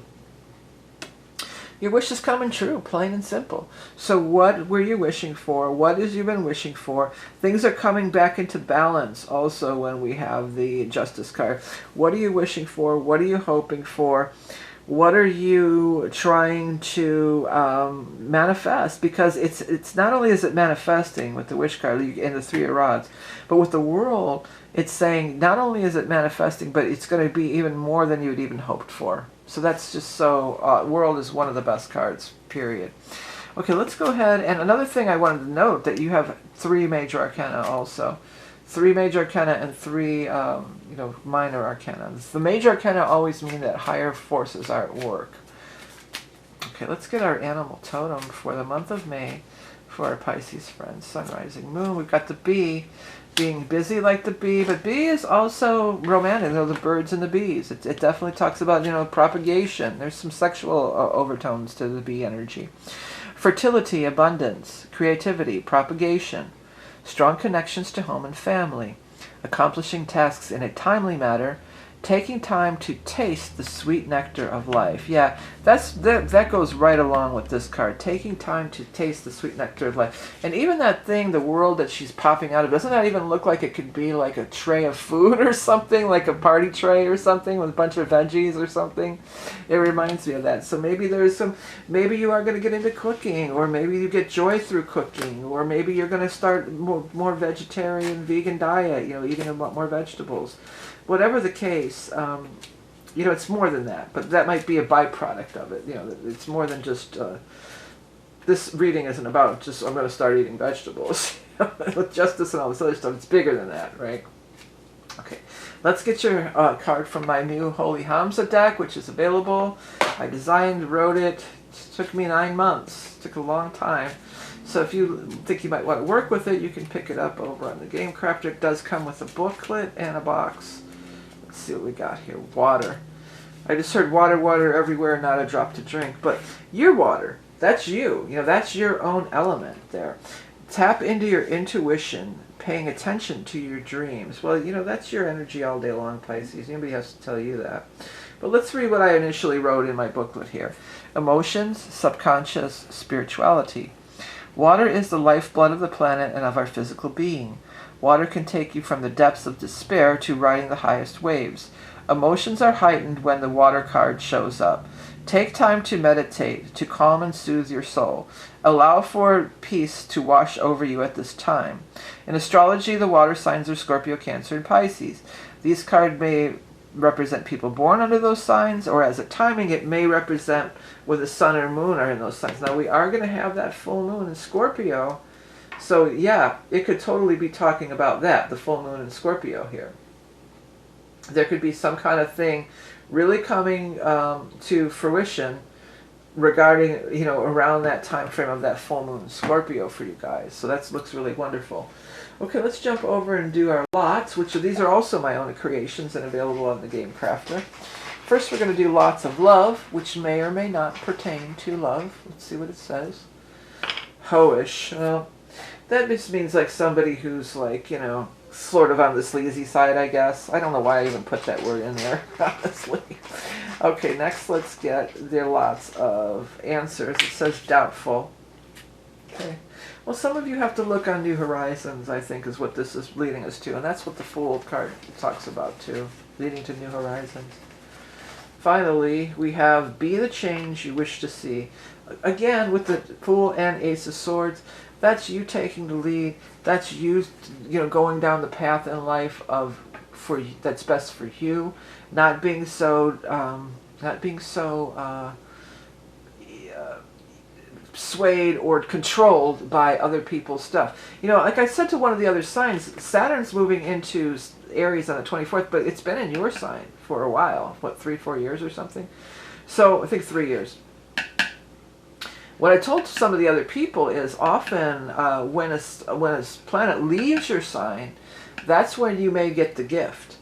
Your wish is coming true, plain and simple. So what were you wishing for? What have you been wishing for? Things are coming back into balance also when we have the Justice card. What are you wishing for? What are you hoping for? What are you trying to manifest? Because it's not only is it manifesting with the wish card and the 3 of rods, but with the world, it's saying not only is it manifesting, but it's going to be even more than you'd even hoped for. So that's just so, world is one of the best cards, period. Okay, let's go ahead. And another thing I wanted to note, that you have 3 major arcana also. 3 major arcana and 3 minor arcana. The major arcana always mean that higher forces are at work. Okay, let's get our animal totem for the month of May for our Pisces friends. Sun, rising, moon. We've got the bee, being busy like the bee, but bee is also romantic. You know, the birds and the bees. It definitely talks about, you know, propagation. There's some sexual overtones to the bee energy. Fertility, abundance, creativity, propagation. Strong connections to home and family, accomplishing tasks in a timely manner, taking time to taste the sweet nectar of life. Yeah, that goes right along with this card. Taking time to taste the sweet nectar of life. And even that thing, the world that she's popping out of, doesn't that even look like it could be like a tray of food or something, like a party tray or something with a bunch of veggies or something? It reminds me of that. So maybe maybe you are going to get into cooking, or maybe you get joy through cooking, or maybe you're going to start more vegetarian, vegan diet, you know, eating a lot more vegetables. Whatever the case, you know, it's more than that, but that might be a byproduct of it. You know, it's more than just, this reading isn't about just, I'm going to start eating vegetables. With justice and all this other stuff, it's bigger than that, right? Okay, let's get your card from my new Holy Hamza deck, which is available. I designed, wrote it. It took me 9 months. It took a long time. So if you think you might want to work with it, you can pick it up over on the Game Crafter. It does come with a booklet and a box. Let's see what we got here. Water. I just heard water, water everywhere, not a drop to drink. But your water, that's you. You know, that's your own element there. Tap into your intuition, paying attention to your dreams. Well, you know, that's your energy all day long, Pisces. Nobody has to tell you that. But let's read what I initially wrote in my booklet here. Emotions, subconscious, spirituality. Water is the lifeblood of the planet and of our physical being. Water can take you from the depths of despair to riding the highest waves. Emotions are heightened when the water card shows up. Take time to meditate, to calm and soothe your soul. Allow for peace to wash over you at this time. In astrology, the water signs are Scorpio, Cancer, and Pisces. These cards may represent people born under those signs, or as a timing, it may represent where the sun or moon are in those signs. Now, we are going to have that full moon in Scorpio, so yeah, it could totally be talking about that, the full moon in Scorpio here. There could be some kind of thing really coming to fruition regarding, you know, around that time frame of that full moon in Scorpio for you guys. So that looks really wonderful. Okay, let's jump over and do our lots, which these are also my own creations and available on the Game Crafter. First, we're going to do lots of love, which may or may not pertain to love. Let's see what it says. Hoish. Well, that just means like somebody who's like, you know, sort of on the sleazy side, I guess. I don't know why I even put that word in there, honestly. Okay, next let's get there lots of answers. It says doubtful. Okay. Well, some of you have to look on new horizons, I think, is what this is leading us to. And that's what the Fool card talks about, too. Leading to new horizons. Finally, we have be the change you wish to see. Again, with the Fool and Ace of Swords, that's you taking the lead. That's you, you know, going down the path in life of that's best for you. Not being so swayed or controlled by other people's stuff. You know, like I said to one of the other signs, Saturn's moving into Aries on the 24th, but it's been in your sign for a while. What, 3-4 years or something? So I think 3 years. What I told some of the other people is often when a planet leaves your sign, that's when you may get the gift.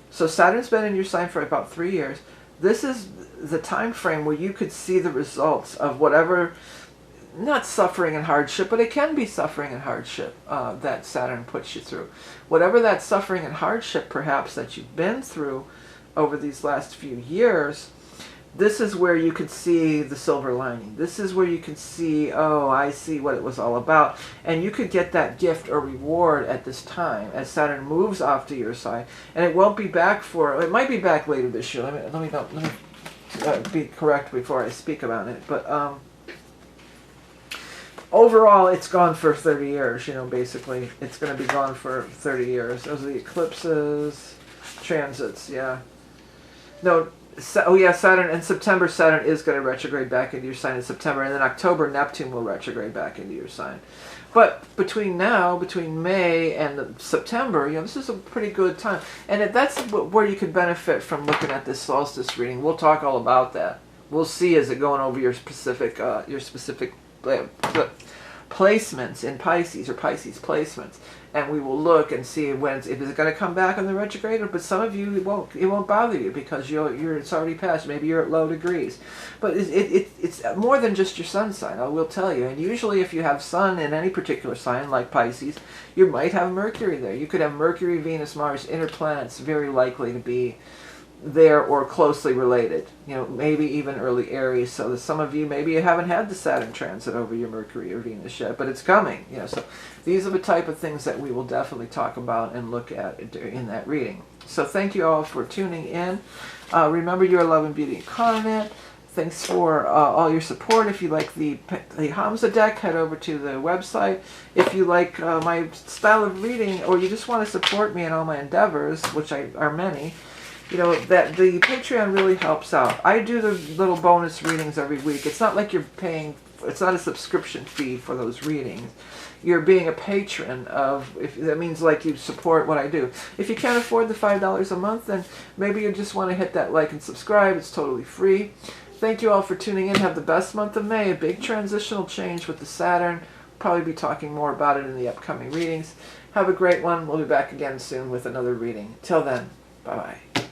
So Saturn's been in your sign for about 3 years. This is the time frame where you could see the results of whatever, not suffering and hardship, but it can be suffering and hardship that Saturn puts you through. Whatever that suffering and hardship perhaps that you've been through over these last few years, this is where you can see the silver lining. This is where you can see, oh, I see what it was all about. And you could get that gift or reward at this time as Saturn moves off to your side. And it won't be back for, it might be back later this year. Let me be correct before I speak about it. But overall, it's gone for 30 years, you know, basically. It's going to be gone for 30 years. Those are the eclipses, transits, yeah. No, oh yeah, Saturn, in September, Saturn is going to retrograde back into your sign in September, and then October, Neptune will retrograde back into your sign. But between now, between May and September, you know, this is a pretty good time. And that's where you could benefit from looking at this solstice reading. We'll talk all about that. We'll see as it going over your specific placements in Pisces, or Pisces placements, and we will look and see when if it's going to come back on the retrograde. But some of you it won't bother you because it's already passed. Maybe you're at low degrees, but it's more than just your sun sign. I will tell you. And usually, if you have sun in any particular sign like Pisces, you might have Mercury there. You could have Mercury, Venus, Mars, inner planets very likely to be there or closely related, you know, maybe even early Aries. So that some of you, maybe you haven't had the Saturn transit over your Mercury or Venus yet, but it's coming, you know. So these are the type of things that we will definitely talk about and look at in that reading. So thank you all for tuning in. Remember, you're love and beauty incarnate. Thanks for all your support. If you like the Hamza deck, head over to the website. If you like my style of reading, or you just want to support me in all my endeavors, which are many, you know, that the Patreon really helps out. I do the little bonus readings every week. It's not like you're paying, it's not a subscription fee for those readings. You're being a patron of, if that means like you support what I do. If you can't afford the $5 a month, then maybe you just want to hit that like and subscribe. It's totally free. Thank you all for tuning in. Have the best month of May. A big transitional change with the Saturn probably be talking more about it in the upcoming readings. Have a great one. We'll be back again soon with another reading. Till then, bye-bye.